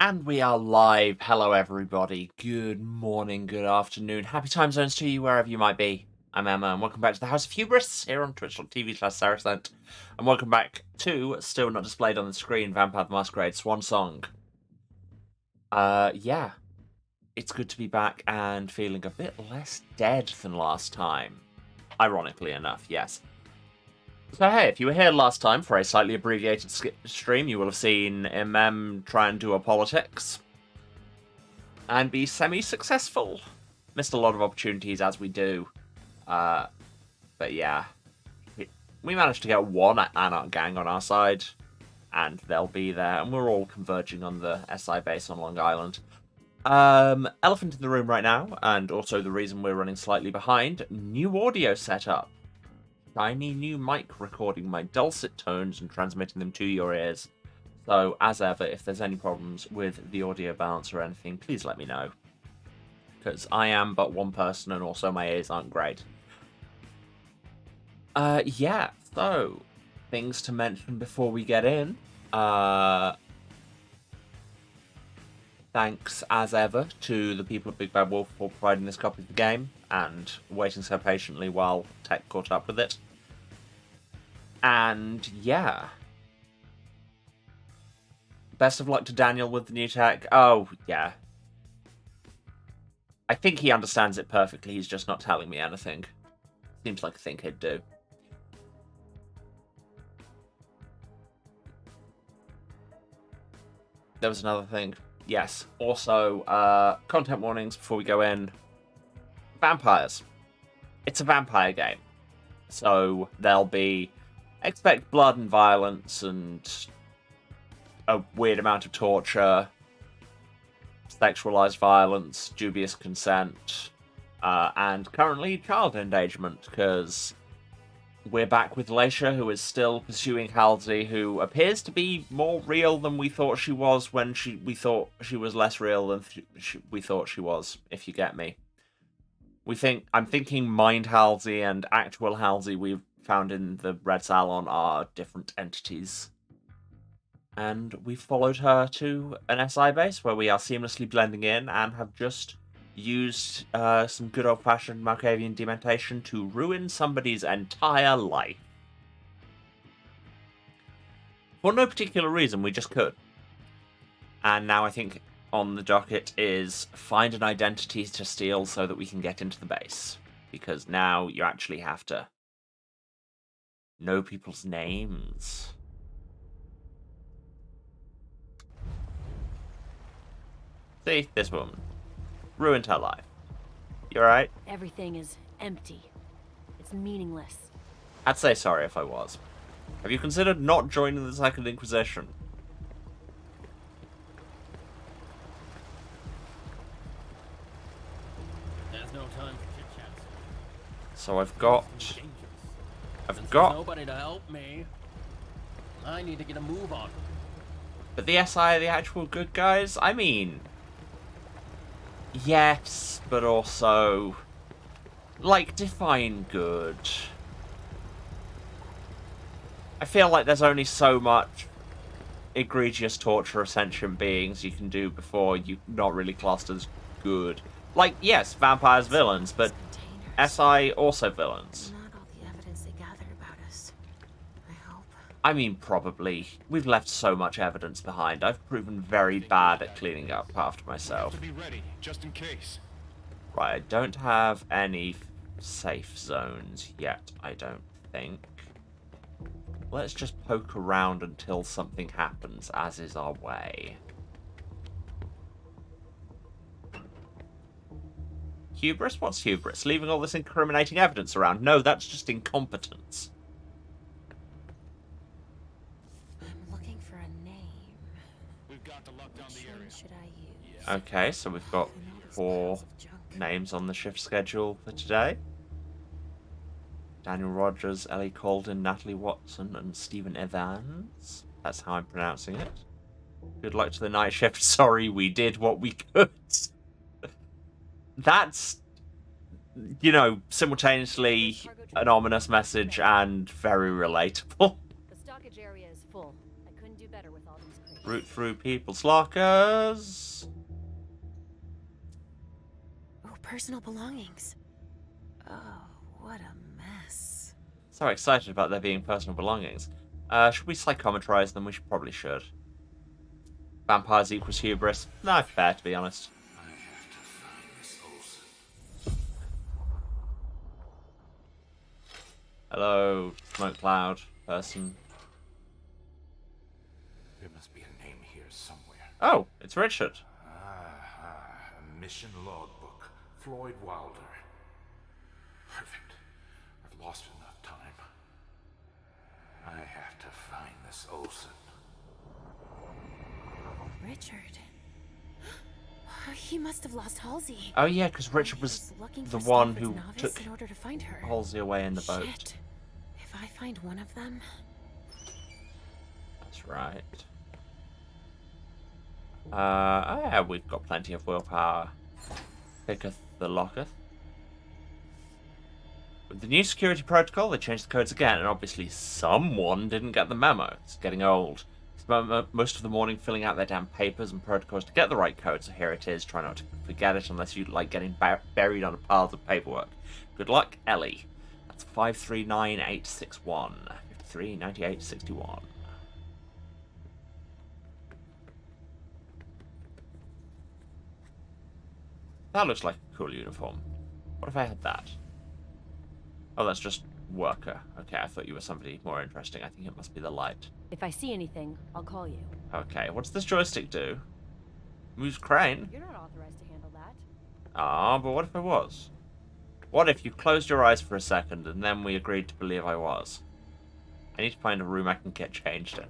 And we are live. Hello, everybody. Good morning, good afternoon. Happy time zones to you, wherever you might be. I'm Emma, and welcome back to the House of Hubris here on twitch.tv/Saracent. And welcome back to, still not displayed on the screen, Vampire the Masquerade Swansong. Yeah. It's good to be back and feeling a bit less dead than last time. Ironically enough, yes. So hey, if you were here last time for a slightly abbreviated stream, you will have seen MM try and do a politics and be semi-successful. Missed a lot of opportunities as we do, but yeah, we managed to get one Anarch gang on our side, and they'll be there, and we're all converging on the SI base on Long Island. Elephant in the room right now, and also the reason we're running slightly behind, new audio setup. Shiny new mic recording my dulcet tones and transmitting them to your ears. So, as ever, if there's any problems with the audio balance or anything, please let me know. Because I am but one person and also my ears aren't great. Yeah, so, things to mention before we get in. Thanks, as ever, to the people at Big Bad Wolf for providing this copy of the game and waiting so patiently while tech caught up with it. And, yeah. Best of luck to Daniel with the new tech. Oh, yeah. I think he understands it perfectly, he's just not telling me anything. Seems like a thing he'd do. There was another thing. Yes. Also, content warnings before we go in. Vampires. It's a vampire game. So there'll be... expect blood and violence and a weird amount of torture, sexualized violence, dubious consent, and currently child endangerment, because we're back with Leisha, who is still pursuing Halsey, who appears to be more real than we thought she was when we thought she was less real than we thought she was, if you get me. I'm thinking Mind Halsey and actual Halsey we've found in the Red Salon are different entities. And we've followed her to an SI base where we are seamlessly blending in and have just used some good old-fashioned Markavian dementation to ruin somebody's entire life. For no particular reason, we just could. And now I think on the docket is find an identity to steal so that we can get into the base. Because now you actually have to know people's names. See, this woman. Ruined her life. You alright? Everything is empty. It's meaningless. I'd say sorry if I was. Have you considered not joining the Second Inquisition? There's no time for chit-chat. So I've got Nobody to help me. I need to get a move on. But the SI are the actual good guys? I mean, yes, but also, like, define good. I feel like there's only so much egregious torture of sentient beings you can do before you're not really classed as good. Like, yes, vampires villains, but SI also villains. Not all the evidence they gathered about us. I hope. I mean, probably. We've left so much evidence behind. I've proven very bad at cleaning up after myself. To be ready, just in case. Right, I don't have any safe zones yet, I don't think. Let's just poke around until something happens, as is our way. Hubris? What's hubris? Leaving all this incriminating evidence around? No, that's just incompetence. I'm looking for a name. We've got to lock down Which the one area. should I use? Okay, so we've got I noticed 4 piles of junk. names on the shift schedule for today. Daniel Rogers, Ellie Colden, Natalie Watson, and Stephen Evans. That's how I'm pronouncing it. Good luck to the night shift. Sorry, we did what we could. That's, you know, simultaneously an ominous message and very relatable. The stockage area is full. I couldn't do better with all these crates. Root through people's lockers. Oh, personal belongings. Oh, what a mess. So excited about there being personal belongings. Should we psychometrize them? We probably should. Vampires equals hubris. No, fair, to be honest. I have to find Miss Olsen. Hello, smoke cloud person. There must be a name here somewhere. Oh, it's Richard. A mission logbook. Floyd Wilder. Perfect. I've lost enough time. I have to find this Olsen. Richard. He must have lost Halsey. Oh yeah, because Richard He was looking the for one Stanford's who novice took in order to find her. Halsey away in the boat. Shit. If I find one of them. That's right. Oh yeah, we've got plenty of willpower. Picketh the locketh. With the new security protocol, they changed the codes again, and obviously someone didn't get the memo. It's getting old. Spent most of the morning filling out their damn papers and protocols to get the right code, so here it is. Try not to forget it unless you like getting buried under piles of paperwork. Good luck, Ellie. That's 539861. 539861. That looks like a cool uniform. What if I had that? Oh, that's just worker. Okay, I thought you were somebody more interesting. I think it must be the light. If I see anything, I'll call you. Okay, what's this joystick do? Moves crane? You're not authorized to handle that. Ah, but what if I was? What if you closed your eyes for a second and then we agreed to believe I was? I need to find a room I can get changed in.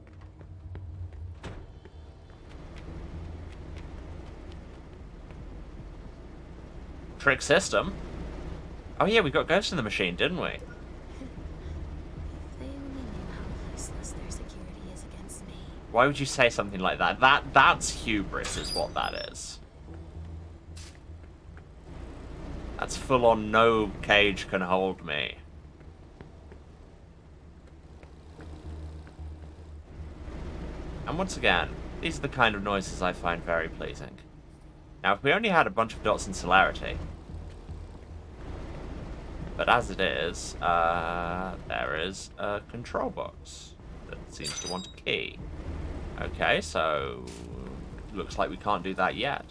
Trick system? Oh yeah, we got ghosts in the machine, didn't we? If they only knew how useless their security is against me. Why would you say something like that? That's hubris is what that is. That's full on no cage can hold me. And once again, these are the kind of noises I find very pleasing. Now, if we only had a bunch of dots in celerity. But as it is, there is a control box that seems to want a key. Okay, so looks like we can't do that yet.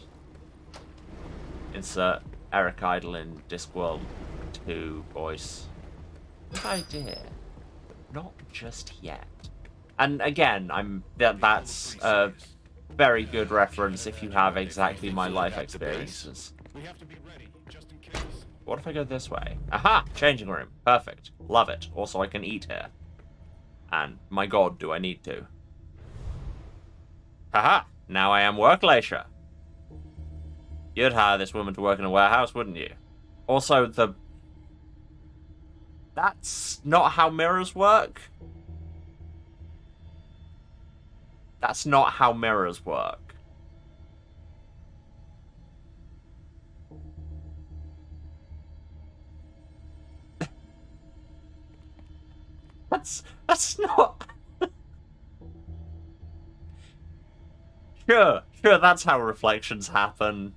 Insert Eric Idle in Discworld 2 voice. Good idea. Not just yet. And again, that's a very good reference if you have exactly my life experiences. We have to be ready, just in case. What if I go this way? Aha! Changing room. Perfect. Love it. Also, I can eat here. And, my god, do I need to. Haha! Now I am work leisure. You'd hire this woman to work in a warehouse, wouldn't you? Also, that's not how mirrors work. That's not how mirrors work. That's not... Sure, that's how reflections happen.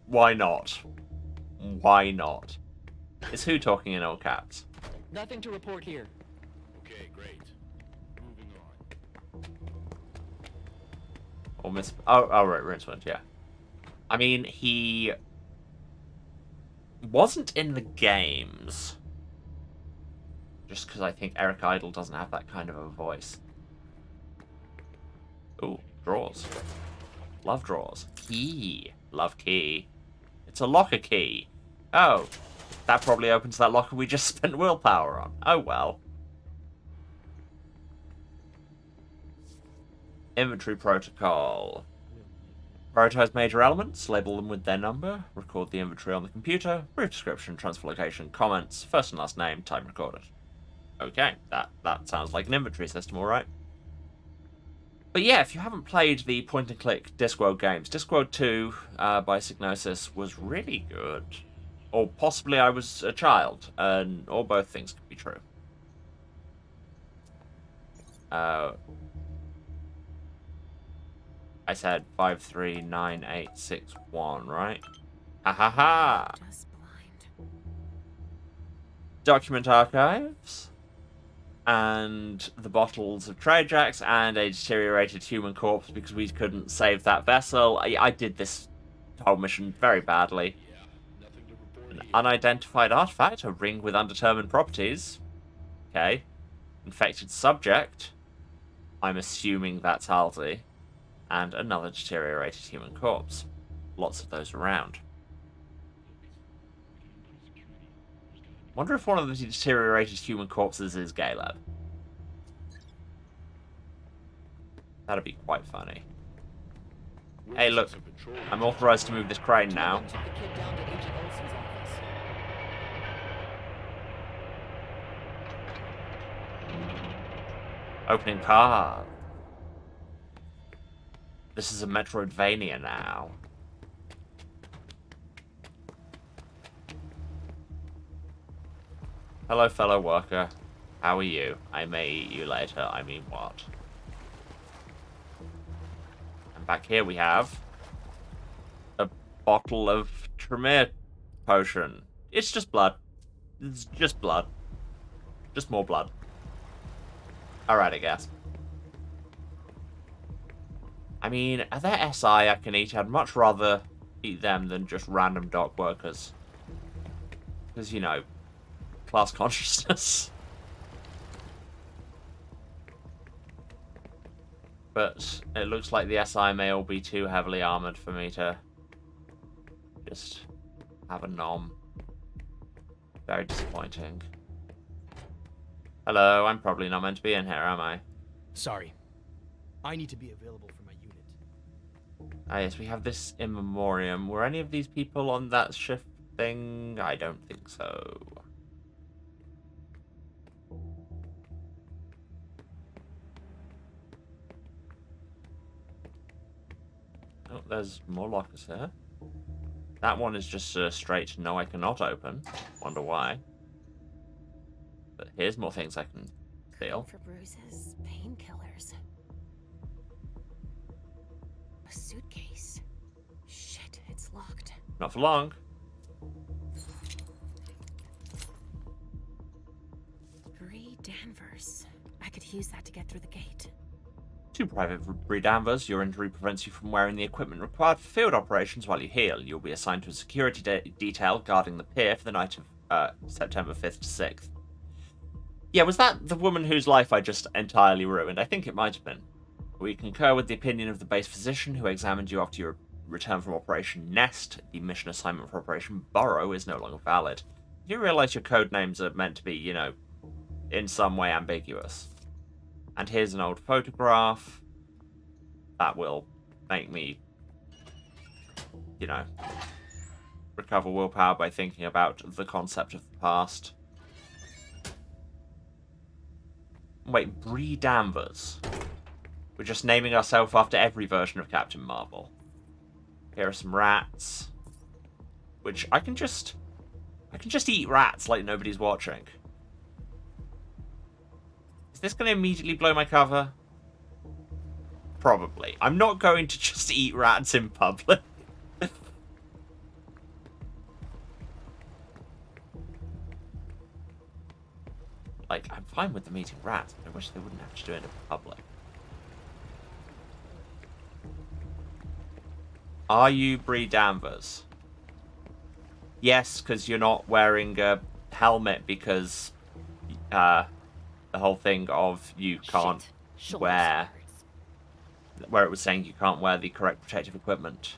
Why not? Why not? Is who talking in all caps? Nothing to report here. Okay, great. Moving on. Or Miss... Oh, right, Rincewind, yeah. I mean, he... wasn't in the games. Just because I think Eric Idle doesn't have that kind of a voice. Ooh, drawers. Love drawers. Key. Love key. It's a locker key. Oh. That probably opens that locker we just spent willpower on. Oh well. Inventory protocol. Prioritize major elements, label them with their number, record the inventory on the computer, brief description, transfer location, comments, first and last name, time recorded. Okay, that sounds like an inventory system, alright. But yeah, if you haven't played the point-and-click Discworld games, Discworld 2 by Psygnosis was really good. Or possibly I was a child, or both things could be true. I said 539861, right? Ha ha ha! Just blind. Document archives. And the bottles of Trijax and a deteriorated human corpse because we couldn't save that vessel. I did this whole mission very badly. Yeah, nothing to report An here. unidentified artifact, a ring with undetermined properties. Okay. Infected subject. I'm assuming that's Halsey. And another deteriorated human corpse. Lots of those around. Wonder if one of the deteriorated human corpses is Caleb. That'd be quite funny. Hey, look. Witnesses have patrolled I'm authorized to move this crane now. Took the kid down to Agent Olsen's office. Opening card. This is a Metroidvania now. Hello, fellow worker. How are you? I may eat you later. I mean, what? And back here we have a bottle of Tremere potion. It's just blood. It's just blood. Just more blood. Alright, I guess. I mean, are there SI I can eat? I'd much rather eat them than just random dock workers. Because, you know, class consciousness. But it looks like the SI may all be too heavily armored for me to just have a nom. Very disappointing. Hello, I'm probably not meant to be in here, am I? Sorry. I need to be available for my unit. Ah, yes, we have this in memoriam. Were any of these people on that shift thing? I don't think so. Oh, there's more lockers here. That one is just straight no, I cannot open. Wonder why. But here's more things I can steal. For bruises, painkillers. A suitcase. Shit, it's locked. Not for long. Bree Danvers. I could use that to get through the gate. To Private Bree Danvers, your injury prevents you from wearing the equipment required for field operations while you heal. You'll be assigned to a security detail guarding the pier for the night of September 5th to 6th. Yeah, was that the woman whose life I just entirely ruined? I think it might have been. We concur with the opinion of the base physician who examined you after your return from Operation Nest. The mission assignment for Operation Burrow is no longer valid. You realize your code names are meant to be, you know, in some way ambiguous. And here's an old photograph. That will make me, you know, recover willpower by thinking about the concept of the past. Wait, Bree Danvers. We're just naming ourselves after every version of Captain Marvel. Here are some rats. Which I can just eat rats like nobody's watching. Is this going to immediately blow my cover? Probably. I'm not going to just eat rats in public. Like, I'm fine with them eating rats, but I wish they wouldn't have to do it in public. Are you Bree Danvers? Yes, because you're not wearing a helmet because the whole thing of you can't wear, where it was saying you can't wear the correct protective equipment.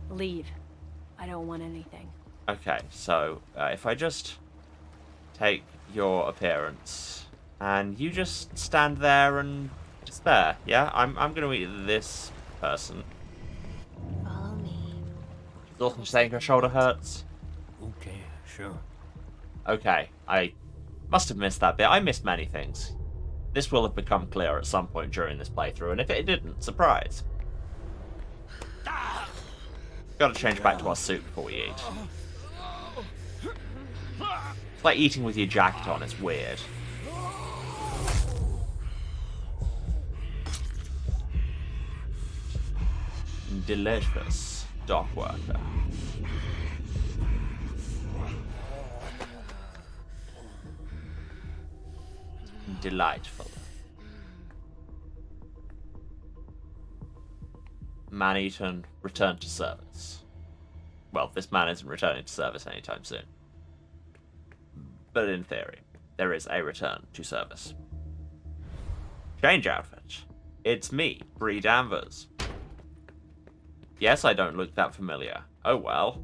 Leave. I don't want anything. Okay, so if I just take your appearance and you just stand there and despair, yeah? I'm going to eat this person. Follow me. Is Dawson saying her shoulder hurts? Okay, sure. Okay, I must have missed that bit. I missed many things. This will have become clear at some point during this playthrough, and if it didn't, surprise. Gotta change back to our suit before we eat. It's like eating with your jacket on, it's weird. delicious dock worker. Delightful. Man-eaten, return to service. Well, this man isn't returning to service anytime soon. But in theory, there is a return to service. Change outfit. It's me, Bree Danvers. Yes, I don't look that familiar. Oh well.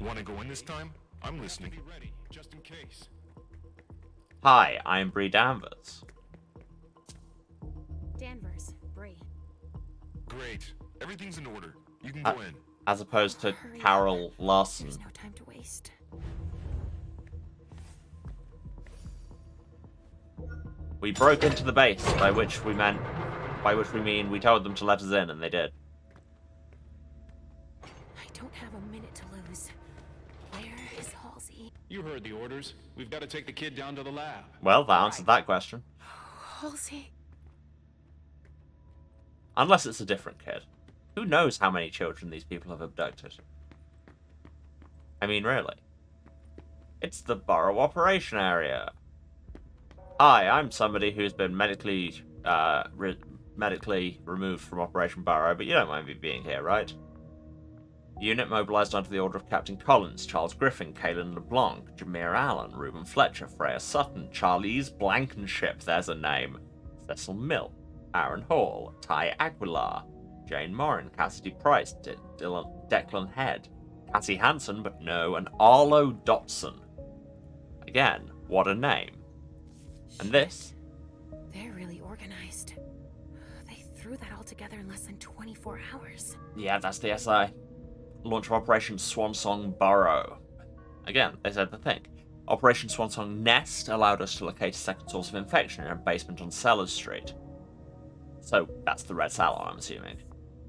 Want to go in this time? I'm listening. Be ready, just in case. Hi, I am Bree Danvers. Danvers, Bree. Great. Everything's in order. You can go in. As opposed to Hurry up. Carol Larson. There's no time to waste. We broke into the base, by which we mean we told them to let us in, and they did. I don't have a minute to lose. Where is Halsey? You heard the orders. We've got to take the kid down to the lab. Well, that answered that question. Halsey. Unless it's a different kid. Who knows how many children these people have abducted? I mean, really. It's the borough operation area. Hi, I'm somebody who's been medically removed from Operation Barrow, but you don't mind me being here, right? Unit mobilized under the order of Captain Collins, Charles Griffin, Kaylin LeBlanc, Jameer Allen, Reuben Fletcher, Freya Sutton, Charlize Blankenship, there's a name, Cecil Mill, Aaron Hall, Ty Aguilar, Jane Morin, Cassidy Price, Declan Head, Cassie Hansen, but no, and Arlo Dotson. Again, what a name. And this? They're really organized. They threw that all together in less than 24 hours. Yeah, that's the SI. Launch of Operation Swansong Burrow. Again, they said the thing. Operation Swansong Nest allowed us to locate a second source of infection in a basement on Sellers Street. So, that's the Red Salon, I'm assuming.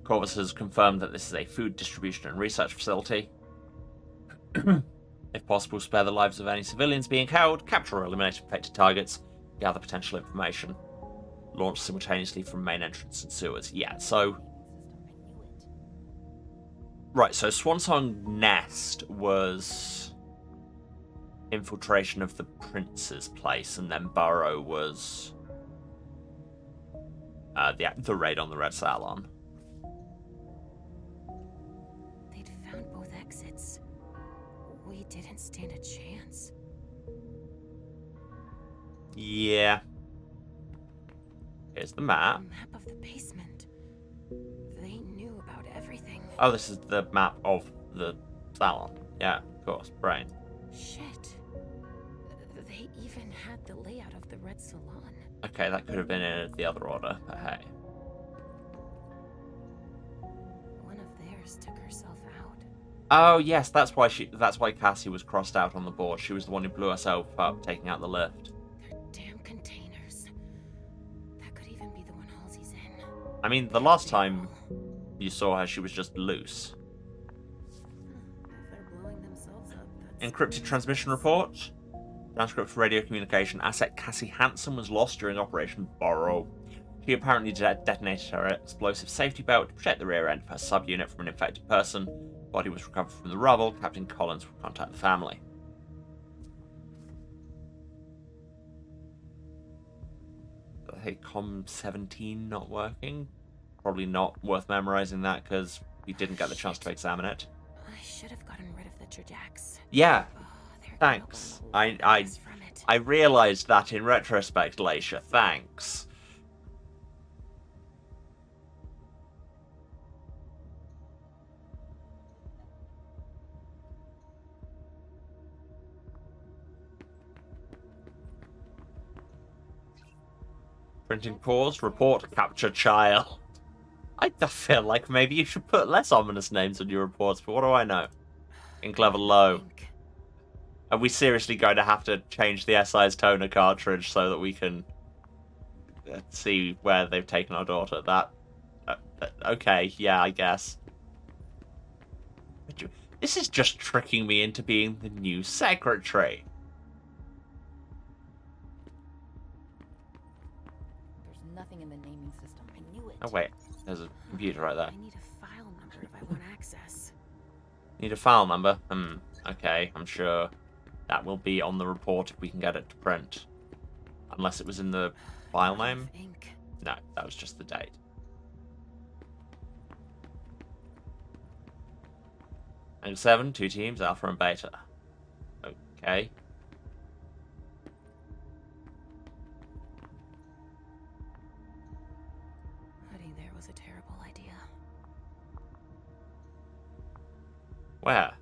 Corvus has confirmed that this is a food distribution and research facility. If possible, spare the lives of any civilians being held, capture or eliminate infected targets, gather potential information, launch simultaneously from main entrance and sewers. Yeah, so... Right, so Swansong Nest was infiltration of the prince's place, and then Burrow was the raid on the Red Salon. They'd found both exits. We didn't stand a chance. Yeah. Here's the map. The map of the basement. They knew about everything. Oh, this is the map of the salon. Yeah, of course. Brain. Shit. They even had the layout of the Red Salon. Okay, that could have been in the other order, but hey. One of theirs took herself out. Oh yes, that's why Cassie was crossed out on the board. She was the one who blew herself up, taking out the lift. They're damn containers. That could even be the one Halsey's in. I mean, the last time you saw her, she was just loose. If they're blowing themselves up, that's... Encrypted transmission report. Transcript for radio communication. Asset Cassie Hansen was lost during Operation Borrow. She apparently detonated her explosive safety belt to protect the rear end of her subunit from an infected person. Body was recovered from the rubble. Captain Collins will contact the family. Hey, COM-17 not working? Probably not worth memorizing that because we didn't get the chance to examine it. I should have gotten rid of the Trajects. Yeah, Oh, they're thanks. gonna pull us from it. I realised that in retrospect, Laisha. Thanks. Printing pause. Report capture child. I feel like maybe you should put less ominous names on your reports, but what do I know? Ink level low. Are we seriously going to have to change the SI's toner cartridge so that we can see where they've taken our daughter? Okay, yeah, I guess. This is just tricking me into being the new secretary. There's nothing in the naming system. I knew it. Oh wait, there's a computer right there. I need a file file number if I want access. Need a file number? Okay, I'm sure that will be on the report if we can get it to print. Unless it was in the file name? Ink. No, that was just the date. Angle 7, 2 teams, Alpha and Beta. Okay. Hiding there was a terrible idea. Where?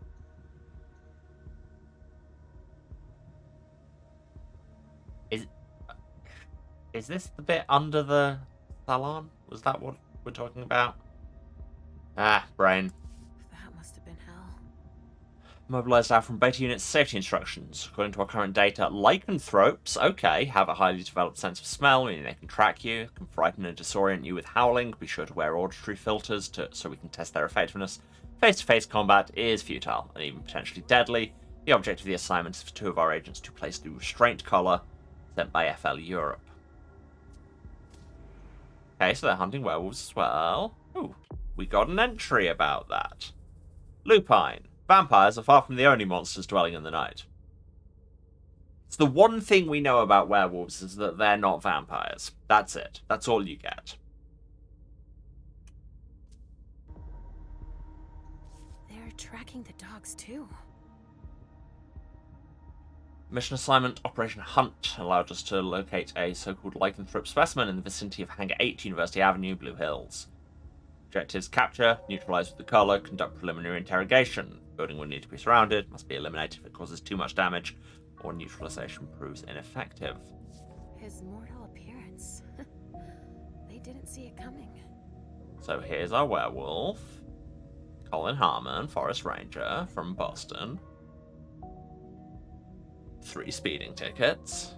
Is this the bit under the salon? Was that what we're talking about? Ah, brain. That must have been hell. Mobilized out from beta units safety instructions. According to our current data, lycanthropes, okay, have a highly developed sense of smell, meaning they can track you, can frighten and disorient you with howling. Be sure to wear auditory filters so we can test their effectiveness. Face-to-face combat is futile and even potentially deadly. The object of the assignment is for 2 of our agents to place the restraint collar sent by FL Europe. Okay, so they're hunting werewolves as well. Ooh, we got an entry about that. Lupine. Vampires are far from the only monsters dwelling in the night. It's the one thing we know about werewolves is that they're not vampires. That's it. That's all you get. They're tracking the dogs too. Mission assignment Operation Hunt allowed us to locate a so-called lycanthrope specimen in the vicinity of Hangar 8, University Avenue, Blue Hills. Objectives: capture, neutralize with the collar, conduct preliminary interrogation. Building will need to be surrounded, must be eliminated if it causes too much damage, or neutralization proves ineffective. His mortal appearance. They didn't see it coming. So here's our werewolf. Colin Harmon, Forest Ranger from Boston. 3 speeding tickets.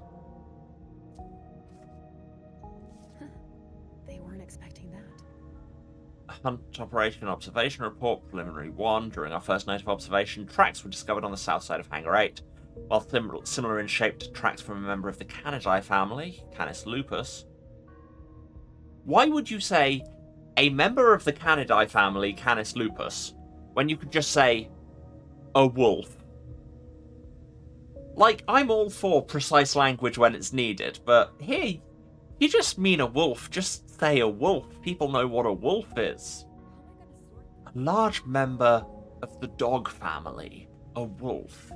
They weren't expecting that. Hunt Operation Observation Report, Preliminary 1. During our first night of observation, tracks were discovered on the south side of Hangar 8. While similar in shape to tracks from a member of the Canidae family, Canis lupus. Why would you say a member of the Canidae family, Canis lupus, when you could just say a wolf? Like, I'm all for precise language when it's needed, but here, you just mean a wolf. Just say a wolf. People know what a wolf is. A large member of the dog family. A wolf.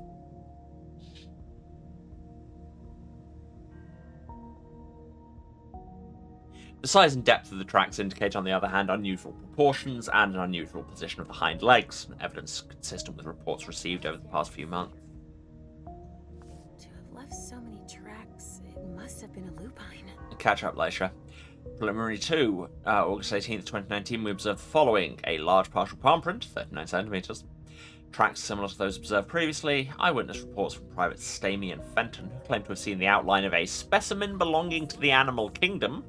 The size and depth of the tracks indicate, on the other hand, unusual proportions and an unusual position of the hind legs, evidence consistent with reports received over the past few months. To have left so many tracks, it must have been a lupine. Catch up, Leisha. Preliminary 2, August 18th, 2019, we observed the following: a large partial palm print, 39 centimeters. Tracks similar to those observed previously. Eyewitness reports from Private Stamy and Fenton, who claim to have seen the outline of a specimen belonging to the animal kingdom,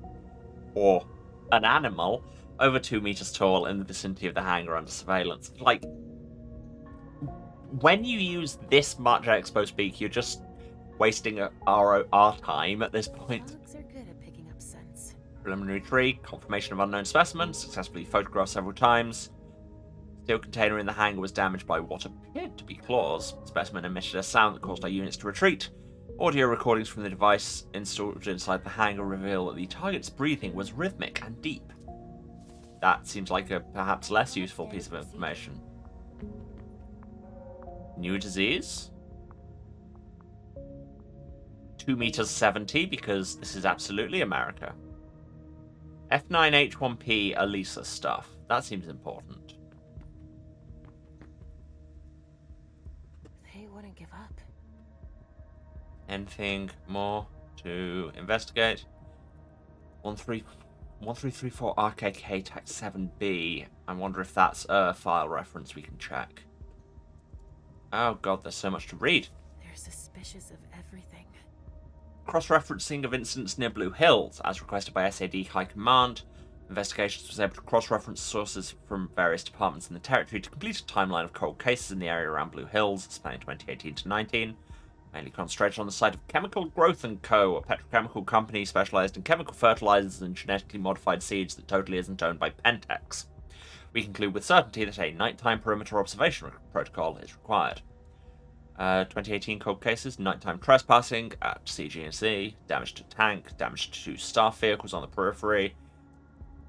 or an animal, over 2 meters tall in the vicinity of the hangar under surveillance. Like, when you use this much expo speak, you're just wasting our time at this point. Dogs are good at picking up scents. Preliminary 3, confirmation of unknown specimen, successfully photographed several times. Steel container in the hangar was damaged by what appeared to be claws. Specimen emitted a sound that caused our units to retreat. Audio recordings from the device installed inside the hangar reveal that the target's breathing was rhythmic and deep. That seems like a perhaps less useful piece of information. New disease? 2 meters 70, because this is absolutely America. F9H1P ELISA stuff. That seems important. They wouldn't give up. Anything more to investigate? 1334 RKK Tax 7B. I wonder if that's a file reference we can check. Oh god, there's so much to read. They're suspicious of everything. Cross-referencing of incidents near Blue Hills, as requested by SAD High Command. Investigations was able to cross-reference sources from various departments in the territory to complete a timeline of cold cases in the area around Blue Hills, spanning 2018 to 19. Mainly concentrated on the site of Chemical Growth & Co., a petrochemical company specialized in chemical fertilizers and genetically modified seeds that totally isn't owned by Pentex. We conclude with certainty that a nighttime perimeter observation protocol is required. 2018 cold cases, nighttime trespassing at CG&C, damage to tank, damage to staff vehicles on the periphery,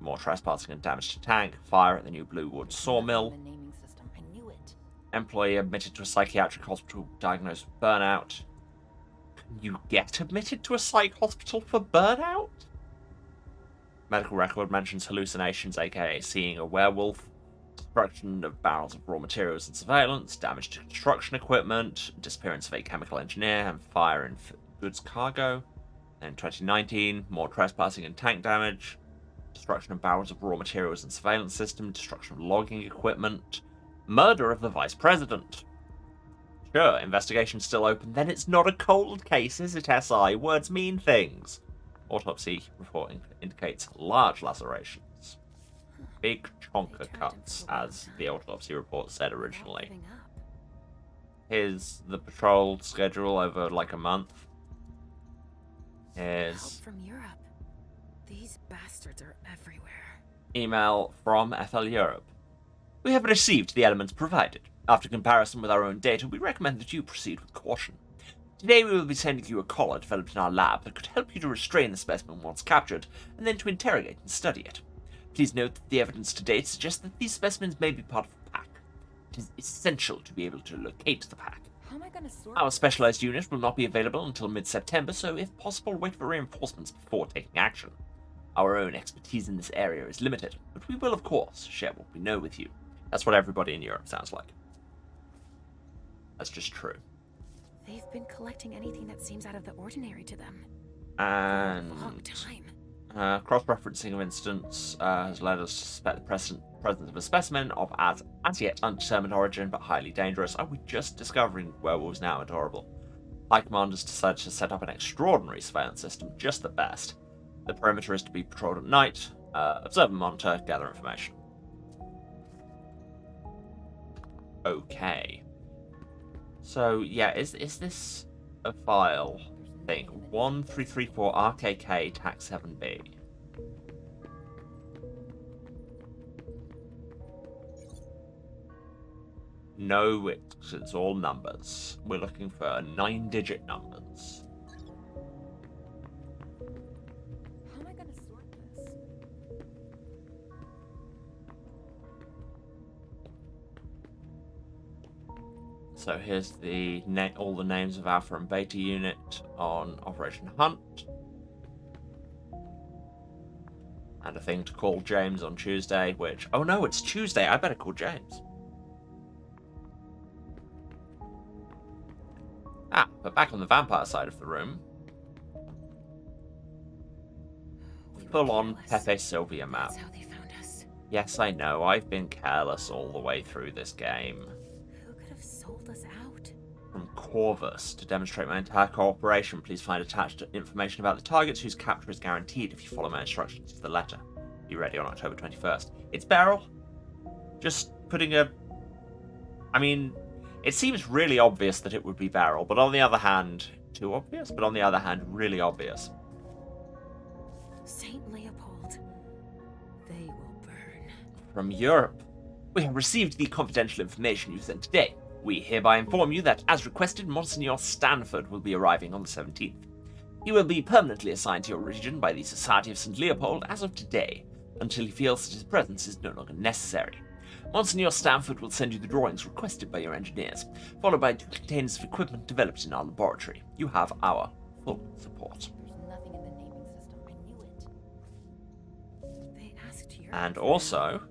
more trespassing and damage to tank, fire at the new Bluewood sawmill, The naming system. I knew it. employee admitted to a psychiatric hospital diagnosed with burnout. Can you get admitted to a psych hospital for burnout? Medical record mentions hallucinations, aka seeing a werewolf, destruction of barrels of raw materials and surveillance, damage to construction equipment, disappearance of a chemical engineer, and fire in goods cargo. In 2019, more trespassing and tank damage, destruction of barrels of raw materials and surveillance system, destruction of logging equipment, murder of the vice president. Sure, investigation's still open, then it's not a cold case, is it, SI? Words mean things. Autopsy report indicates large lacerations. Big chonker cuts, as the autopsy report said originally. Giving up. Here's the patrol schedule over like a month. Help Here's from Europe. These bastards are everywhere. email from FL Europe. We have received the elements provided. After comparison with our own data, we recommend that you proceed with caution. Today we will be sending you a collar developed in our lab that could help you to restrain the specimen once captured, and then to interrogate and study it. Please note that the evidence to date suggests that these specimens may be part of a pack. It is essential to be able to locate the pack. How am I gonna sort Our specialized unit will not be available until mid-September, so if possible, wait for reinforcements before taking action. Our own expertise in this area is limited, but we will, of course, share what we know with you. That's what everybody in Europe sounds like. That's just true. They've been collecting anything that seems out of the ordinary to them. And Long time. cross-referencing of instance has led us to suspect the presence of a specimen of as yet undetermined origin but highly dangerous. Are we just discovering werewolves now? Adorable. High Commanders decided to set up an extraordinary surveillance system, just the best. The perimeter is to be patrolled at night. Observe and monitor, gather information. Okay. So, yeah, is this a file thing? 1334 RKK TAC 7B. No, it's all numbers. We're looking for 9-digit numbers. How am I gonna sort this? So here's the all the names of Alpha and Beta unit on Operation Hunt. And a thing to call James on Tuesday, which... Oh no, it's Tuesday. I better call James. But back on the vampire side of the room. We were Full-on careless. Pepe Sylvia map. That's how they found us. Yes, I know. I've been careless all the way through this game. Who could have sold us out? From Corvus. To demonstrate my entire cooperation, please find attached information about the targets whose capture is guaranteed if you follow my instructions to the letter. Be ready on October 21st. It's Beryl. Just putting a... I mean, it seems really obvious that it would be Beryl, but on the other hand... Too obvious? But on the other hand, really obvious. Saint Leopold. They will burn. From Europe. We have received the confidential information you sent today. We hereby inform you that, as requested, Monsignor Stanford will be arriving on the 17th. He will be permanently assigned to your region by the Society of St. Leopold as of today, until he feels that his presence is no longer necessary. Monsignor Stanford will send you the drawings requested by your engineers, followed by 2 containers of equipment developed in our laboratory. You have our full support. There's nothing in the naming system. I knew it. They asked Europe. And also,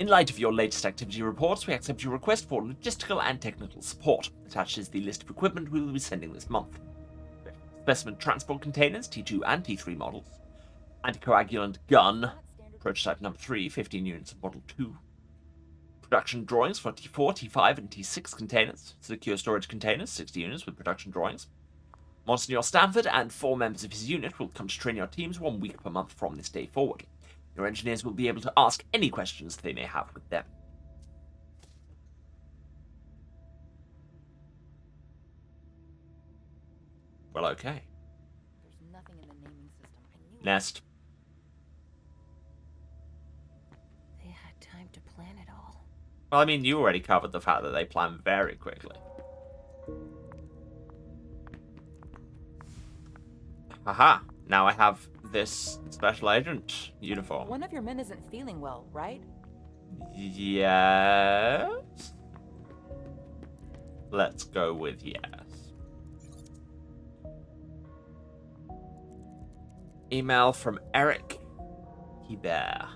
in light of your latest activity reports, we accept your request for logistical and technical support. Attached is the list of equipment we will be sending this month. Specimen transport containers, T2 and T3 models. Anticoagulant gun, prototype number 3, 15 units of model 2. Production drawings for T4, T5, and T6 containers. Secure storage containers, 60 units with production drawings. Monsignor Stanford and 4 members of his unit will come to train your teams 1 week per month from this day forward. Your engineers will be able to ask any questions they may have with them. Well, okay. There's nothing in the naming system. I knew it. Nest. They had time to Well, I mean, you already covered the fact that they plan very quickly. Haha, now I have this special agent uniform. One of your men isn't feeling well, right? Yes? Let's go with yes. Email from Eric Hebert.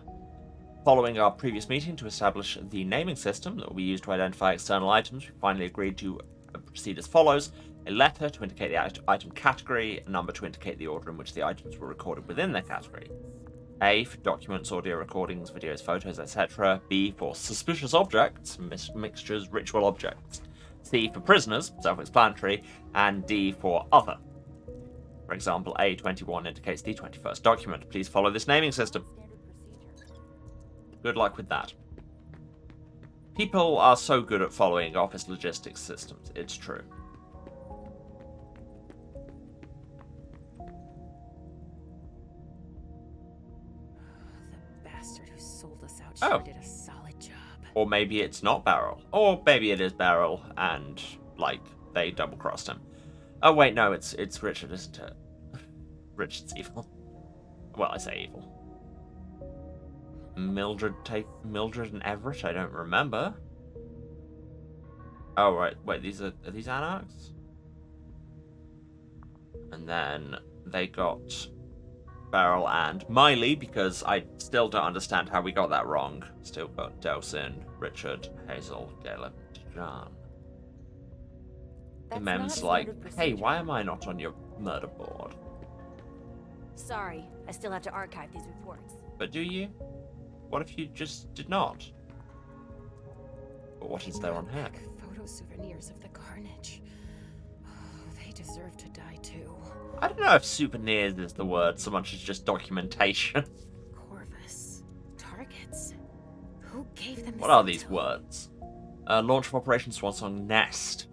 Following our previous meeting to establish the naming system that will be used to identify external items, we finally agreed to proceed as follows. A letter to indicate the item category, a number to indicate the order in which the items were recorded within their category. A for documents, audio recordings, videos, photos, etc. B for suspicious objects, mixtures, ritual objects. C for prisoners, self-explanatory. And D for other. For example, A21 indicates the 21st document. Please follow this naming system. Good luck with that. People are so good at following office logistics systems, it's true. The bastard who sold us out Oh. sure did a solid job. Or maybe it's not Beryl. Or maybe it is Beryl and, like, they double-crossed him. Oh, wait, no, it's Richard, isn't it? Richard's evil. Well, I say evil. Mildred and Everett? I don't remember. Oh, right. Wait, are these anarchs? And then they got Beryl and Miley, because I still don't understand how we got that wrong. Still got Delsin, Richard, Hazel, Caleb, John. That's Mem's not like, standard hey, procedure. why am I not on your murder board? Sorry, I still have to archive these reports. But do you? What if you just did not? But what is there on here? Photo souvenirs of the carnage. Oh, they deserve to die too. I don't know if souvenirs is the word so much as just documentation. Corvus. Targets. Who gave them this What are these intel? words? Launch of Operation Swansong Nest.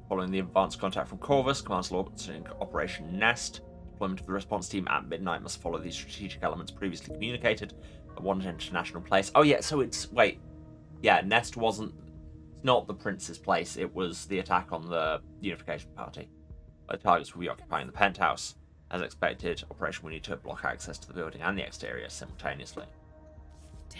Following the advance contact from Corvus, commands launching Operation Nest. Deployment of the response team at midnight must follow these strategic elements previously communicated at one international place. Oh yeah, so it's... Wait. Yeah, Nest wasn't... It's not the Prince's place. It was the attack on the Unification Party. The targets will be occupying the penthouse. As expected, Operation will need to block access to the building and the exterior simultaneously. Damn.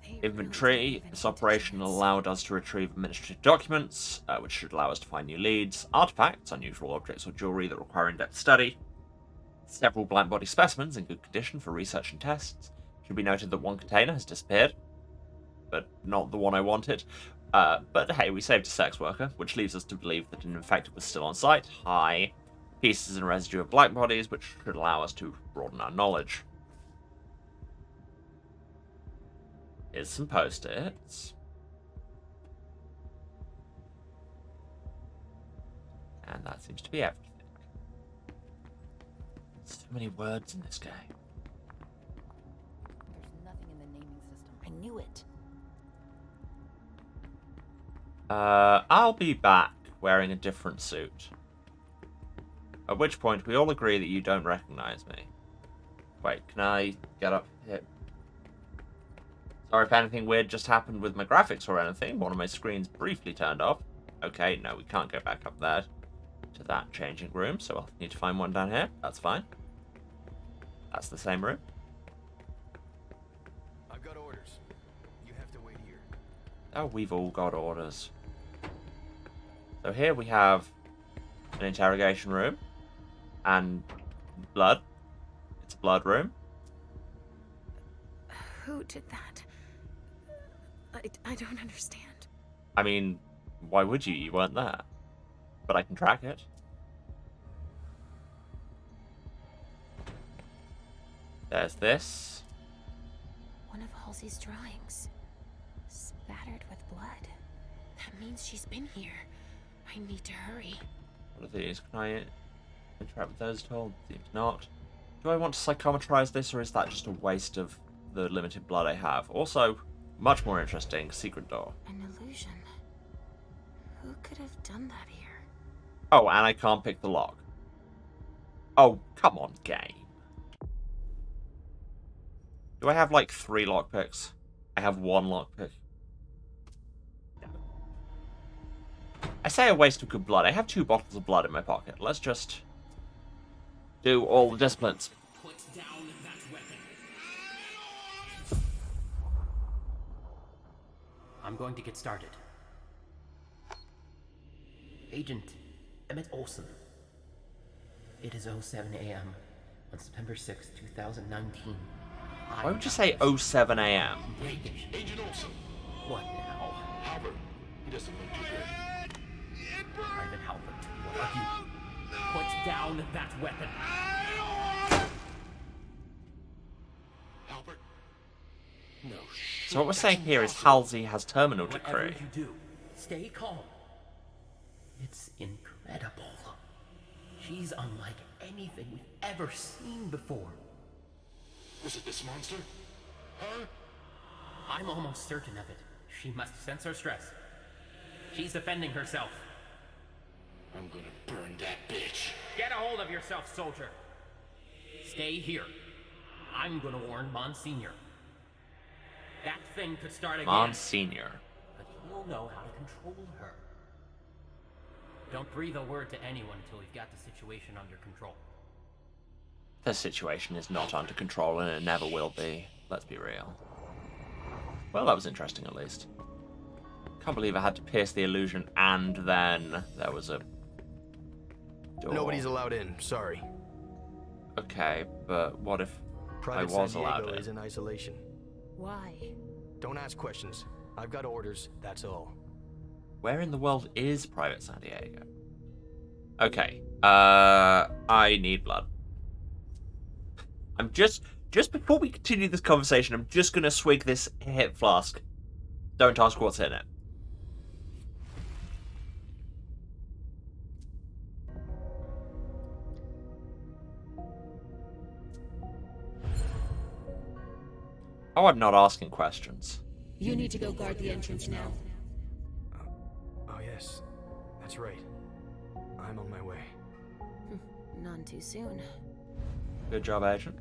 They really Inventory. gave This any operation chance. allowed us to retrieve administrative documents, which should allow us to find new leads, artifacts, unusual objects or jewelry that require in-depth study. Several blank body specimens in good condition for research and tests. Should be noted that one container has disappeared, but not the one I wanted. But hey, we saved a sex worker, which leaves us to believe that an infected was still on site. Hi. Pieces and residue of black bodies, which should allow us to broaden our knowledge. Here's some post-its. And that seems to be everything. So many words in this game. There's nothing in the naming system. I knew it. I'll be back wearing a different suit. At which point we all agree that you don't recognize me. Wait, can I get up here? Sorry if anything weird just happened with my graphics or anything. One of my screens briefly turned off. Okay, no, we can't go back up there to that changing room, so I'll need to find one down here. That's fine. That's the same room. I've got orders. You have to wait here. Oh, we've all got orders. So here we have an interrogation room and blood. It's a blood room. Who did that? I don't understand. I mean, why would you? You weren't there. But I can track it. There's this. One of Halsey's drawings. Spattered with blood. That means she's been here. I need to hurry. What are these? Can I interact with those at all? Seems not. Do I want to psychometrize this, or is that just a waste of the limited blood I have? Also, much more interesting, secret door. An illusion. Who could have done that here? Oh, and I can't pick the lock. Oh, come on, game. Do I have like 3 lockpicks? I have 1 lockpick. I say a waste of good blood. I have 2 bottles of blood in my pocket. Let's just do all the disciplines. Put down that weapon. I'm going to get started. Agent Emmett Olsen. It is 07 a.m. on September 6, 2019. Why would you say 07 a.m.? Agent Olsen. What now? Halbert. He doesn't look too good. Private Halbert, what are you? Put down that weapon. Halbert. No shit. So what we're saying here is Halsey has terminal Whatever decree. you do, stay calm. It's incredible. She's unlike anything we've ever seen before. Is it this monster? Huh? I'm almost certain of it. She must sense her stress. She's defending herself. I'm gonna burn that bitch. Get a hold of yourself, soldier. Stay here. I'm gonna warn Monsignor. That thing could start again. Monsignor. But he'll know how to control her. Don't breathe a word to anyone until we've got the situation under control. The situation is not under control and it never will be. Let's be real. Well, that was interesting at least. Can't believe I had to pierce the illusion and then there was a door. Nobody's allowed in. Sorry. Okay, but what if Private I was San allowed Diego in? is in isolation. Why? Don't ask questions. I've got orders. That's all. Where in the world is Private San Diego? Okay, I need blood. I'm just before we continue this conversation, I'm just gonna swig this hip flask. Don't ask what's in it. Oh, I'm not asking questions. You need to go guard the entrance now. Oh, yes. That's right. I'm on my way. None too soon. Good job, Agent.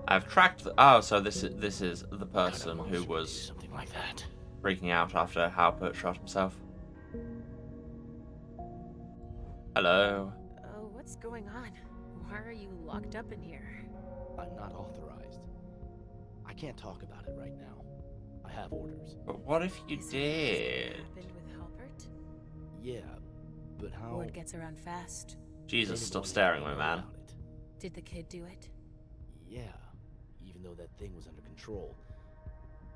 I've tracked the... Oh, so this is the person who was Something like that. freaking out after Halpert shot himself. Hello. Oh, what's going on? Why are you locked up in here? I'm not authorized. I can't talk about it right now. I have orders. But what if you Is it did? happened with Halpert? Yeah, but how... Word gets around fast. Jesus, Does stop anyone staring at know me, man. about it? Did the kid do it? Yeah, even though that thing was under control.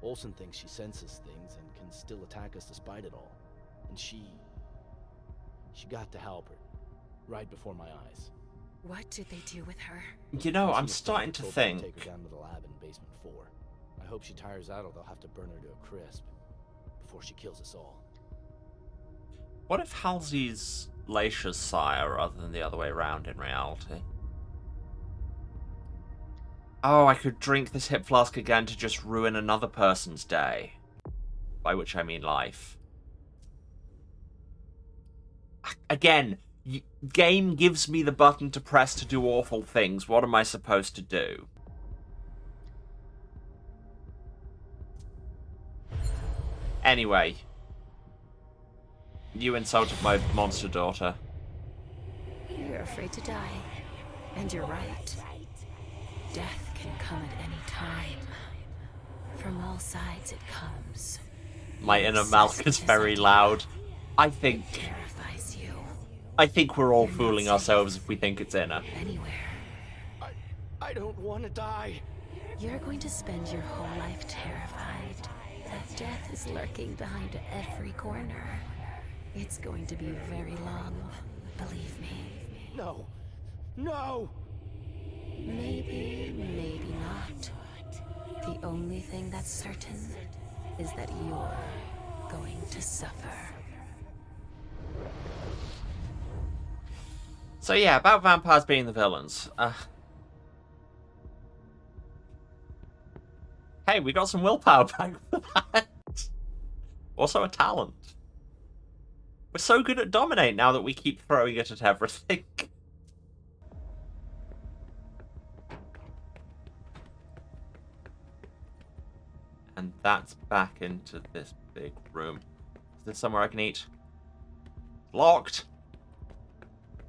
Olsen thinks she senses things and can still attack us despite it all. And she got to Halbert, right before my eyes. What did they do with her? You know, Olsen I'm was starting to told me think... Take her down to the lab in basement 4. I hope she tires out or they'll have to burn her to a crisp before she kills us all. What if Halsey's Lacia's sire rather than the other way around in reality? Oh, I could drink this hip flask again to just ruin another person's day. By which I mean life. Again, game gives me the button to press to do awful things. What am I supposed to do? Anyway. You insulted my monster daughter. You're afraid to die. And you're right. Death can come at any time. From all sides it comes. My inner mouth is very loud. I It think terrifies you. we're all fooling ourselves if we think it's inner. Anywhere. I don't want to die. You're going to spend your whole life terrified that death is lurking behind every corner. It's going to be very long, believe me. No. No! Maybe, maybe not. The only thing that's certain is that you're going to suffer. So yeah, about vampires being the villains. Hey, we got some willpower back for that. Also a talent. We're so good at dominate now that we keep throwing it at everything. that's back into this big room. Is there somewhere I can eat? Locked!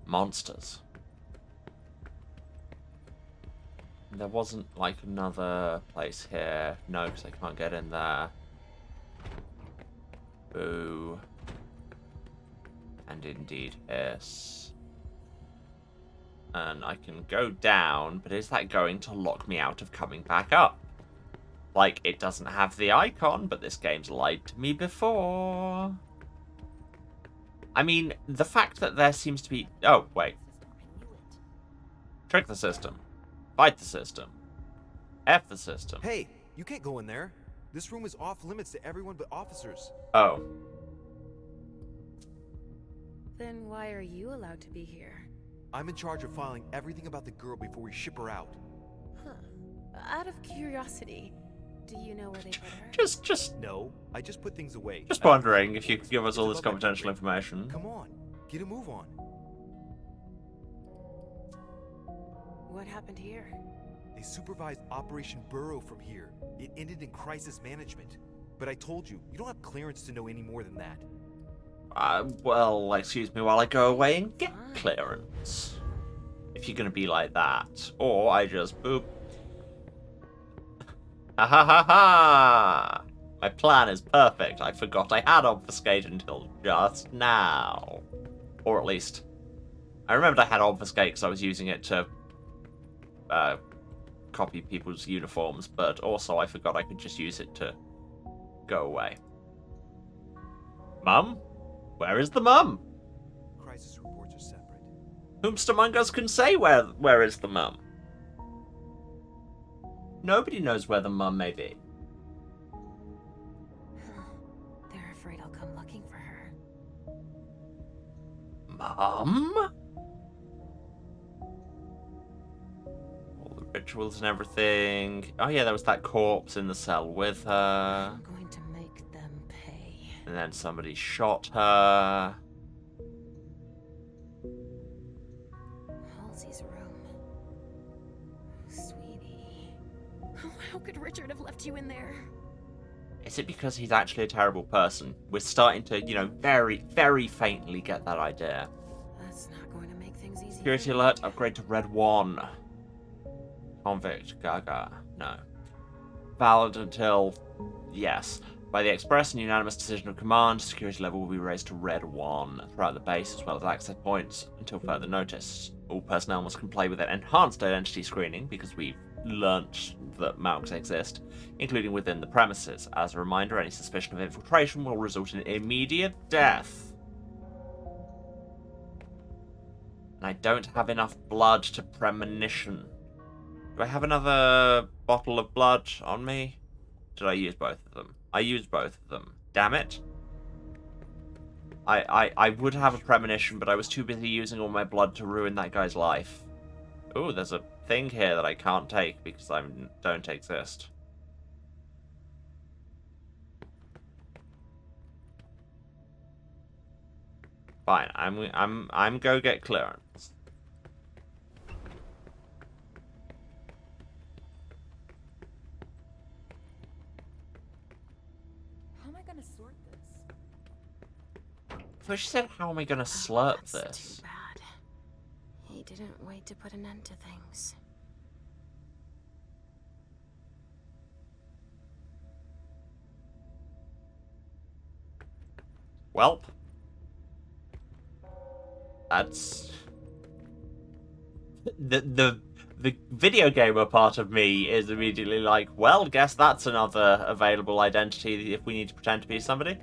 Monsters. There wasn't, like, another place here. No, because I can't get in there. Boo. And indeed, hiss. And I can go down, but is that going to lock me out of coming back up? Like, it doesn't have the icon, but this game's lied to me before. I mean, the fact that there seems to be... Oh, wait. Trick the system. Fight the system. F the system. Hey, you can't go in there. This room is off limits to everyone but officers. Oh. Then why are you allowed to be here? I'm in charge of filing everything about the girl before we ship her out. Huh. Out of curiosity, do you know where they put her? Just... No, I just put things away. Just wondering if you could give us all this confidential information. Come on, get a move on. What happened here? They supervised Operation Burrow from here. It ended in crisis management. But I told you, you don't have clearance to know any more than that. Well, excuse me while I go away and get clearance. If you're gonna be like that. Or I just boop. Ha ha ha ha! My plan is perfect. I forgot I had Obfuscate until just now. Or at least, I remembered I had Obfuscate because I was using it to copy people's uniforms, but also I forgot I could just use it to go away. Mum? Where is the mum? Crisis reports are separate. Whomst among us can say where is the mum? Nobody knows where the mum may be. They're afraid I'll come looking for her. Mum? All the rituals and everything. Oh yeah, there was that corpse in the cell with her. I'm going to make them pay. And then somebody shot her. Halsey's room. Sweetie. How could Richard have left you in there? Is it because he's actually a terrible person? We're starting to, very, very faintly get that idea. That's not going to make things easy. Security alert, upgrade to Red 1. Convict, Gaga, no. Valid until, yes. By the express and unanimous decision of command, security level will be raised to Red 1 throughout the base as well as access points until further notice. All personnel must comply with an enhanced identity screening because we've learnt that Malks exist, including within the premises. As a reminder, any suspicion of infiltration will result in immediate death. And I don't have enough blood to premonition. Do I have another bottle of blood on me? Did I use both of them? I used both of them. Damn it. I would have a premonition, but I was too busy using all my blood to ruin that guy's life. Ooh, there's a thing here that I can't take because I don't exist. Fine, I'm go get clearance. How am I gonna sort this? So she said, how am I gonna slurp That's this? too bad. He didn't wait to put an end to things. Welp. That's the video gamer part of me is immediately like, well, guess that's another available identity if we need to pretend to be somebody.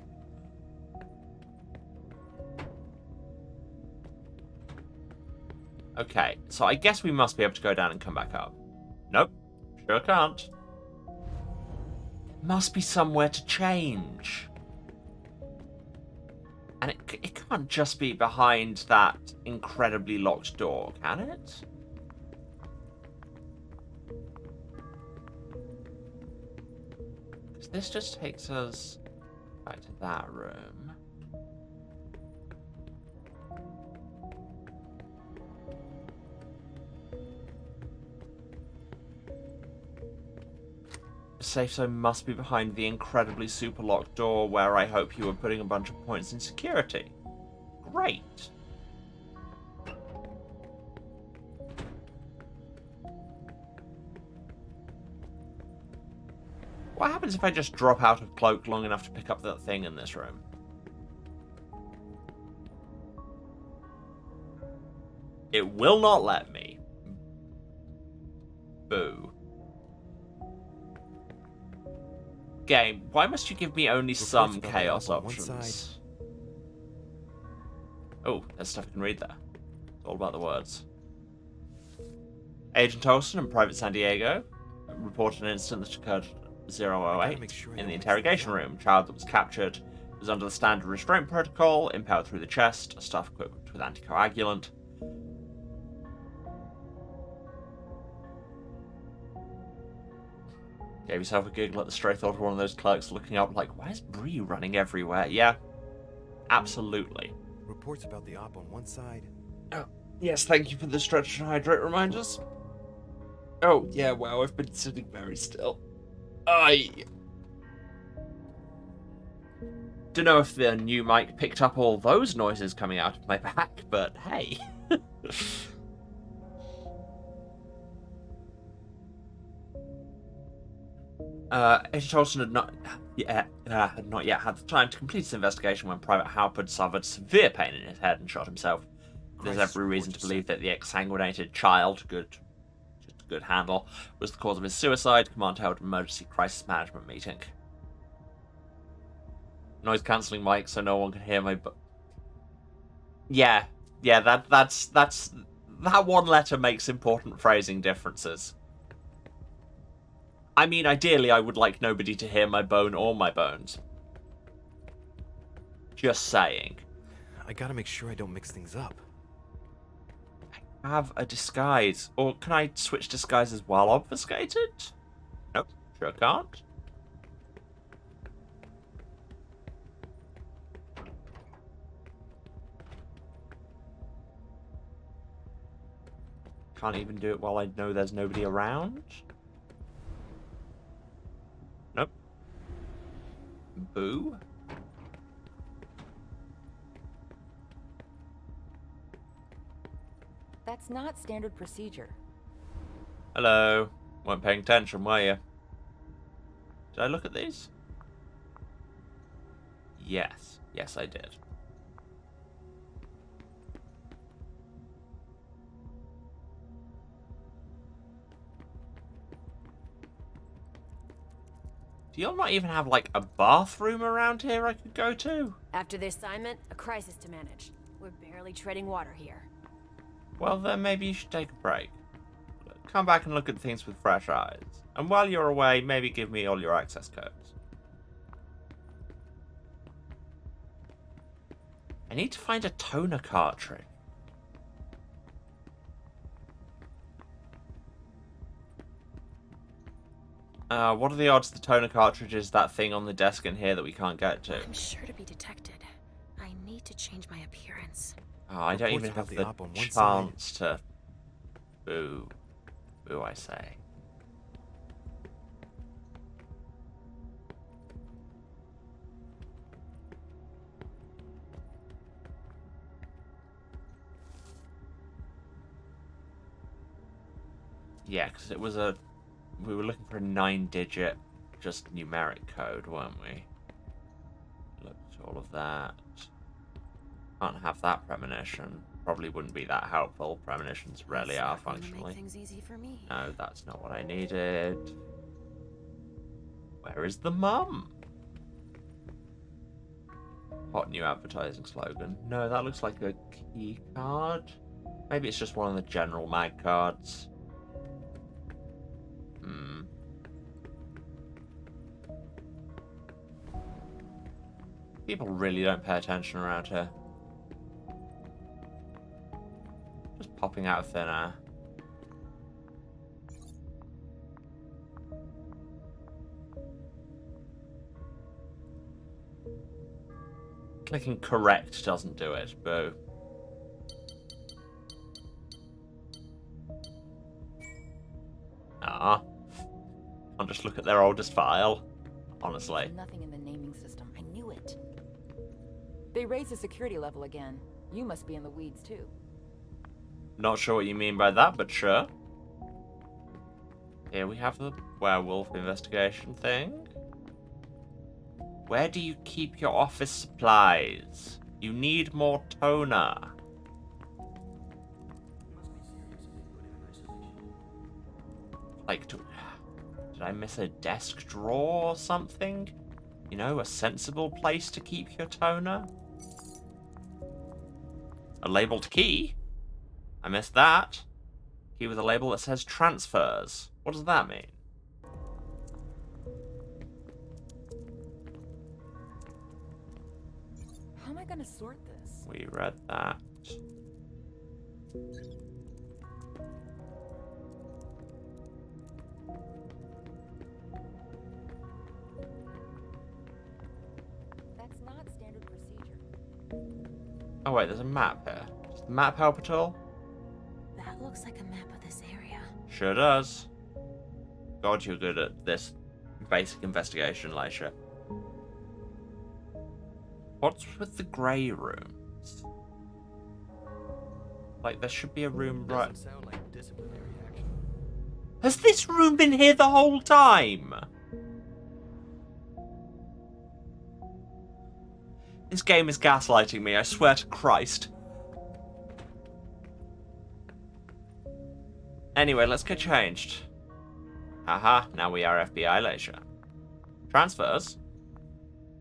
Okay, so I guess we must be able to go down and come back up. Nope, sure can't. Must be somewhere to change. And it can't just be behind that incredibly locked door, can it? Because this just takes us back to that room. safe zone must be behind the incredibly super locked door where I hope you were putting a bunch of points in security. Great. What happens if I just drop out of cloak long enough to pick up that thing in this room? It will not let me. Boo. Game, why must you give me only some chaos options? Oh, there's stuff I can read there. It's all about the words. Agent Olsen and Private San Diego reported an incident that occurred at 008 in the interrogation room. Child that was captured was under the standard restraint protocol, impaled through the chest, staff equipped with anticoagulant. Gave yourself a giggle at the stray thought of one of those clerks looking up like, why is Bree running everywhere? Yeah, absolutely. Reports about the op on one side. Oh, yes, thank you for the stretch and hydrate reminders. Oh, yeah, wow, I've been sitting very still. I don't know if the new mic picked up all those noises coming out of my back, but hey. Agent Olsen had not yet had the time to complete his investigation when Private Halpert suffered severe pain in his head and shot himself. There's every reason to believe that the exsanguinated child, good handle, was the cause of his suicide. Command held an emergency crisis management meeting. Noise cancelling mic so no one can hear my. Yeah, that one letter makes important phrasing differences. I mean, ideally, I would like nobody to hear my bone or my bones. Just saying. I gotta make sure I don't mix things up. I have a disguise. Or can I switch disguises while obfuscated? Nope, sure can't. Can't even do it while I know there's nobody around? Nope. Boo. That's not standard procedure. Hello. Weren't paying attention, were you? Did I look at these? Yes. Yes, I did. Do y'all not even have, like, a bathroom around here I could go to? After the assignment, a crisis to manage. We're barely treading water here. Well, then maybe you should take a break. Come back and look at things with fresh eyes. And while you're away, maybe give me all your access codes. I need to find a toner cartridge. What are the odds the toner cartridge is that thing on the desk in here that we can't get to? I'm sure to be detected. I need to change my appearance. Oh, I don't even have the chance to... Boo. Boo, I say. Yeah, because it was a... We were looking for a 9-digit, just numeric code, weren't we? Looked at all of that. Can't have that premonition. Probably wouldn't be that helpful. Premonitions rarely are functionally. Make things easy for me. No, that's not what I needed. Where is the mum? Hot new advertising slogan. No, that looks like a key card. Maybe it's just one of the general mag cards. People really don't pay attention around here. Just popping out of thin air. Clicking correct doesn't do it, boo. Ah. I'll just look at their oldest file. Honestly. Nothing in the naming system. I knew it. They raised the security level again. You must be in the weeds too. Not sure what you mean by that, but sure. Here we have the werewolf investigation thing. Where do you keep your office supplies? You need more toner. Like, did I miss a desk drawer or something? You know, a sensible place to keep your toner? A labeled key? I missed that. Key with a label that says transfers. What does that mean? How am I gonna sort this? We read that. That's not standard procedure. Oh wait, there's a map here. Does the map help at all? That looks like a map of this area. Sure does. God, you're good at this basic investigation, Leisha. What's with the grey rooms? Like, there should be a room right... Doesn't sound like disciplinary action. Has this room been here the whole time? This game is gaslighting me, I swear to Christ. Anyway, let's get changed. Haha, now we are FBI Leisure. Transfers?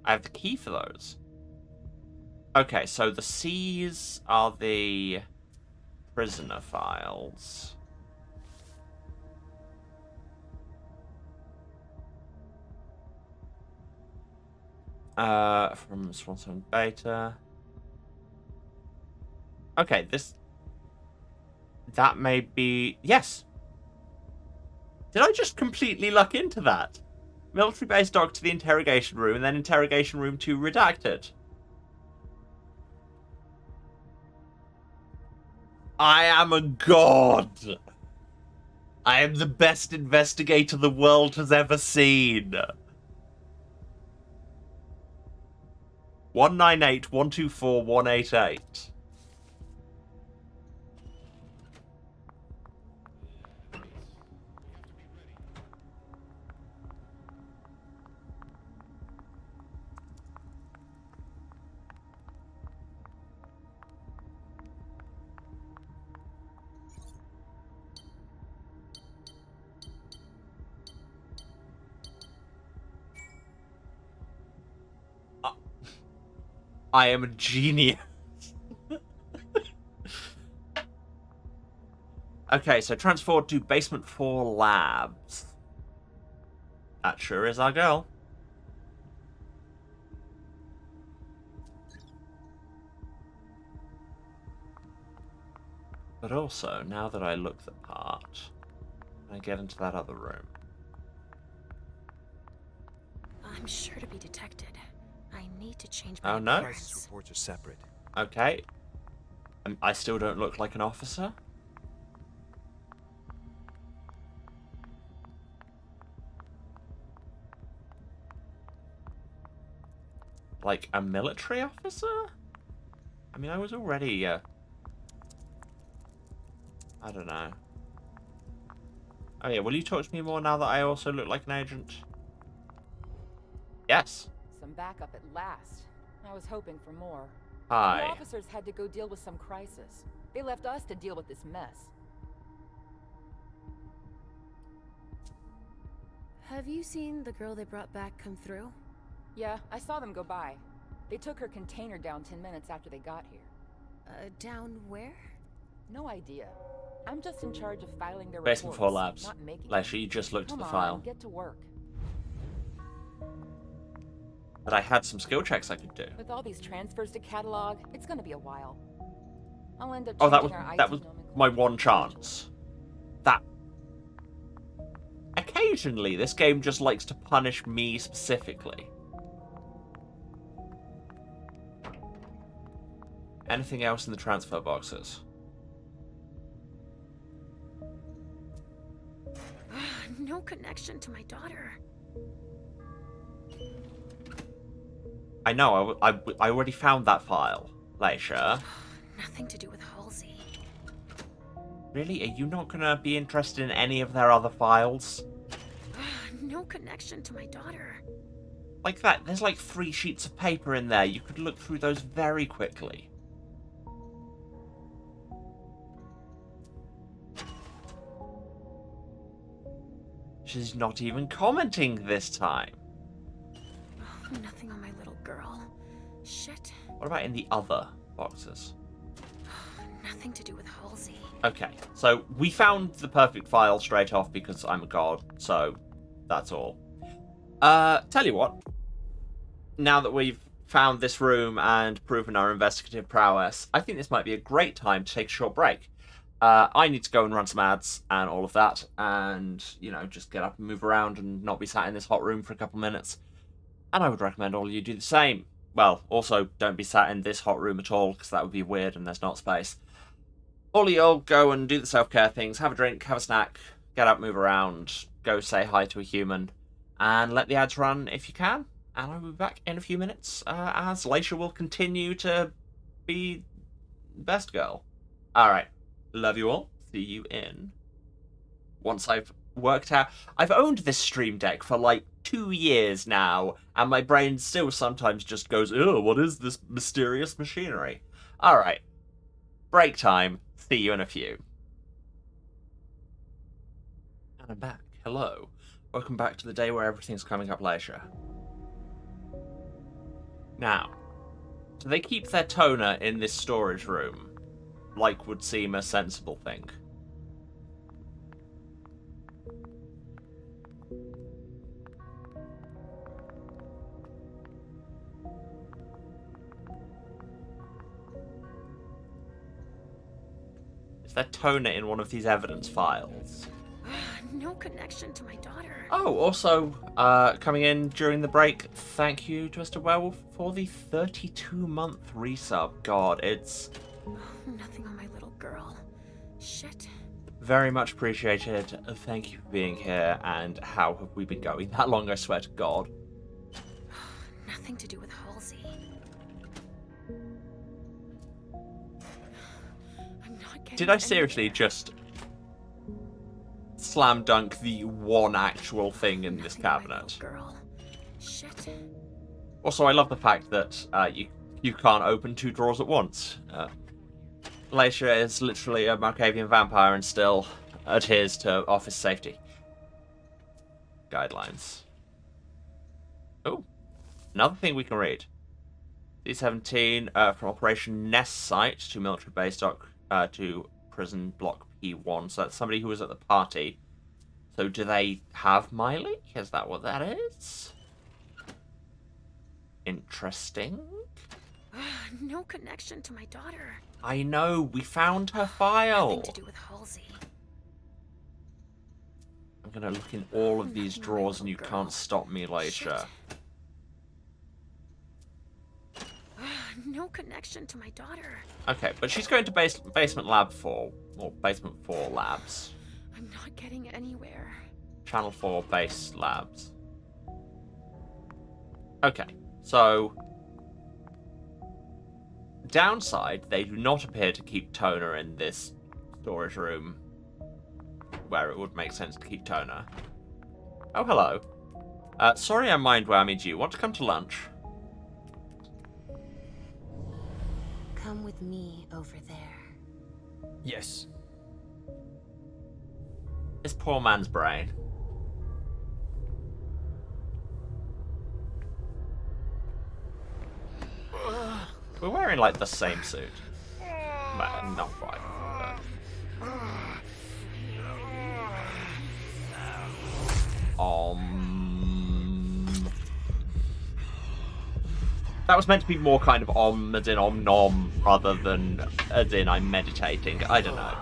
I have the key for those. Okay, so the C's are the prisoner files. From Swansong Beta. Okay, that may be... Yes! Did I just completely luck into that? Military base dock to the interrogation room, and then interrogation room 2 redacted. I am a god! I am the best investigator the world has ever seen. 198-124-188. I am a genius. Okay, so transfer to basement 4 labs. That sure is our girl. But also, now that I look the part, I get into that other room. I'm sure to be detected. I need to change my Oh no? Crisis reports are separate. Okay. I still don't look like an officer? Like a military officer? I mean, I was already, I don't know. Oh yeah, will you talk to me more now that I also look like an agent? Yes. Some backup at last. I was hoping for more. Hi. The officers had to go deal with some crisis. They left us to deal with this mess. Have you seen the girl they brought back come through? Yeah, I saw them go by. They took her container down 10 minutes after they got here. Down where? No idea. I'm just in charge of filing their Basement reports, 4 labs. not making them. Like, you just looked at Come the on, file. get to work. But I had some skill checks I could do. With all these transfers to catalog, it's gonna be a while. I'll end up Oh, changing that our was IT nomenclature. my one chance. That... Occasionally, this game just likes to punish me specifically. Anything else in the transfer boxes? No. no connection to my daughter. I know, I already found that file, Leisha. Nothing to do with Halsey. Really? Are you not gonna be interested in any of their other files? No connection to my daughter. Like that, there's like 3 sheets of paper in there. You could look through those very quickly. She's not even commenting this time. Nothing on my little girl. Shit. What about in the other boxes? Nothing to do with Halsey. Okay, so we found the perfect file straight off because I'm a god, so that's all. Tell you what. Now that we've found this room and proven our investigative prowess, I think this might be a great time to take a short break. I need to go and run some ads and all of that, and, you know, just get up and move around and not be sat in this hot room for a couple minutes. And I would recommend all of you do the same. Well, also, don't be sat in this hot room at all, because that would be weird and there's not space. All of y'all go and do the self-care things, have a drink, have a snack, get up, move around, go say hi to a human, and let the ads run if you can. And I'll be back in a few minutes, as Leisha will continue to be best girl. Alright. Love you all. See you in. Once I've worked out... I've owned this Stream Deck for like 2 years now, and my brain still sometimes just goes, "Ew, what is this mysterious machinery?" Alright. Break time. See you in a few. And I'm back. Hello. Welcome back to the day where everything's coming up later. Now, do they keep their toner in this storage room? Like would seem a sensible thing. Is there toner in one of these evidence files? No connection to my daughter. Oh, also, coming in during the break, thank you to Mr. Werewolf for the 32-month resub. God, it's... Nothing on my little girl. Shit. Very much appreciated. Thank you for being here. And how have we been going that long, I swear to God? Nothing to do with Halsey. I'm not getting... Did I seriously just slam dunk the one actual thing in this cabinet? Girl. Shit. Also, I love the fact that you can't open 2 drawers at once. Leisha is literally a Markavian vampire and still adheres to office safety guidelines. Oh, another thing we can read. D17 from Operation Nest Site to military base dock to prison block P1. So that's somebody who was at the party. So do they have Miley? Is that what that is? Interesting. No connection to my daughter. I know, we found her file. Nothing to do with Halsey. I'm gonna look in all of these drawers and you can't stop me, Leisha. No connection to my daughter. Okay, but she's going to basement lab 4, or basement 4 labs. I'm not getting anywhere. Channel 4 base labs. Okay, so... downside, they do not appear to keep toner in this storage room where it would make sense to keep toner. Oh, hello. Sorry I mind-whammied you. Want to come to lunch? Come with me over there. Yes. This poor man's brain. We're wearing, like, the same suit. Well, not quite. But... That was meant to be more kind of as in om nom, rather than as in I'm meditating. I don't know.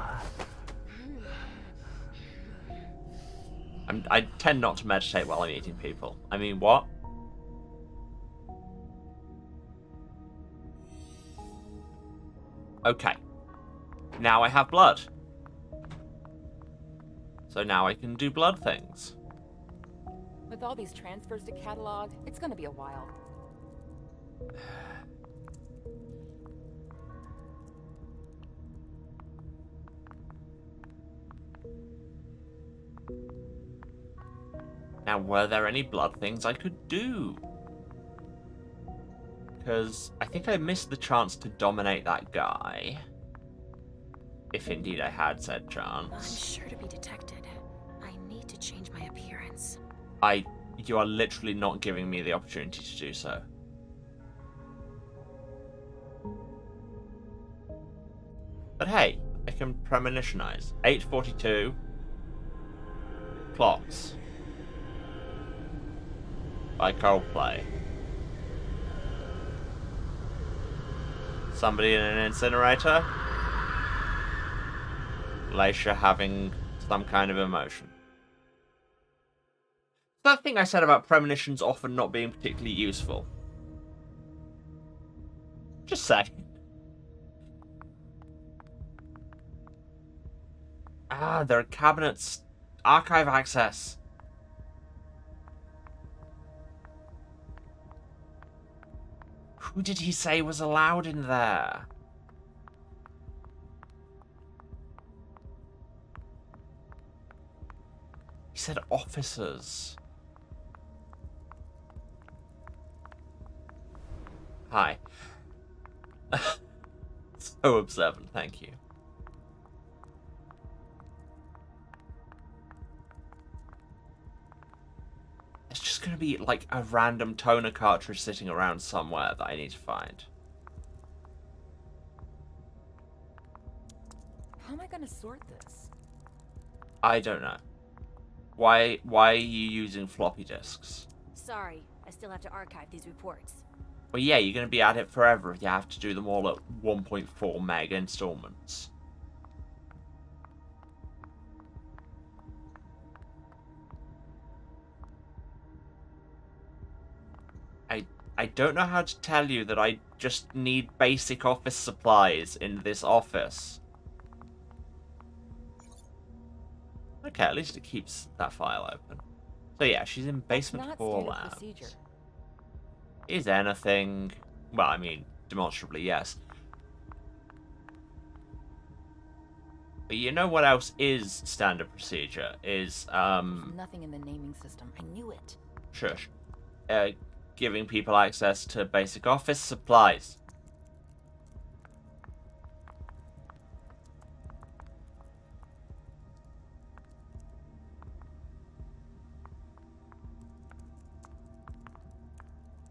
I tend not to meditate while I'm eating people. I mean, what? Okay. Now I have blood. So now I can do blood things. With all these transfers to catalog, it's gonna be a while. Now, were there any blood things I could do? Because I think I missed the chance to dominate that guy. If indeed I had said I'm chance. sure to be detected. I need to change my appearance. You are literally not giving me the opportunity to do so. But hey, I can premonitionize. 8:42. Clocks. By Coldplay. Somebody in an incinerator. Leisha having some kind of emotion. That thing I said about premonitions often not being particularly useful. Just saying. Ah, there are cabinets. Archive access. Who did he say was allowed in there? He said officers. Hi. So observant, thank you. It's just gonna be like a random toner cartridge sitting around somewhere that I need to find. How am I gonna sort this? I don't know. Why are you using floppy disks? Sorry, I still have to archive these reports. Well, yeah, you're going to be at it forever if you have to do them all at 1.4 meg installments. I don't know how to tell you that I just need basic office supplies in this office. Okay, at least it keeps that file open. So yeah, she's in basement 4 labs. Procedure. Is anything... Well, I mean, demonstrably, yes. But you know what else is standard procedure? Is, Nothing in the naming system. I knew it. Shush. Giving people access to basic office supplies.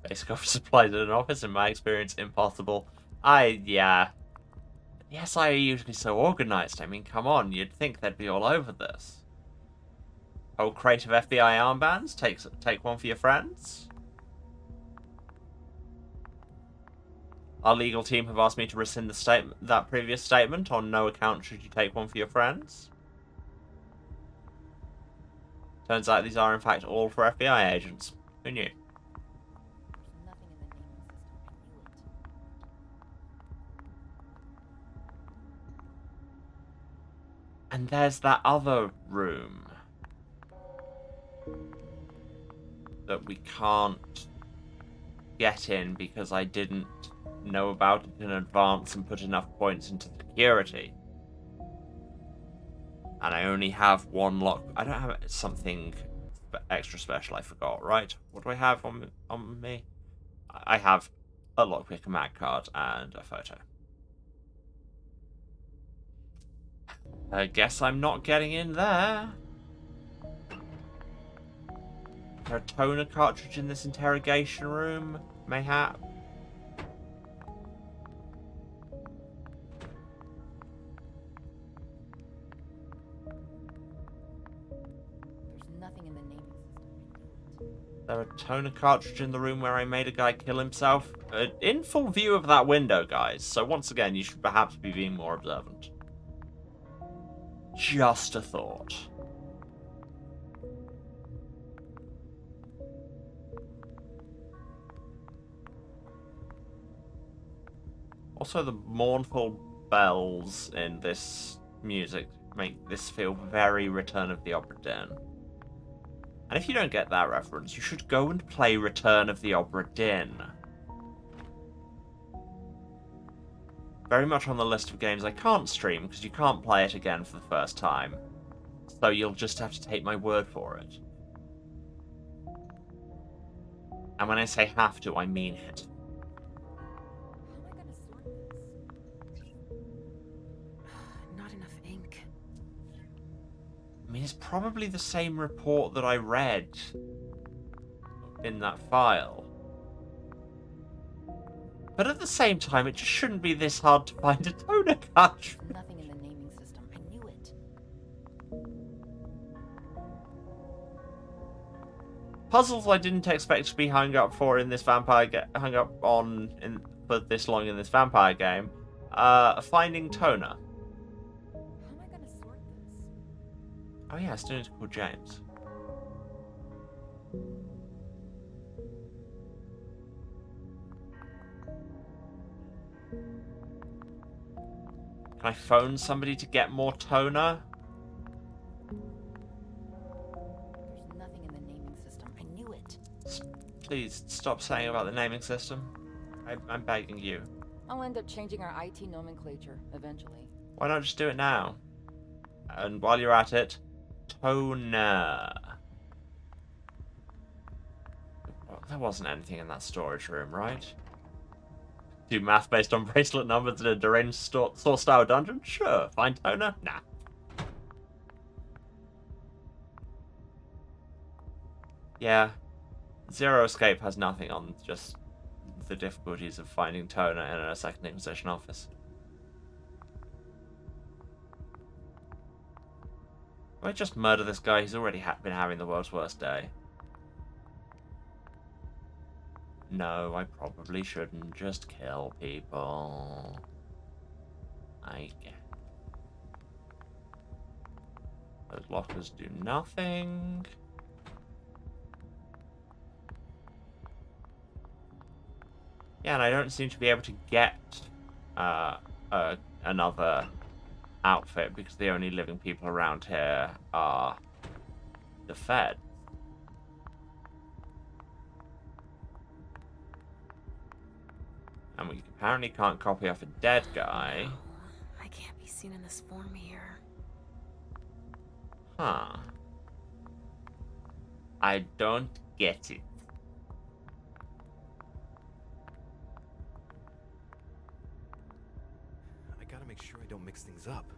Basic office supplies in an office, in my experience, impossible. Yeah. Yes, I are usually so organized. I mean, come on, you'd think they'd be all over this. Whole crate of FBI armbands? Take one for your friends? Our legal team have asked me to rescind that previous statement. On no account should you take one for your friends. Turns out these are, in fact, all for FBI agents. Who knew? And there's that other room that we can't get in because I didn't know about it in advance and put enough points into security. And I only have one lock. I don't have something extra special I forgot, right? What do I have on me? I have a lockpick, a mag card, and a photo. I guess I'm not getting in there. Is there a toner cartridge in this interrogation room? Mayhap? There's nothing in the naming system. Is there a toner cartridge in the room where I made a guy kill himself? In full view of that window, guys. So once again, you should perhaps be being more observant. Just a thought. Also, the mournful bells in this music make this feel very Return of the Obra Dinn. And if you don't get that reference, you should go and play Return of the Obra Dinn. Very much on the list of games I can't stream, because you can't play it again for the first time. So you'll just have to take my word for it. And when I say have to, I mean it. How am I gonna sort this? Not enough ink. I mean, it's probably the same report that I read in that file. But at the same time, it just shouldn't be this hard to find a toner cartridge. Nothing in the naming system. I knew it. Puzzles I didn't expect to be hung up for in this hung up on for this long in this vampire game. Finding toner. How am I gonna sort this? Oh yeah, student called James. Can I phone somebody to get more toner? There's nothing in the naming system. I knew it. Please stop saying about the naming system. I'm begging you. I'll end up changing our IT nomenclature eventually. Why not just do it now? And while you're at it, toner. Well, there wasn't anything in that storage room, right? Do math based on bracelet numbers in a deranged Source-style dungeon? Sure. Find toner? Nah. Yeah. Zero Escape has nothing on just the difficulties of finding toner in a Second Inquisition office. If I just murder this guy, he's already been having the world's worst day. No, I probably shouldn't just kill people. I get. Those lockers do nothing. Yeah, and I don't seem to be able to get another outfit because the only living people around here are the Fed. And we apparently can't copy off a dead guy. Oh, I can't be seen in this form here. Huh. I don't get it. I gotta make sure I don't mix things up.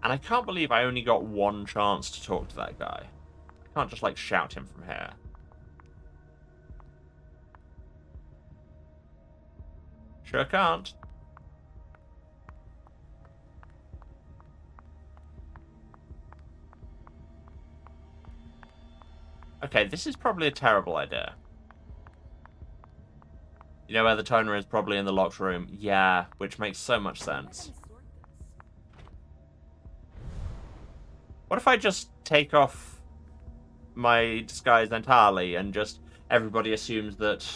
And I can't believe I only got one chance to talk to that guy. I can't just, like, shout him from here. Sure can't. Okay, this is probably a terrible idea. You know where the toner is? Probably in the locked room. Yeah, which makes so much sense. What if I just take off my disguise entirely and just everybody assumes that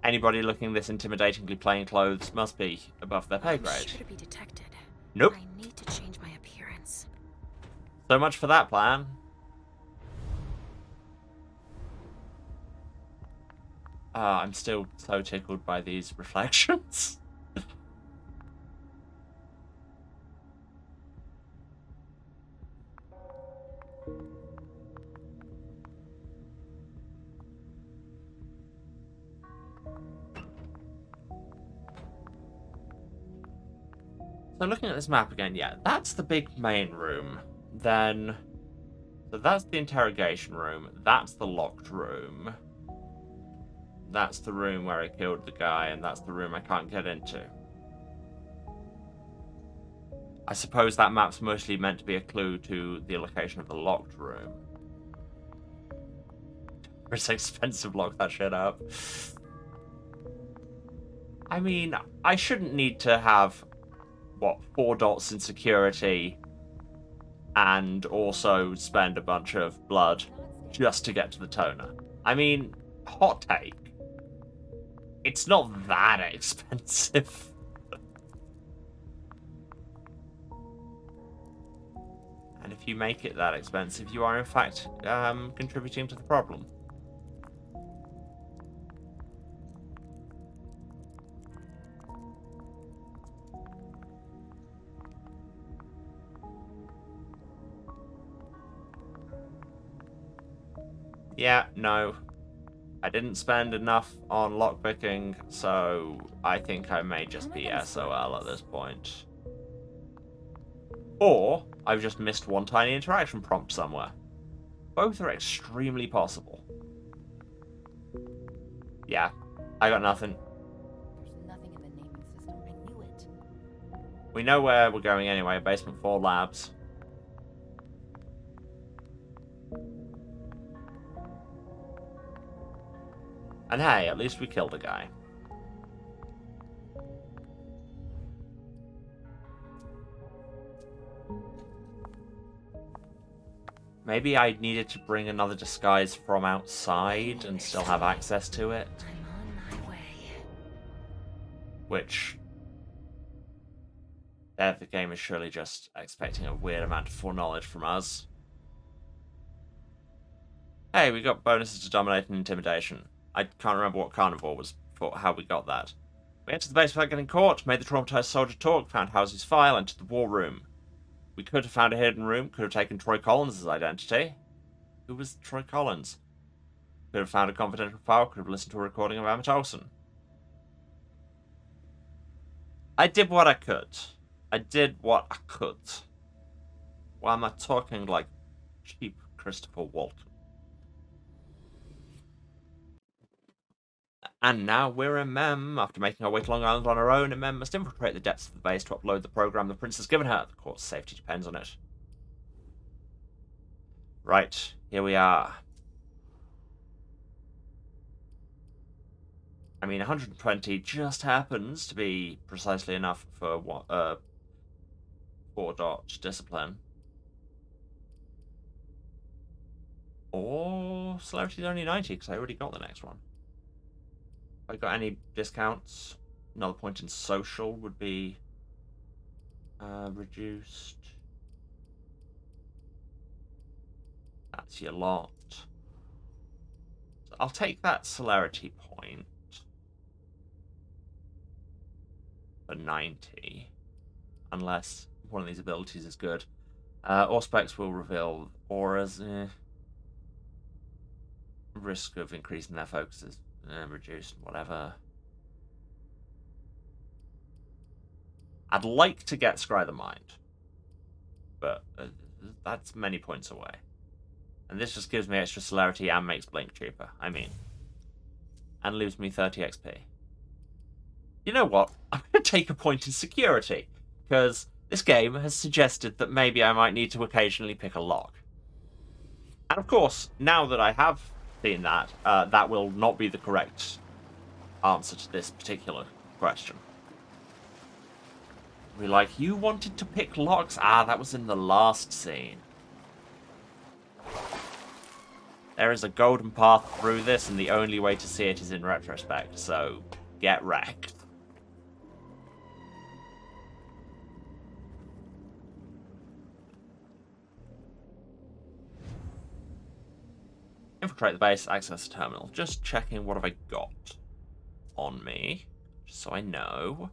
anybody looking this intimidatingly plain clothes must be above their pay grade? I'm sure to be detected. Nope. I need to change my appearance. So much for that plan. I'm still so tickled by these reflections. So looking at this map again, yeah, that's the big main room. Then, so that's the interrogation room. That's the locked room. That's the room where I killed the guy, and that's the room I can't get into. I suppose that map's mostly meant to be a clue to the location of the locked room. It's expensive, lock that shit up. I mean, I shouldn't need to have, what, 4 dots in security and also spend a bunch of blood just to get to the toner. I mean, hot take. It's not that expensive. if you make it that expensive, you are in fact contributing to the problem. Yeah, no. I didn't spend enough on lockpicking, so I think I may just be SOL at this point. Or I've just missed one tiny interaction prompt somewhere. Both are extremely possible. Yeah, I got nothing. There's nothing in the naming system. I knew it. We know where we're going anyway, basement 4 labs. And hey, at least we killed a guy. Maybe I needed to bring another disguise from outside and still have access to it. I'm on my way. Which... there the game is surely just expecting a weird amount of foreknowledge from us. Hey, we got bonuses to dominate and intimidation. I can't remember what carnivore was for how we got that. We entered the base without getting caught, made the traumatized soldier talk, found House's file, entered the war room. We could have found a hidden room, could have taken Troy Collins' identity. Who was Troy Collins? Could have found a confidential file, could have listened to a recording of Emmett Olsen. I did what I could. I did what I could. Why am I talking like cheap Christopher Walken? And now we're a mem. After making our way to Long Island on our own, a mem must infiltrate the depths of the base to upload the program the prince has given her. The court's safety depends on it. Right, here we are. I mean, 120 just happens to be precisely enough for what 4-dot discipline. Or celerity's only 90 because I already got the next one. If I got any discounts, another point in social would be reduced. That's your lot. So I'll take that celerity point for 90, unless one of these abilities is good. Auspex will reveal auras. Risk of increasing their focus is reduced, whatever. I'd like to get Scry the Mind, but that's many points away. And this just gives me extra celerity and makes Blink cheaper, I mean. And leaves me 30 XP. You know what? I'm going to take a point in security, because this game has suggested that maybe I might need to occasionally pick a lock. And of course, now that I have seen that, that will not be the correct answer to this particular question. We're like, you wanted to pick locks? Ah, that was in the last scene. There is a golden path through this, and the only way to see it is in retrospect, so get wrecked. Infiltrate the base, access the terminal. Just checking what have I got on me, just so I know.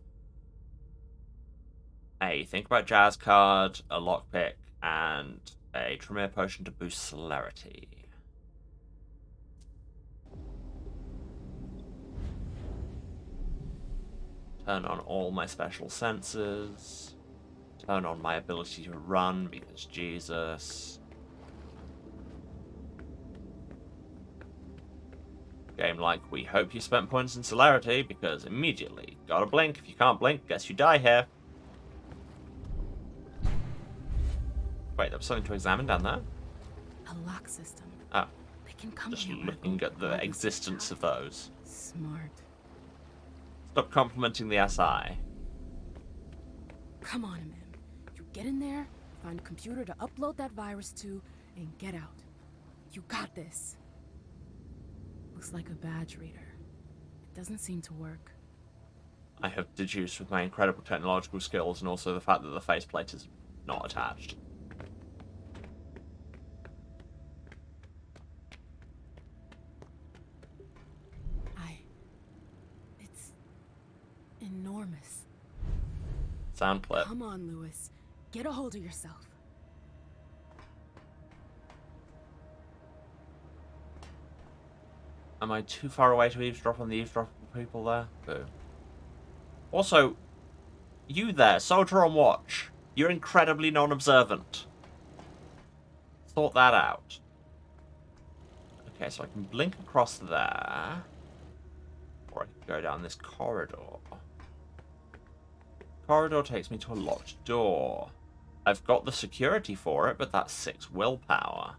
A Think About Jazz card, a lockpick, and a Tremere potion to boost celerity. Turn on all my special senses. Turn on my ability to run, because Jesus. Game like, we hope you spent points in celerity, because immediately, gotta blink. If you can't blink, guess you die here. Wait, there was something to examine down there? A lock system. Oh, They can come just here looking at the existence of those. Smart. Stop complimenting the SI. Come on, man. You get in there, find a computer to upload that virus to, and get out. You got this. Looks like a badge reader. It doesn't seem to work. I have deduced with my incredible technological skills and also the fact that the faceplate is not attached. enormous. Sound clip. Come on, Lewis. Get a hold of yourself. Am I too far away to eavesdrop on the eavesdropping people there? Boo. Also, you there, soldier on watch. You're incredibly non-observant. Sort that out. Okay, so I can blink across there. Or I can go down this corridor. Corridor takes me to a locked door. I've got the security for it, but that's 6 willpower.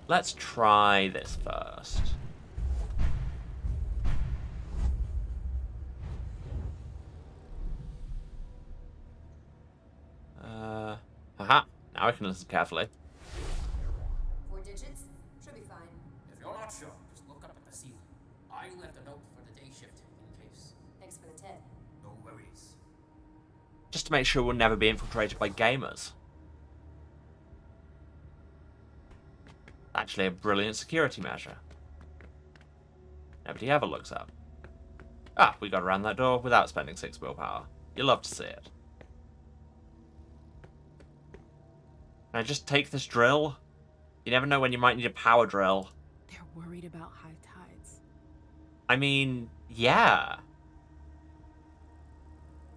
Let's try this first. Haha. Now I can listen carefully. 4 digits? Should be fine. If you're not sure, just look up at the ceiling. I left a note for the day shift in case. Thanks for the tip. No worries. Just to make sure we'll never be infiltrated by gamers. Actually a brilliant security measure. Nobody ever looks up. Ah, we got around that door without spending 6 willpower. You love to see it. Can I just take this drill? You never know when you might need a power drill. They're worried about high tides. I mean, yeah.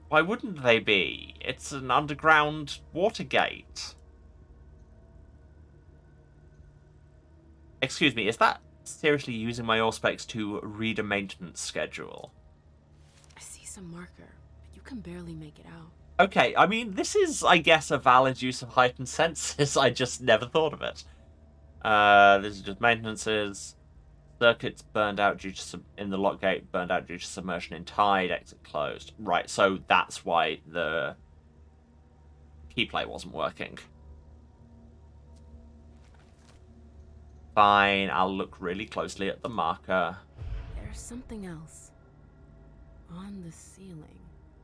Why wouldn't they be? It's an underground water gate. Excuse me, is that seriously using my Auspex to read a maintenance schedule? I see some marker, but you can barely make it out. Okay, I mean, this is, I guess, a valid use of heightened senses. I just never thought of it. This is just maintenances. Circuits burned out due to in the lock gate, burned out due to submersion in tide, exit closed. Right, so that's why the keyplay wasn't working. Fine, I'll look really closely at the marker. There's something else. On the ceiling.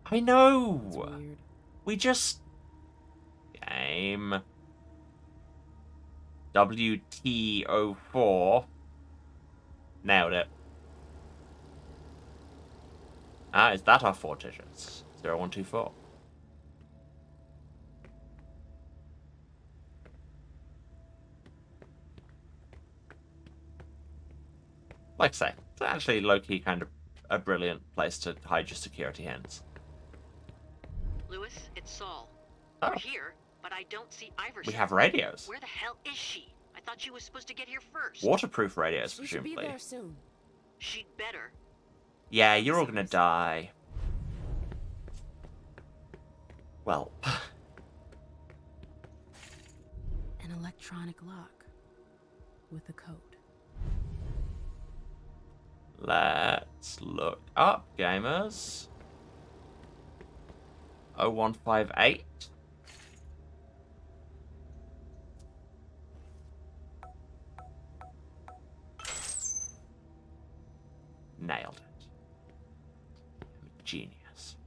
I know! That's weird. We just... Game... WT04. Nailed it. Ah, is that our 4 digits? 0124. Like I say, it's actually low-key kind of a brilliant place to hide your security hints. Lewis, it's Saul. Oh. We're here, but I don't see Iverson. We have radios. Where the hell is she? I thought she was supposed to get here first. Waterproof radios, She should be presumably. there soon. She'd better. Yeah, you're all gonna die. Well... An electronic lock. With a code. Let's look up, gamers. 0158. Nailed it. I'm a genius.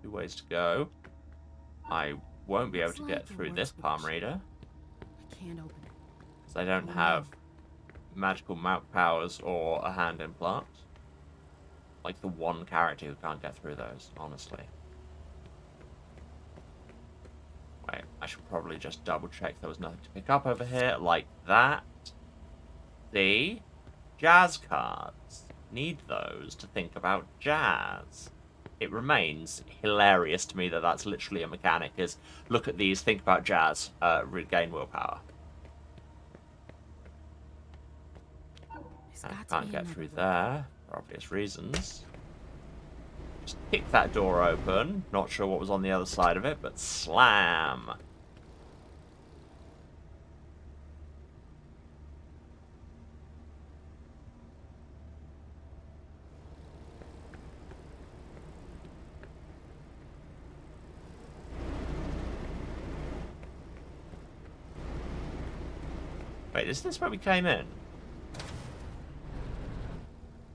Two ways to go. I won't be able to get through this palm reader. I can't open it. Because I don't have magical mouth powers or a hand implant. Like the one character who can't get through those, honestly. Wait, I should probably just double check there was nothing to pick up over here, like that. See? Jazz cards. Need those to think about jazz. It remains hilarious to me that that's literally a mechanic, is look at these, think about jazz, regain willpower. And I can't get through there, for obvious reasons. Just kick that door open. Not sure what was on the other side of it, but slam. Wait, is this where we came in?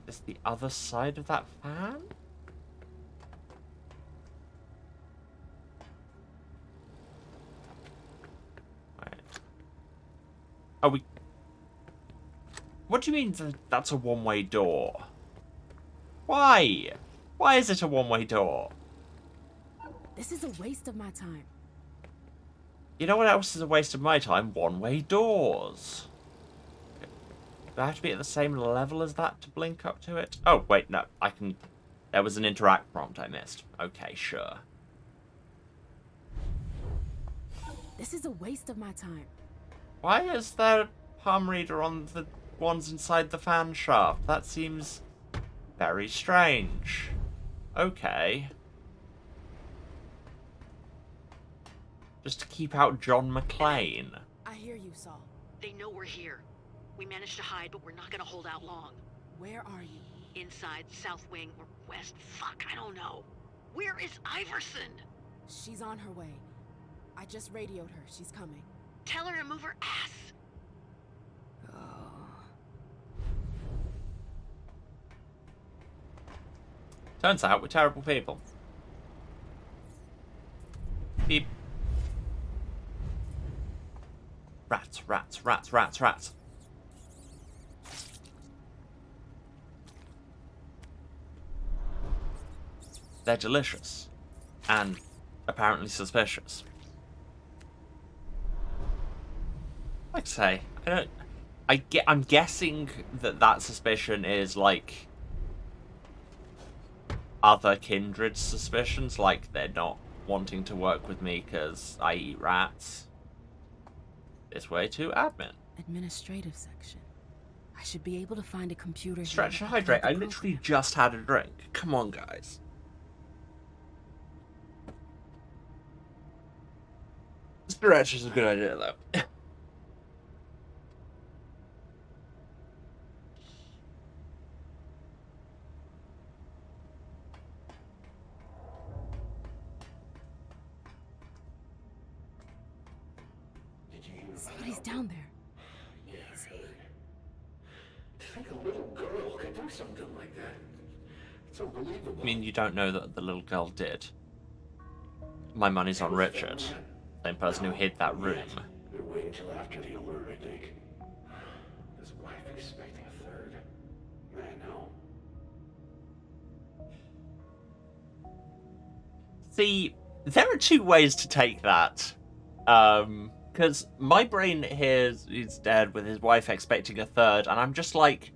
Is this the other side of that fan? Are we... What do you mean that's a one-way door? Why? Why is it a one-way door? This is a waste of my time. You know what else is a waste of my time? One-way doors. Do I have to be at the same level as that to blink up to it? Oh, wait, no. I can... There was an interact prompt I missed. Okay, sure. This is a waste of my time. Why is there a palm reader on the ones inside the fan shaft? That seems very strange. Okay. Just to keep out John McClane. I hear you, Saul. They know we're here. We managed to hide, but we're not gonna hold out long. Where are you? Inside, south wing, or west. Fuck, I don't know. Where is Iverson? She's on her way. I just radioed her. She's coming. Tell her to move her ass. Turns out we're terrible people. Beep. Rats, rats, rats, rats, rats. They're delicious. And apparently suspicious. Like I say, I'm guessing that suspicion is like other kindred suspicions, like they're not wanting to work with me because I eat rats. This way to admin. Administrative section. I should be able to find a computer. Stretch and hydrate. I literally just had a drink. Come on, guys. Stretch is a good idea, though. Somebody's down there. Easy. To think a little girl could do something like that. It's unbelievable. I mean, you don't know that the little girl did. My money's on Richard. Same person who hid that room. They're waiting till after the alert, I think. His wife expecting a third. I know. See, there are two ways to take that. Because my brain hears he's dead with his wife expecting a third, and I'm just like,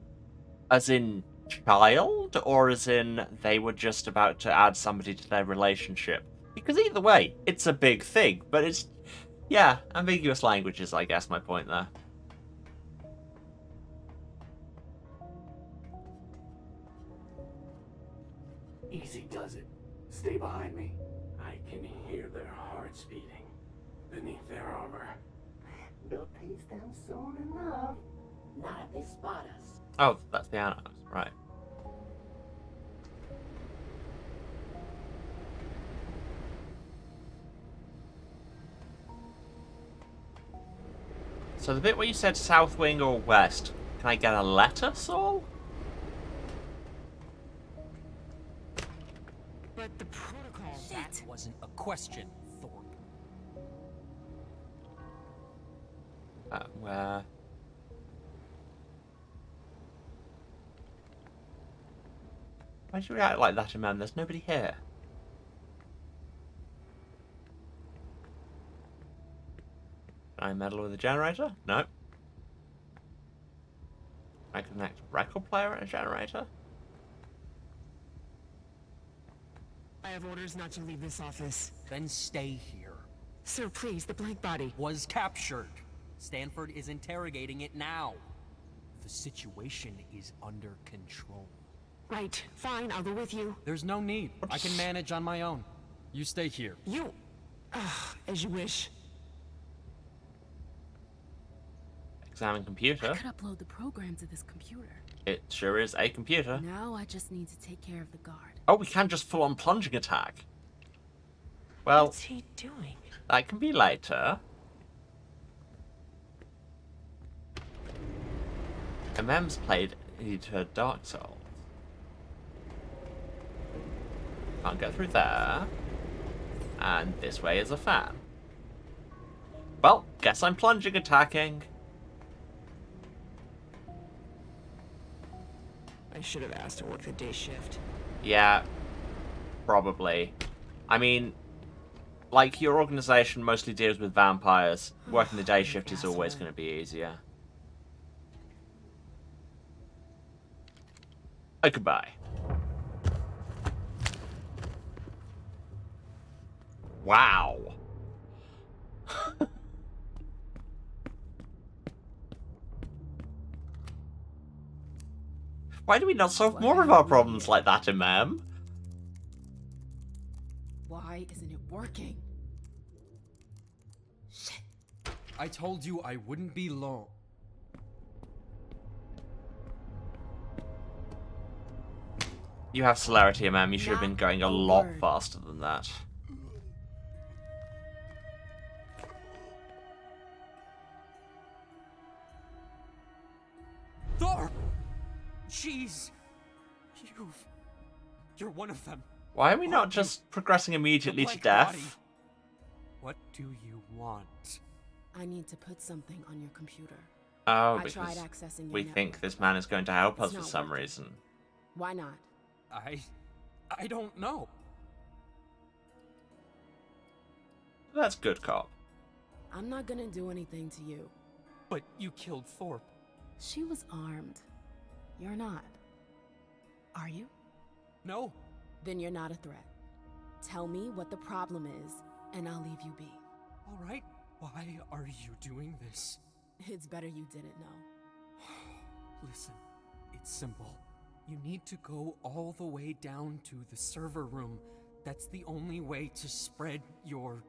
as in child, or as in they were just about to add somebody to their relationship? Because either way, it's a big thing, but it's, yeah, ambiguous language is, I guess, my point there. Easy does it. Stay behind me. I can hear their hearts beating beneath their armor. They'll taste them soon enough. Not if they spot us. Oh, that's the Anos, right. So the bit where you said south wing or west, can I get a letter, Saul? But the protocol... That wasn't a question, Thorpe. Where? Why do you react like that, man? There's nobody here. Can I meddle with a generator? No. Can I connect a record player and a generator? I have orders not to leave this office. Then stay here. Sir, please, the blank body. Was captured. Stanford is interrogating it now. The situation is under control. Right, fine, I'll go with you. There's no need. I can manage on my own. You stay here. You... as you wish. Examine computer. I could upload the program to this computer. It sure is a computer. Now I just need to take care of the guard. Oh, we can just full-on plunging attack. Well, What's he doing? That can be later. MM's played into Dark Souls. Can't go through there. And this way is a fan. Well, guess I'm plunging attacking. should have asked to work the day shift. Yeah, probably. I mean, like, your organization mostly deals with vampires. Working the day shift is always going to be easier. Oh, goodbye. Wow. Why do we not solve more of our problems like that, Imam? Why isn't it working? I told you I wouldn't be long. You have celerity, Imam. You should have been going a lot faster than that. Thorpe! Jeez! You're one of them. Why are we not just progressing immediately to death? What do you want? I need to put something on your computer. Oh, I tried because accessing your we network. think this man is going to help us It's for not some working. reason. Why not? I don't know. That's good cop. I'm not gonna do anything to you. But you killed Thorpe. She was armed. You're not. Are you? No. Then you're not a threat. Tell me what the problem is, and I'll leave you be. All right. Why are you doing this? It's better you didn't know. Listen, it's simple. You need to go all the way down to the server room. That's the only way to spread your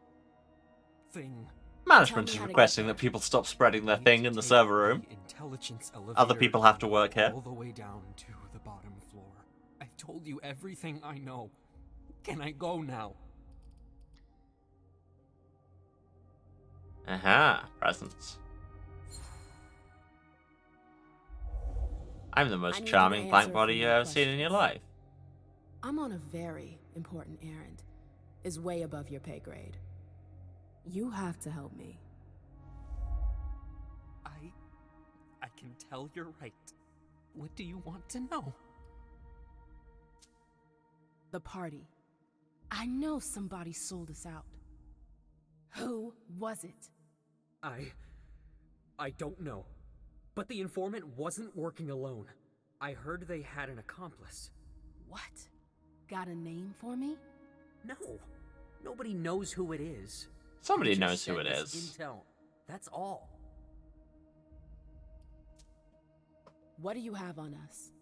thing. Management is requesting that people stop spreading their thing in the server room. Intelligence Other people have to work here. all the way down to the bottom floor. I've told you everything I know. Can I go now? Aha, presents. I'm the I most need charming an blank answer body for you've my ever seen in your life. I'm on a very important errand. Is way above your pay grade. You have to help me. I can tell you're right. What do you want to know? The party. I know somebody sold us out. Who was it? I don't know. But the informant wasn't working alone. I heard they had an accomplice. What? Got a name for me? No. Nobody knows who it is. Somebody They knows just who it sent us is. Intel. That's all. What do you have on us?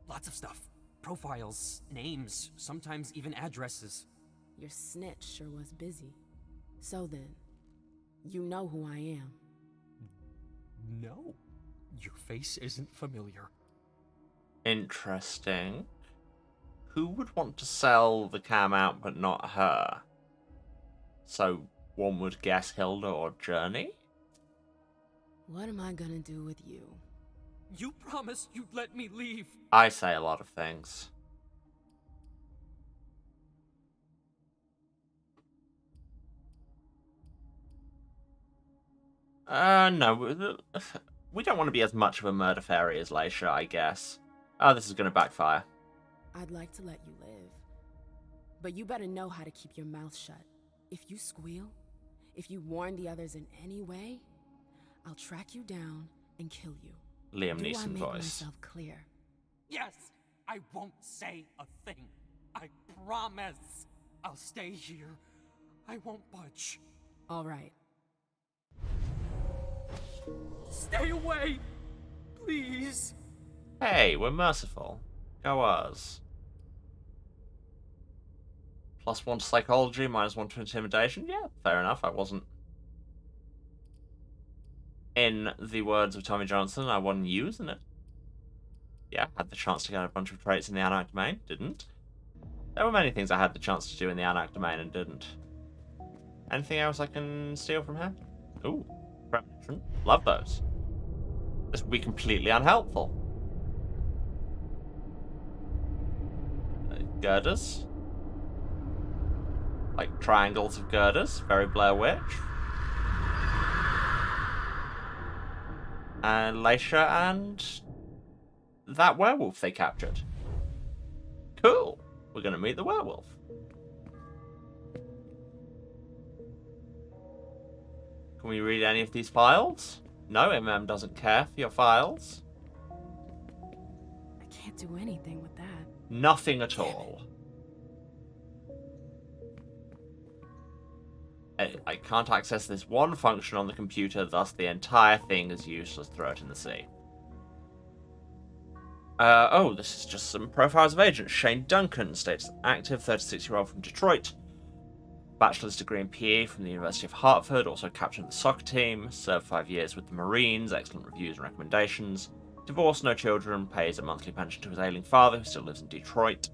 Lots of stuff. Profiles, names, sometimes even addresses. Your snitch sure was busy. So then, you know who I am. No. Your face isn't familiar. Interesting. Who would want to sell the cam out but not her? So one would guess Hilda or Journey? What am I gonna do with you? You promised you'd let me leave. I say a lot of things. No. We don't want to be as much of a murder fairy as Leisha, I guess. Oh, this is going to backfire. I'd like to let you live. But you better know how to keep your mouth shut. If you squeal, if you warn the others in any way, I'll track you down and kill you. Liam Do I Neeson make voice. myself clear? Yes, I won't say a thing. I promise. I'll stay here. I won't budge. All right. Stay away! Please! Hey, we're merciful. Go us. +1 to psychology, -1 to intimidation. Yeah, fair enough. I wasn't. In the words of Tommy Johnson, I wasn't using it. Yeah, had the chance to get a bunch of traits in the Anak domain. Didn't. There were many things I had the chance to do in the Anak domain and didn't. Anything else I can steal from here? Ooh, premonition. Love those. This would be completely unhelpful. Girders. Like triangles of girders. Very Blair Witch. And Leisha and that werewolf they captured. Cool. We're going to meet the werewolf. Can we read any of these files? No, MM doesn't care for your files. I can't do anything with that. Nothing at all. I can't access this one function on the computer, thus the entire thing is useless. Throw it in the sea. Oh, this is just some profiles of agents. Shane Duncan, status active, 36-year-old from Detroit. Bachelor's degree in PE from the University of Hartford, also captained the soccer team, served 5 years with the Marines, excellent reviews and recommendations. Divorced, no children, pays a monthly pension to his ailing father, who still lives in Detroit.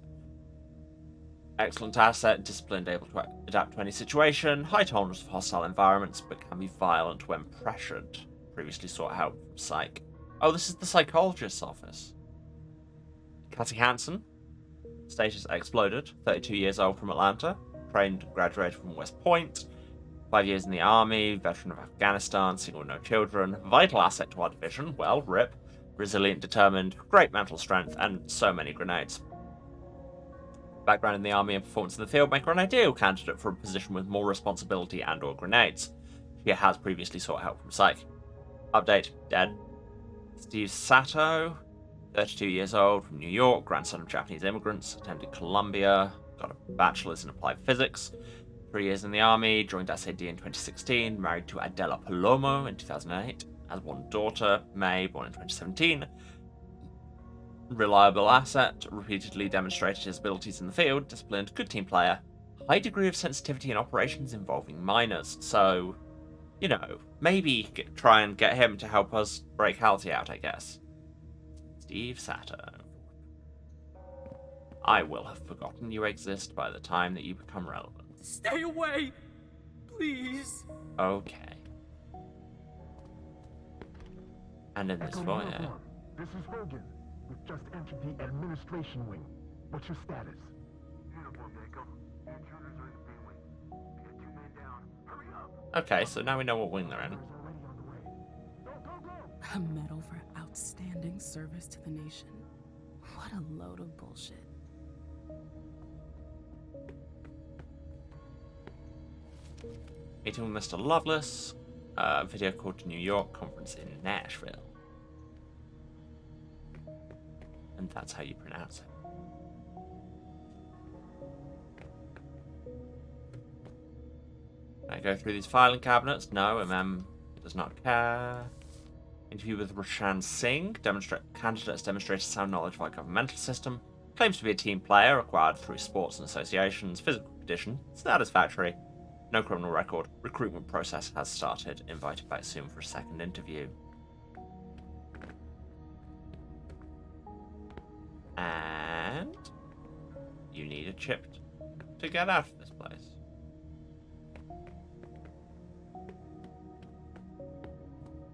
Excellent asset, disciplined, able to adapt to any situation, high tolerance of hostile environments, but can be violent when pressured. Previously sought help from psych. Oh, this is the psychologist's office. Cassie Hansen, status exploded, 32 years old from Atlanta, trained and graduated from West Point, 5 years in the army, veteran of Afghanistan, single with no children, vital asset to our division, well, RIP, resilient, determined, great mental strength, and so many grenades. Background in the army and performance in the field make her an ideal candidate for a position with more responsibility and or grenades. She has previously sought help from psych. Update, dead. Steve Sato, 32 years old, from New York, grandson of Japanese immigrants, attended Columbia, got a bachelor's in applied physics, 3 years in the army, joined SAD in 2016, married to Adela Palomo in 2008, has one daughter, May, born in 2017. Reliable asset, repeatedly demonstrated his abilities in the field, disciplined, good team player, high degree of sensitivity in operations involving minors, so, you know, maybe try and get him to help us break Halsey out, I guess. Steve Sato. I will have forgotten you exist by the time that you become relevant. Stay away! Please! Okay. And in this foyer... This is Hogan. We've just entered the administration wing. What's your status? Uniform takeoff. The intruders are in the B wing. Get 2 men down. Hurry up! Okay, so now we know what wing they're in. A medal for outstanding service to the nation. What a load of bullshit. Meeting with Mr. Loveless. Video call to New York, conference in Nashville. And that's how you pronounce it. I go through these filing cabinets. No, MM does not care. Interview with Roshan Singh. Candidates demonstrated sound knowledge of our governmental system. Claims to be a team player, acquired through sports and associations. Physical condition, satisfactory. No criminal record. Recruitment process has started. Invited back soon for a second interview. And you need a chip to get out of this place.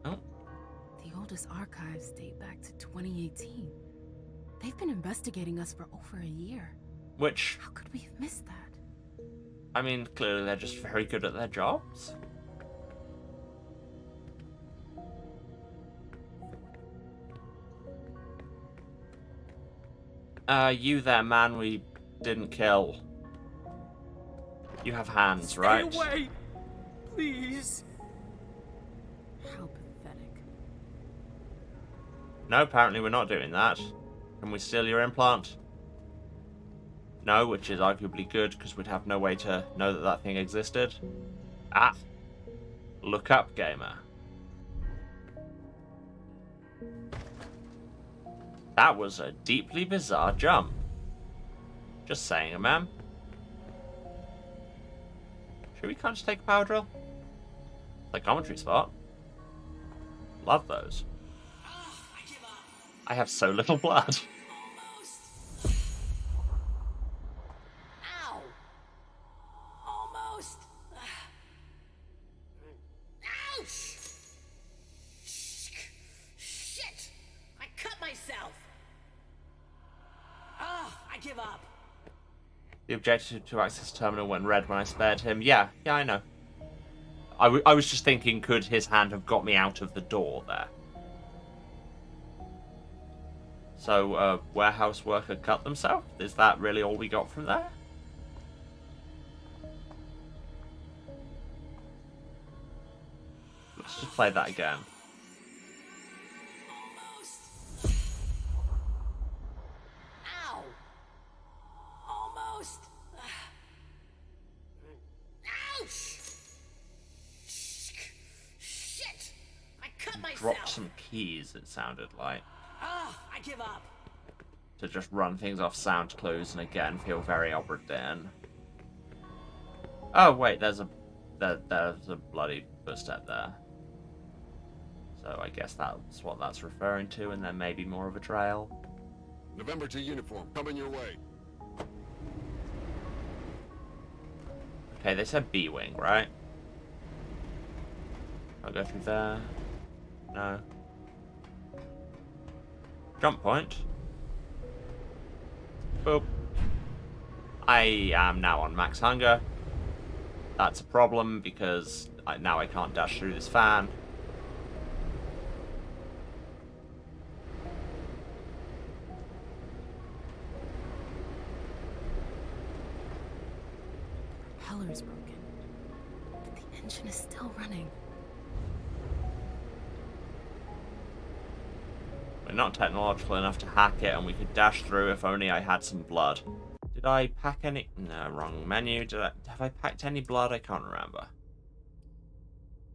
Oh. The oldest archives date back to 2018. They've been investigating us for over a year. Which... How could we have missed that? I mean, clearly they're just very good at their jobs. You there, man, we didn't kill. You have hands, right? Stay away! Please! How pathetic. No, apparently we're not doing that. Can we steal your implant? No, which is arguably good, because we'd have no way to know that that thing existed. Ah. Look up, gamer. That was a deeply bizarre jump. Just saying, ma'am. Should we kind of take a power drill? Psychometry spot. Love those. I have so little blood. Ow! Almost. Ouch! Shit! I cut myself. I give up. The objective to access terminal went red when I spared him. Yeah, I know. I was just thinking, could his hand have got me out of the door there? So, a warehouse worker cut themselves? Is that really all we got from there? Let's just play that again. Ow! Almost. Ouch! Shit! I cut myself. Drop some keys, it sounded like. Ah, I give up. To just run things off sound clues and again feel very Obra Dinn. Oh wait, there's a bloody footstep there. So I guess that's what that's referring to, and then maybe more of a trail. November to uniform, coming your way. Okay, they said B-wing, right? I'll go through there. No. Jump point. Boop. I am now on max hunger. That's a problem because now I can't dash through this fan. Propeller's broken, but the engine is still running. We're not technological enough to hack it, and we could dash through if only I had some blood. Did I pack any? No, wrong menu. Have I packed any blood? I can't remember.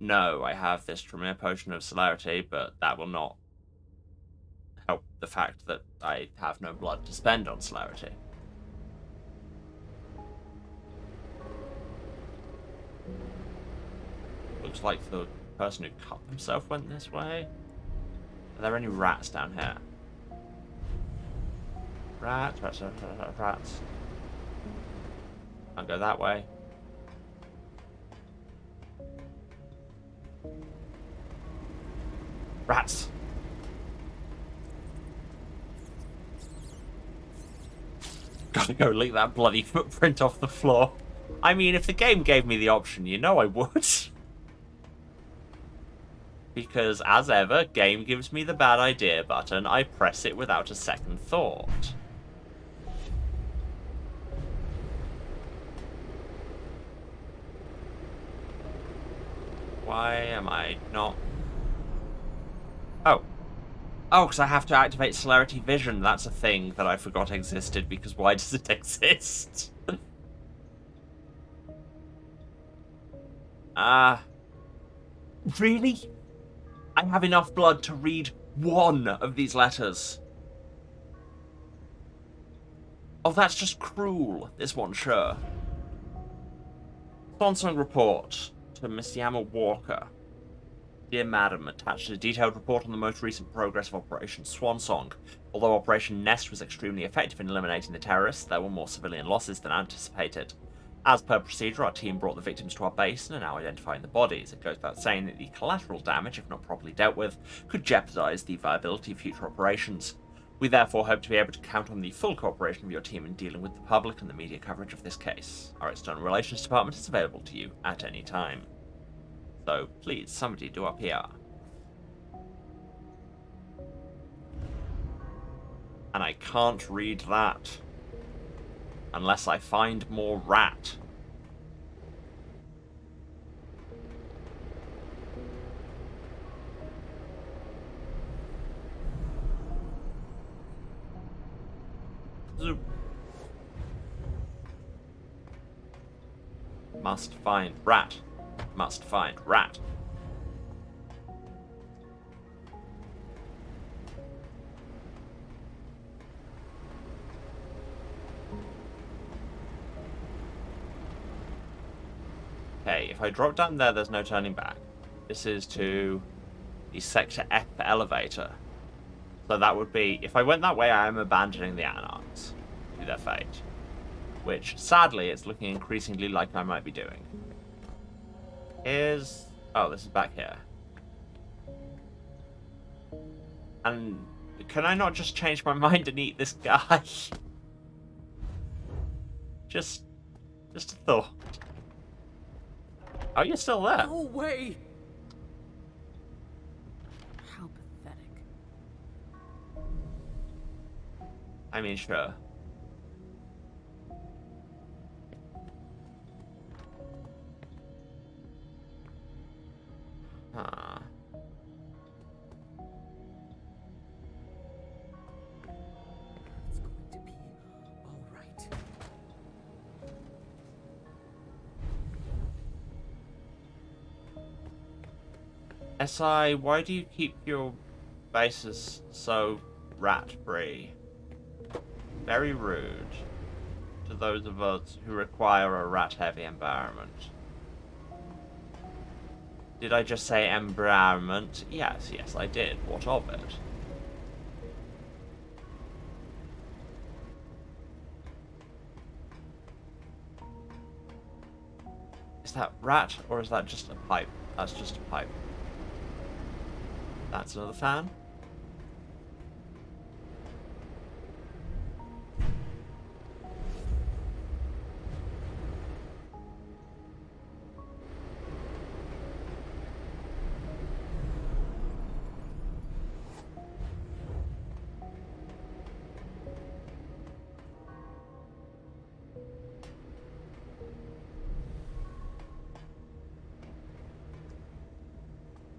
No, I have this Tremere Potion of Celerity, but that will not help the fact that I have no blood to spend on Celerity. Looks like the person who cut himself went this way. Are there any rats down here? Rats, rats, rats, rats, rats. I'll go that way. Rats! Gotta go lick that bloody footprint off the floor. I mean, if the game gave me the option, you know I would. Because, as ever, game gives me the bad idea button, I press it without a second thought. Why am I not... Oh. Oh, because I have to activate Celerity Vision. That's a thing that I forgot existed, because why does it exist? Really? I have enough blood to read one of these letters. Oh, that's just cruel, this one, sure. Swansong report to Miss Yama Walker. Dear Madam, attached a detailed report on the most recent progress of Operation Swansong. Although Operation Nest was extremely effective in eliminating the terrorists, there were more civilian losses than anticipated. As per procedure, our team brought the victims to our base and are now identifying the bodies. It goes without saying that the collateral damage, if not properly dealt with, could jeopardize the viability of future operations. We therefore hope to be able to count on the full cooperation of your team in dealing with the public and the media coverage of this case. Our External Relations Department is available to you at any time. So, please, somebody do our PR. And I can't read that. Unless I find more rat. Zoop. Must find rat. Must find rat. Okay, if I drop down there, there's no turning back. This is to the Sector F elevator. So that would be, if I went that way, I am abandoning the Anarchs to their fate. Which, sadly, it's looking increasingly like I might be doing. Oh, this is back here. And can I not just change my mind and eat this guy? Just a thought. Oh, you're still there. No way! How pathetic. I mean, sure. Huh. It's going to be all right. SI, why do you keep your bases so rat-free? Very rude to those of us who require a rat-heavy environment. Did I just say environment? Yes, yes, I did. What of it? Is that rat, or is that just a pipe? That's just a pipe. That's another fan.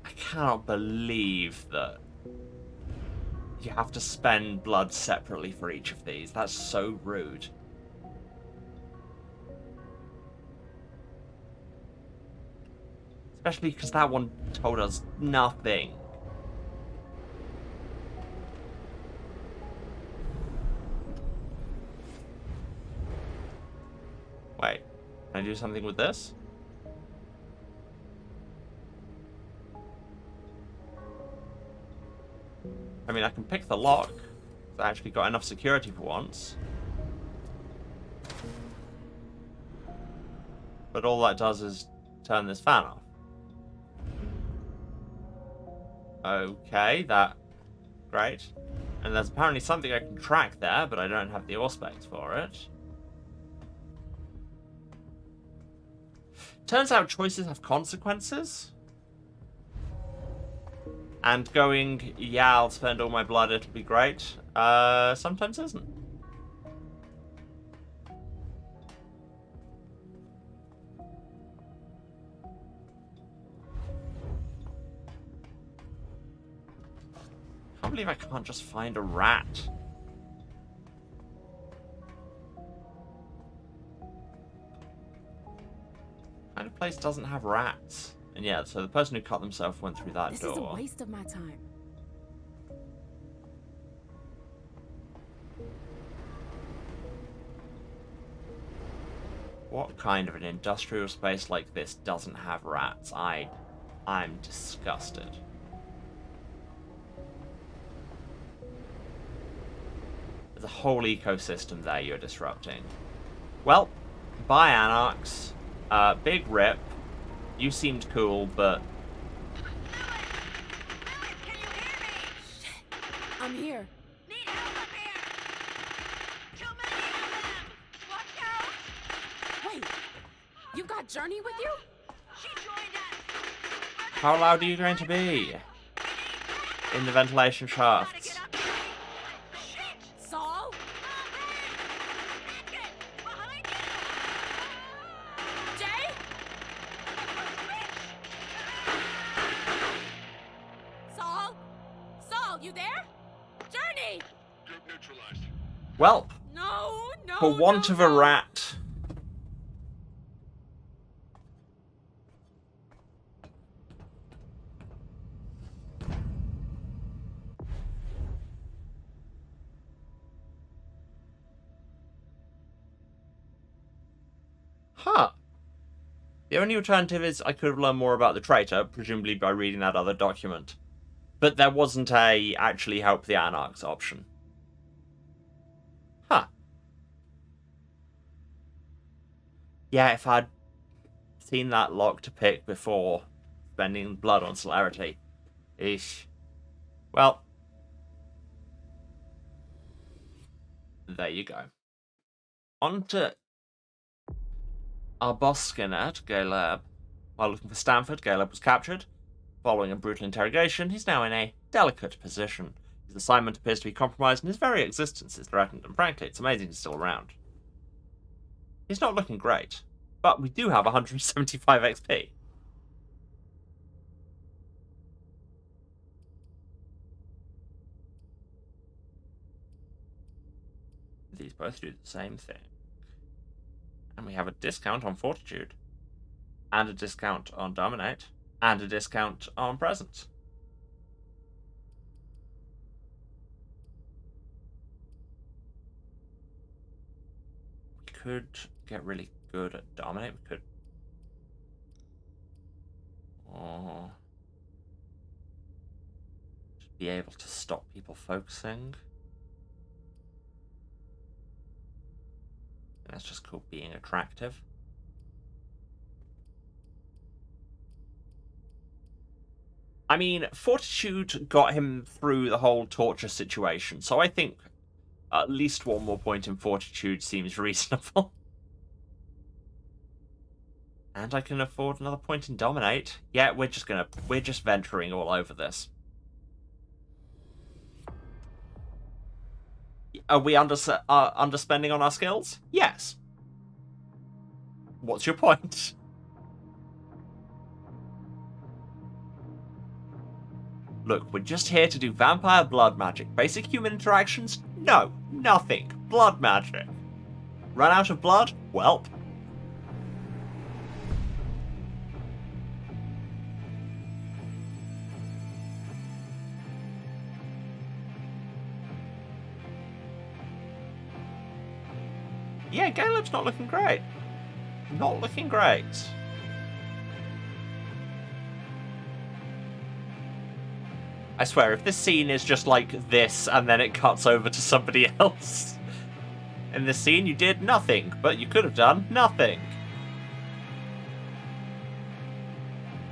I cannot believe that you have to spend blood separately for each of these. That's so rude. Especially because that one told us nothing. Wait, can I do something with this? I mean, I can pick the lock. I actually got enough security for once. But all that does is turn this fan off. Okay, that... Great. And there's apparently something I can track there, but I don't have the Auspex for it. Turns out choices have consequences. And going, yeah, I'll spend all my blood, it'll be great, sometimes isn't. I can't believe I can't just find a rat. What kind of place doesn't have rats? And yeah, so the person who cut themselves went through that door. This is a waste of my time. What kind of an industrial space like this doesn't have rats? I'm disgusted. There's a whole ecosystem there you're disrupting. Well, bye Anarchs. Big rip. You seemed cool, but... I'm here. Need help up here! Too many of them! Watch out! Wait, you've got Journey with you? She joined us! How loud are you going to be? In the ventilation shafts. Saul? Jay? Saul? Saul, you there? Journey! Group neutralized. Welp. No, no, For want of a rat. Huh. The only alternative is I could have learned more about the traitor, presumably by reading that other document. But there wasn't a actually help the Anarchs option. Huh. Yeah, if I'd seen that lock to pick before spending blood on celerity. Ish. Well. There you go. On to our boss Skinner, Galeb. While looking for Stanford, Galeb was captured. Following a brutal interrogation, he's now in a delicate position. He's His assignment appears to be compromised and his very existence is threatened, and frankly, it's amazing he's still around. He's not looking great, but we do have 175 XP. These both do the same thing. And we have a discount on Fortitude, and a discount on Dominate, and a discount on Presence. We could get really good at Dominate. We could... Oh... Just be able to stop people focusing. That's just called being attractive. I mean, Fortitude got him through the whole torture situation, so I think at least one more point in Fortitude seems reasonable. And I can afford another point in Dominate. Yeah, we're just venturing all over this. Are we underspending on our skills? Yes. What's your point? Look, we're just here to do vampire blood magic. Basic human interactions? No, nothing. Blood magic. Run out of blood? Welp. Yeah, Caleb's not looking great. Not looking great. I swear, if this scene is just like this and then it cuts over to somebody else. In this scene, you did nothing, but you could have done nothing.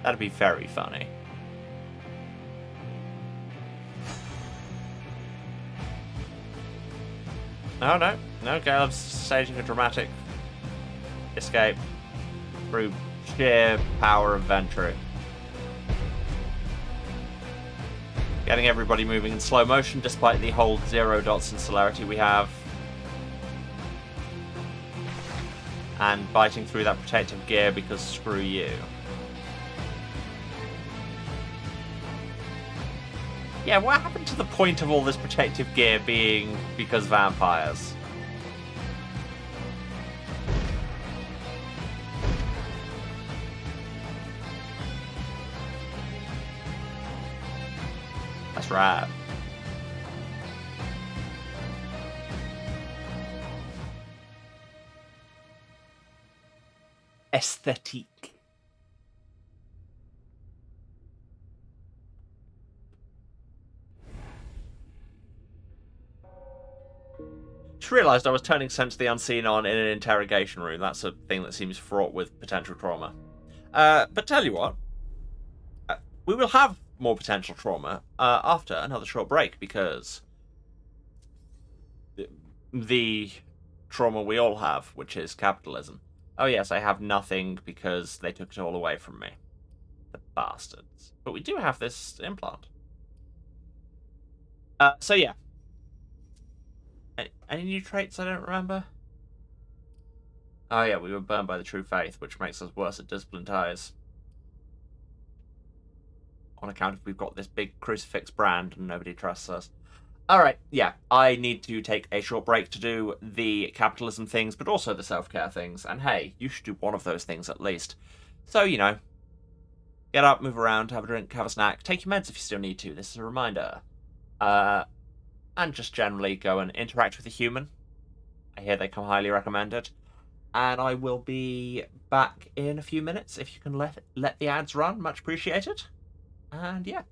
That'd be very funny. Oh, no. No, Caleb's staging a dramatic escape through sheer power of venturing. Getting everybody moving in slow motion despite the whole 0 dots in celerity we have. And biting through that protective gear because screw you. Yeah, what happened to the point of all this protective gear being because vampires? That's right. Aesthetique. Just realised I was turning Sense the Unseen on in an interrogation room. That's a thing that seems fraught with potential trauma. But tell you what, we will have more potential trauma after another short break, because the trauma we all have, which is capitalism. Oh yes, I have nothing because they took it all away from me. The bastards. But we do have this implant. So yeah. Any new traits I don't remember? Oh yeah, we were burned by the true faith, which makes us worse at disciplined ties. On account of we've got this big crucifix brand and nobody trusts us. Alright, yeah, I need to take a short break to do the capitalism things, but also the self-care things. And hey, you should do one of those things at least. So, you know, get up, move around, have a drink, have a snack, take your meds if you still need to. This is a reminder. And just generally go and interact with a human. I hear they come highly recommended. And I will be back in a few minutes. If you can let the ads run, much appreciated. And yeah.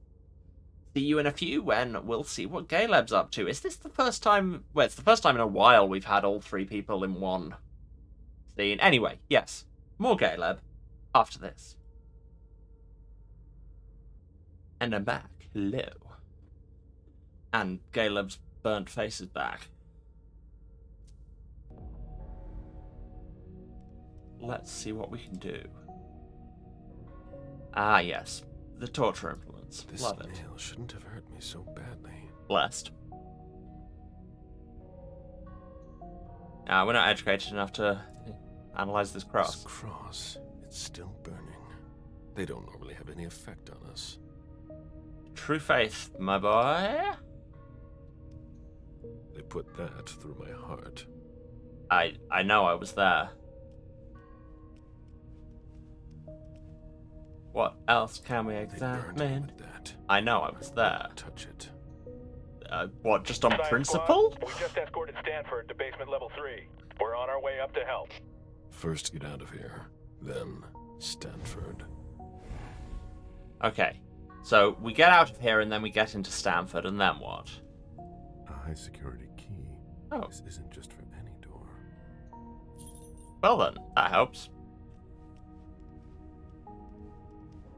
See you in a few when we'll see what Caleb's up to. Is this the first time... Well, it's the first time in a while we've had all three people in one scene. Anyway, yes. More Caleb after this. And I'm back. Hello. And Caleb's burnt face is back. Let's see what we can do. Ah, yes. The torture implements. This Love it. nail shouldn't have hurt me so badly. blessed. We're not educated enough to analyze this cross. This cross, it's still burning. They don't normally have any effect on us. True faith, my boy. They put that through my heart. I know I was there. What else can we examine? I know I was there. Touch it. What, just on principle? We just escorted Stanford to basement level 3. We're on our way up to help. First get out of here, then Stanford. Okay, so we get out of here and then we get into Stanford, and then what? A high security key. Oh. This isn't just for any door. Well then, that helps.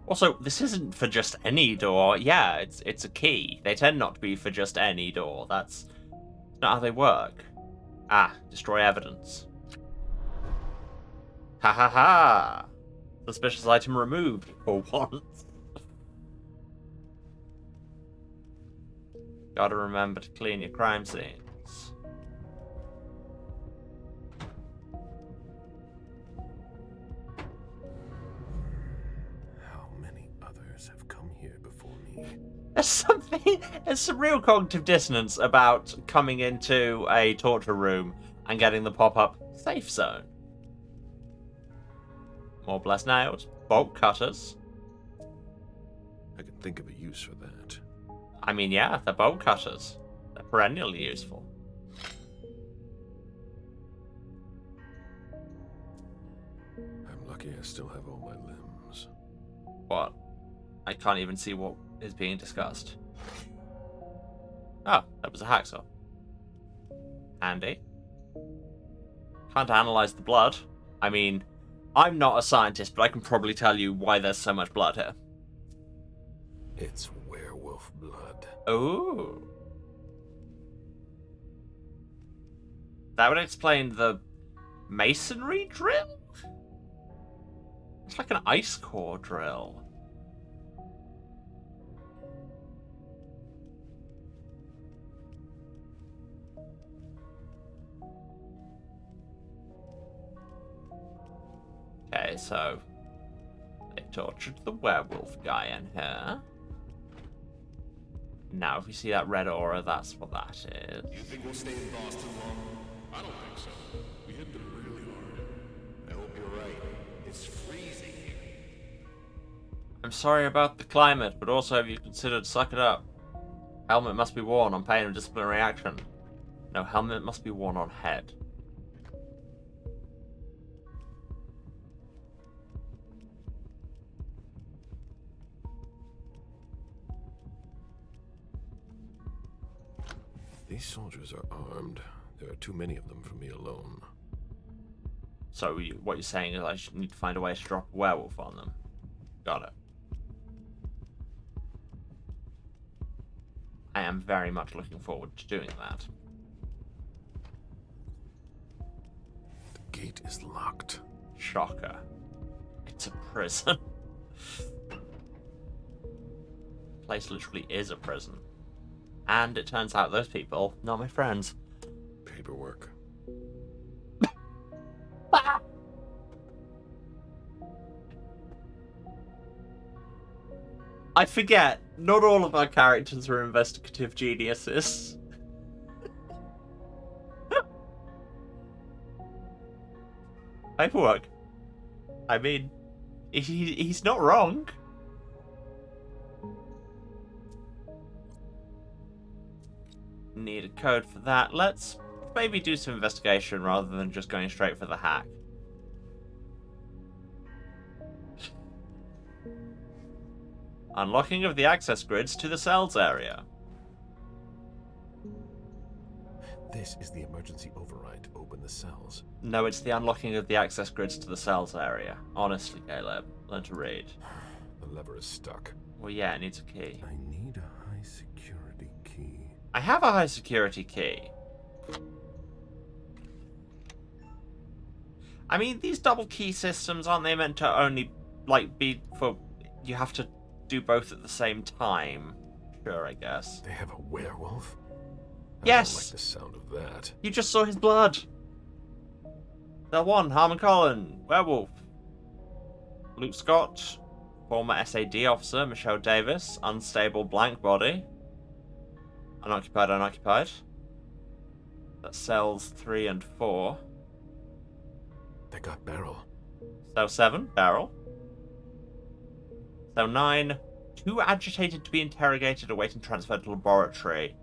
Also, this isn't for just any door. Yeah, it's a key. They tend not to be for just any door. That's not how they work. Destroy evidence. Ha ha ha! Suspicious item removed, for once. Gotta remember to clean your crime scenes. Have come here before me. There's some real cognitive dissonance about coming into a torture room and getting the pop-up safe zone. More blessed nails, bolt cutters. I can think of a use for that. I mean, yeah, they're bolt cutters. They're perennially useful. I'm lucky I still have all my limbs. What? I can't even see what is being discussed. Oh, that was a hacksaw. Handy. Can't analyze the blood. I mean, I'm not a scientist, but I can probably tell you why there's so much blood here. It's werewolf blood. Ooh. That would explain the masonry drill? It's like an ice core drill. Okay, so they tortured the werewolf guy in here. Now, if we see that red aura, that's what that is. You think we'll stay in Boston long? I don't think so. We hit them really hard. I hope you're right. It's freezing here. I'm sorry about the climate, but also have you considered suck it up? Helmet must be worn on pain of disciplinary action. No, helmet must be worn on head. These soldiers are armed. There are too many of them for me alone. So what you're saying is I should need to find a way to drop a werewolf on them. Got it. I am very much looking forward to doing that. The gate is locked. Shocker. It's a prison. Place literally is a prison. And it turns out those people, not my friends. Paperwork. I forget, not all of our characters are investigative geniuses. Paperwork. I mean, he's not wrong. Need a code for that. Let's maybe do some investigation rather than just going straight for the hack. Unlocking of the access grids to the cells area. This is the emergency override to open the cells. No, it's the unlocking of the access grids to the cells area. Honestly, Caleb, learn to read. The lever is stuck. Well, yeah, it needs a key. I need a high security key. I have a high security key. I mean, these double key systems, aren't they meant to only, like, be for... You have to do both at the same time? Sure, I guess. They have a werewolf? I Yes! don't like the sound of that. You just saw his blood! Del 1, Harmon Collin, werewolf. Luke Scott, former SAD officer, Michelle Davis, unstable blank body. Unoccupied, unoccupied. That's cells 3 and 4. They got Beryl. Cell 7, Beryl. Cell 9, 2 agitated to be interrogated, awaiting transfer to laboratory.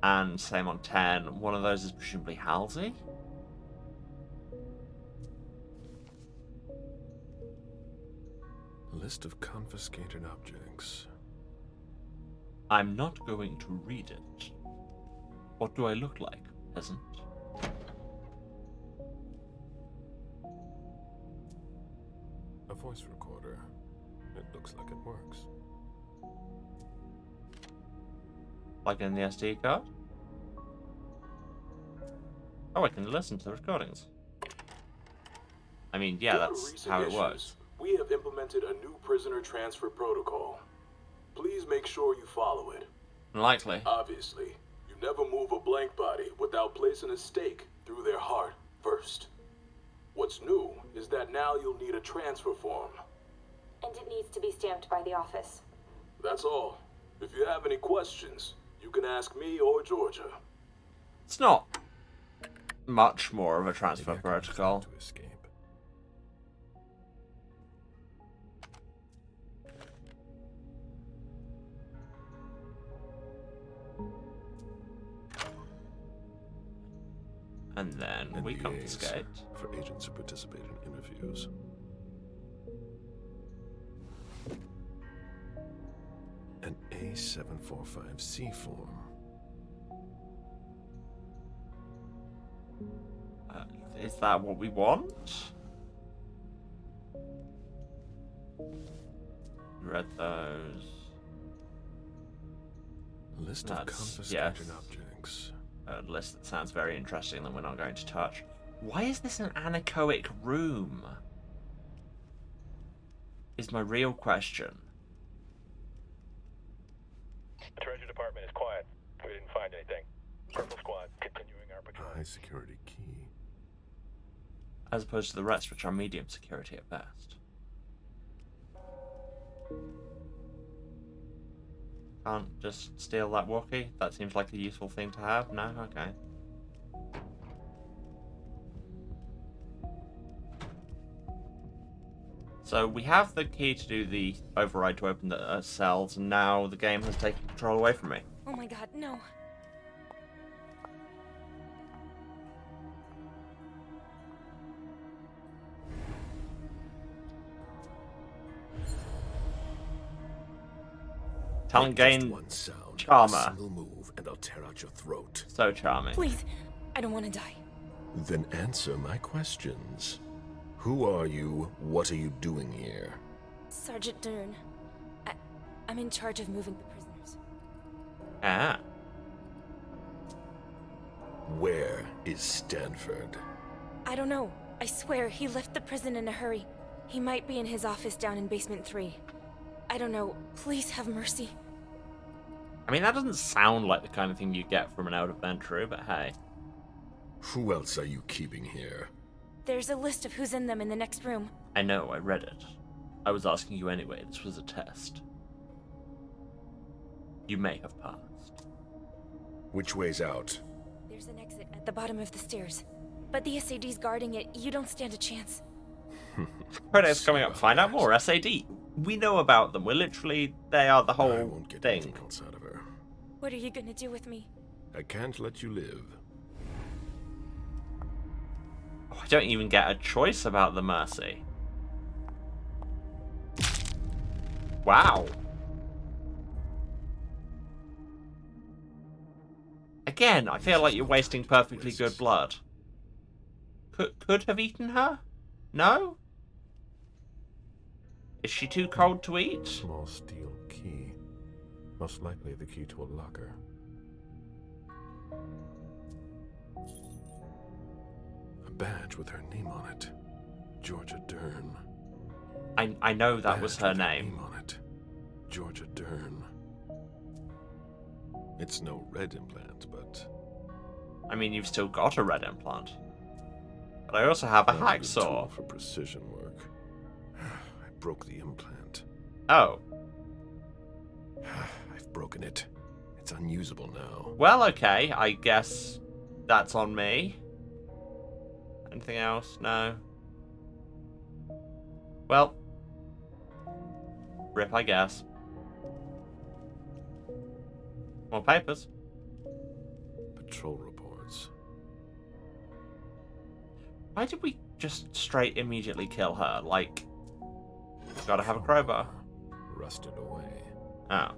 And same on 10. One of those is presumably Halsey. List of confiscated objects. I'm not going to read it. What do I look like, peasant? A voice recorder. It looks like it works. Plug in the SD card. Oh, I can listen to the recordings. I mean, yeah, that's how it works. We have implemented a new prisoner transfer protocol. Please make sure you follow it. Unlikely. Obviously, you never move a blank body without placing a stake through their heart first. What's new is that now you'll need a transfer form. And it needs to be stamped by the office. That's all. If you have any questions, you can ask me or Georgia. It's not much more of a transfer protocol. To escape. And then we confiscate. For agents who participate in interviews. An A745C form. Is that what we want? Read those. List of confiscated objects. A list that sounds very interesting that we're not going to touch. Why is this an anechoic room? Is my real question. The Treasury Department is quiet. We didn't find anything. Purple Squad continuing our patrol. High security key. As opposed to the rest, which are medium security at best. Can't just steal that walkie? That seems like a useful thing to have. No? Okay. So we have the key to do the override to open the cells, and now the game has taken control away from me. Oh my god, no. Talent gain one sound, charmer. a single move, and I'll tear out your throat. So charming. Please, I don't want to die. Then answer my questions. Who are you? What are you doing here? Sergeant Dern. I'm in charge of moving the prisoners. Ah. Where is Stanford? I don't know. I swear, he left the prison in a hurry. He might be in his office down in basement 3. I don't know. Please have mercy. I mean, that doesn't sound like the kind of thing you get from an out-of-vent room, but hey. Who else are you keeping here? There's a list of who's in them in the next room. I know, I read it. I was asking you anyway, this was a test. You may have passed. Which way's out? There's an exit at the bottom of the stairs. But the SAD's guarding it. You don't stand a chance. Credits coming up. Find out more. SAD. We know about them. We're literally... They are the whole I won't get thing. anything else out of her. What are you gonna do with me? I can't let you live. Oh, I don't even get a choice about the mercy. Wow. Again, I feel like you're wasting perfectly good blood. Could have eaten her? No? Is she too cold to eat? Small steel key. Most likely the key to a locker. A badge with her name on it. Georgia Dern. I know that was her Badge with name. On it. Georgia Dern. It's no red implant, but... I mean, you've still got a red implant. But I also have a not a good hacksaw. tool for precision work. I broke the implant. Oh. I've broken it. It's unusable now. Well, okay. I guess that's on me. Anything else? No. Well. Rip, I guess. More papers. Patrol reports. Why did we just straight immediately kill her? Like, gotta have a crowbar. Rusted away. Oh.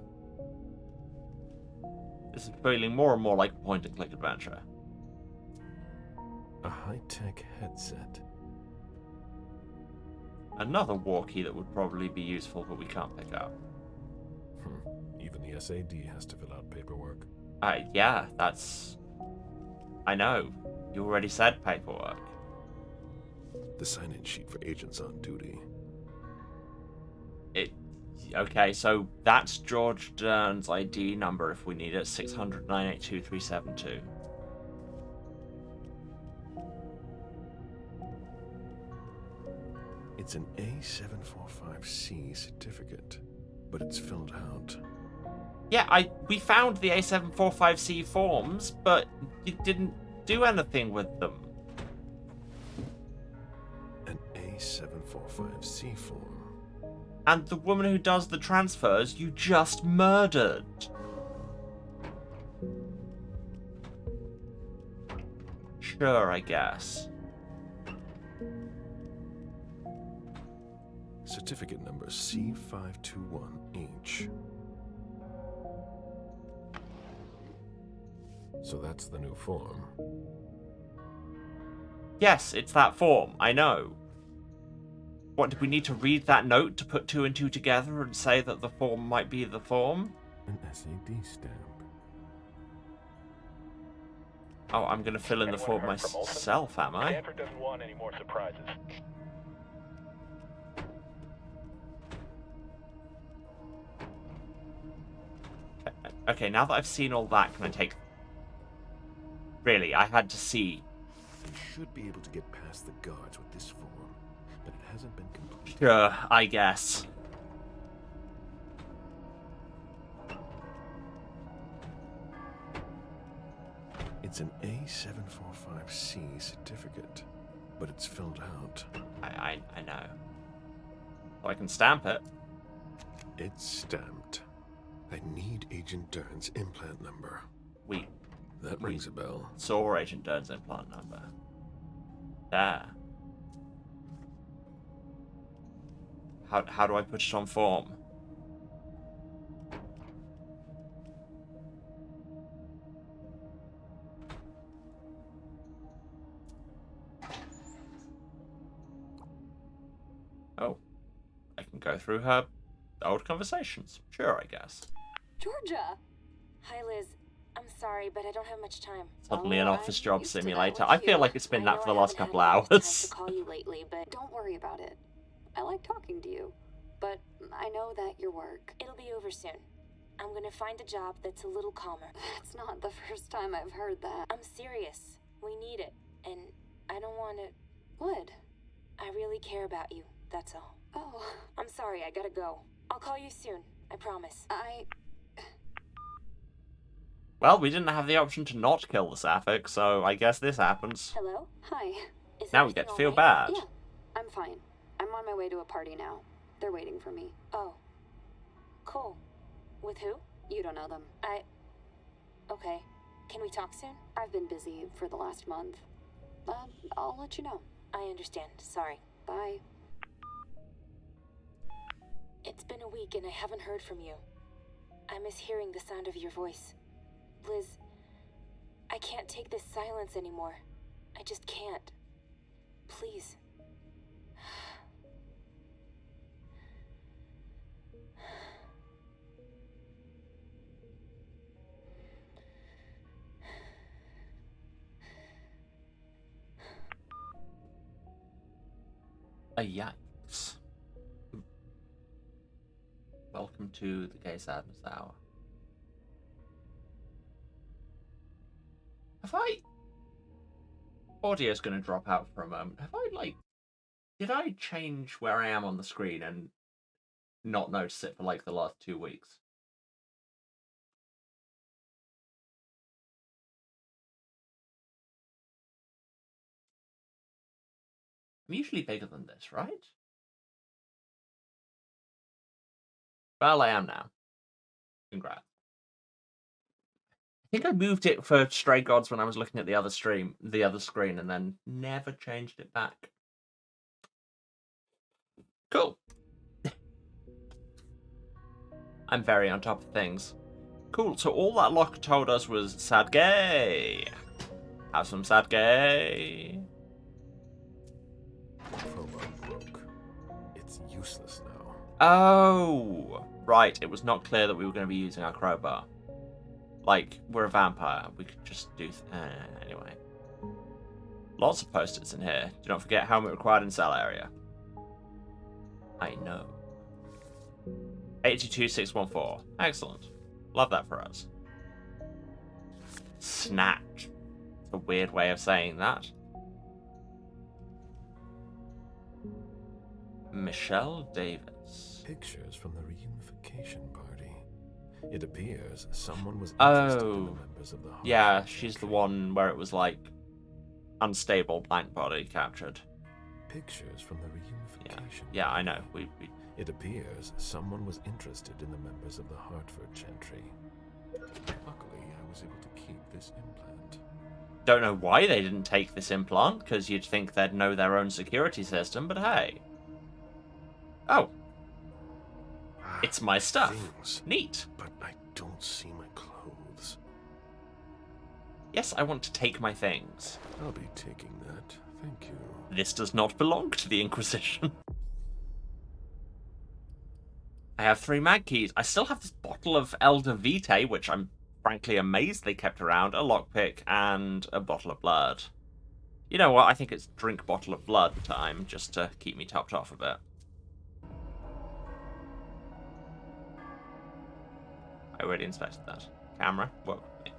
This is feeling more and more like a point-and-click adventure. A high-tech headset. Another walkie that would probably be useful, but we can't pick up. Even the SAD has to fill out paperwork. Yeah, that's... I know. You already said paperwork. The sign-in sheet for agents on duty. Okay, so that's George Dern's ID number if we need it. 600-982-372. It's an A745C certificate, but it's filled out. Yeah, we found the A745C forms, but you didn't do anything with them. An A745C form. And the woman who does the transfers, you just murdered. Sure, I guess. Certificate number C521H. So that's the new form. Yes, it's that form, I know. What, did we need to read that note to put 2 and 2 together and say that the form might be the form? An SAD stamp. Oh, I'm gonna fill in the form myself, am I? Stanford doesn't want any more surprises. Okay, now that I've seen all that, can I take... Really, I had to see. You should be able to get past the guards with this form, but it hasn't been completed. Sure, I guess. It's an A745C certificate, but it's filled out. I know. So I can stamp it. It's stamped. I need Agent Dern's implant number. That rings a bell. Saw Agent Dern's implant number. There. How do I put it on form? Oh. I can go through her old conversations. Sure, I guess. Georgia! Hi, Liz. I'm sorry, but I don't have much time. Suddenly an office job simulator. I feel like it's been that for the last couple hours. To call you lately, but don't worry about it. I like talking to you, but I know that your work. It'll be over soon. I'm gonna find a job that's a little calmer. That's not the first time I've heard that. I'm serious. We need it, and I don't want to... What? I really care about you, that's all. Oh. I'm sorry, I gotta go. I'll call you soon, I promise. Well, we didn't have the option to not kill the Sapphic, so I guess this happens. Hello? Hi. Now we get to feel bad. Yeah, I'm fine. I'm on my way to a party now. They're waiting for me. Oh. Cool. With who? You don't know them. Okay. Can we talk soon? I've been busy for the last month. I'll let you know. I understand. Sorry. Bye. It's been a week and I haven't heard from you. I miss hearing the sound of your voice. Liz, I can't take this silence anymore. I just can't. Please. Yikes. Welcome to the Gay Sadness Hour. Audio's going to drop out for a moment. Did I change where I am on the screen and not notice it for the last 2 weeks? I'm usually bigger than this, right? Well, I am now. Congrats. I think I moved it for Stray Gods when I was looking at the other screen, and then never changed it back. Cool. I'm very on top of things. Cool, so all that locker told us was sad gay. Have some sad gay. Crowbar broke. It's useless now. Oh, right. It was not clear that we were going to be using our crowbar. We're a vampire. We could just do... anyway. Lots of post-its in here. Do not forget helmet required in cell area. I know. 82614. Excellent. Love that for us. Snatch. It's a weird way of saying that. Michelle Davis. Pictures from the reunification party. It appears someone was interested in the members of the Harvard. Yeah, she's the one where it was unstable blank body captured. Pictures from the reunification. Yeah, I know. It appears someone was interested in the members of the Hartford Gentry. Luckily, I was able to keep this implant. Don't know why they didn't take this implant, because you'd think they'd know their own security system, but hey. Oh. It's my stuff. Things. Neat. But I don't see my clothes. Yes, I want to take my things. I'll be taking that. Thank you. This does not belong to the Inquisition. I have 3 mag keys. I still have this bottle of Elder Vitae, which I'm frankly amazed they kept around, a lockpick, and a bottle of blood. You know what? I think it's drink bottle of blood time, just to keep me topped off a bit. I already inspected that. Camera, work with me.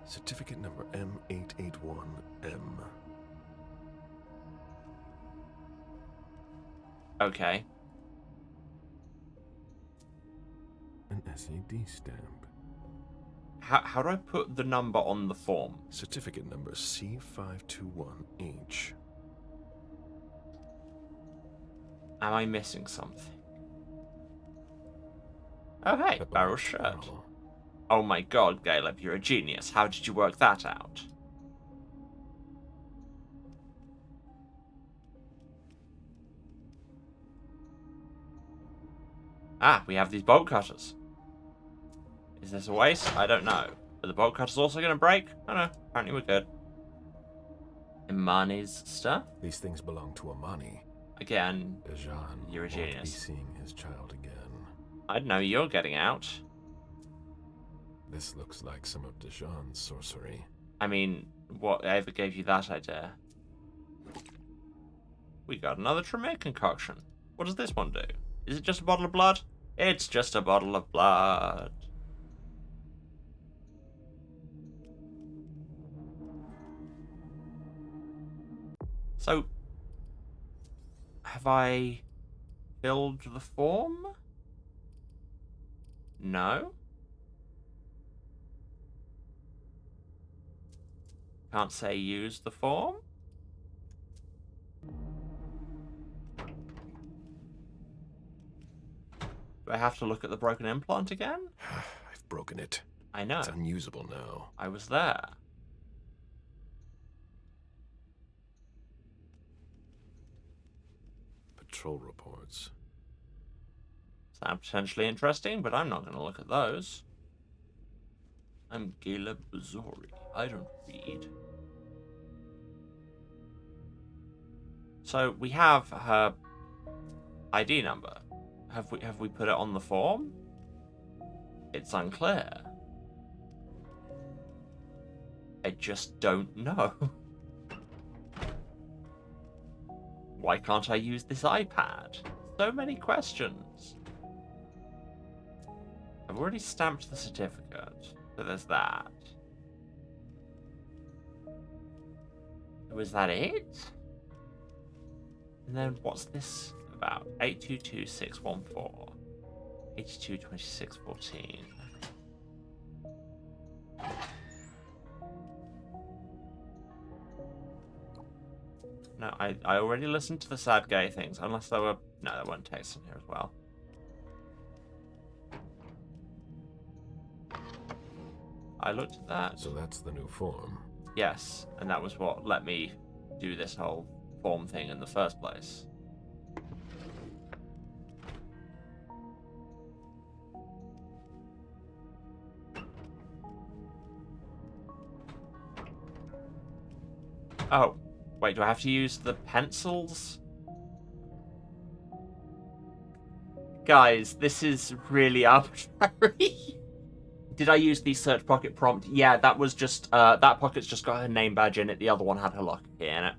Certificate number M881M. Okay. An SAD stamp. How do I put the number on the form? Certificate number C521H. Am I missing something? Oh hey, barrel shirt. Oh my god, Caleb, you're a genius. How did you work that out? Ah, we have these bolt cutters. Is this a waste? I don't know. Are the bolt cutters also going to break? Oh no, apparently we're good. Imani's stuff? These things belong to Imani. Again, Dejan you're a genius. won't be seeing his child again. I'd know you're getting out. This looks like some of Dejan's sorcery. I mean, what ever gave you that idea? We got another Tremere concoction. What does this one do? Is it just a bottle of blood? It's just a bottle of blood. So, have I filled the form? No? Can't say use the form? Do I have to look at the broken implant again? I've broken it. I know. It's unusable now. I was there. Patrol reports. Sound potentially interesting, but I'm not going to look at those. I'm Caleb Bazori. I don't read. So we have her ID number. Have we put it on the form? It's unclear. I just don't know. Why can't I use this iPad? So many questions. I've already stamped the certificate, so there's that. Was that it? And then what's this about? 822614. 822614. No, I already listened to the sad gay things, unless there were... No, there weren't texts in here as well. I looked at that. So that's the new form. Yes, and that was what let me do this whole form thing in the first place. Oh, wait, do I have to use the pencils? Guys, this is really arbitrary. Did I use the search pocket prompt? Yeah, that was just, that pocket's just got her name badge in it. The other one had her lock key in it.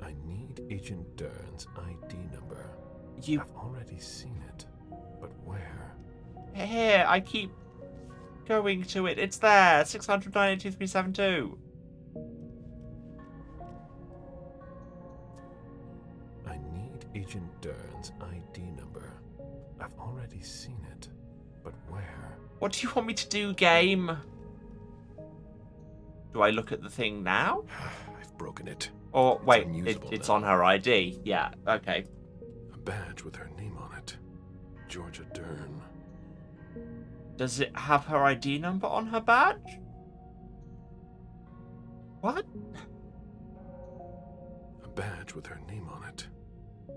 I need Agent Dern's ID number. I've already seen it, but where? Here, I keep going to it. It's there, 609-2372. I need Agent Dern's ID number. I've already seen it, but where? What do you want me to do, game? Do I look at the thing now? I've broken it. Or, It's wait, unusable it's now. on her ID. Yeah, okay. A badge with her name on it. Georgia Dern. Does it have her ID number on her badge? What? A badge with her name on it.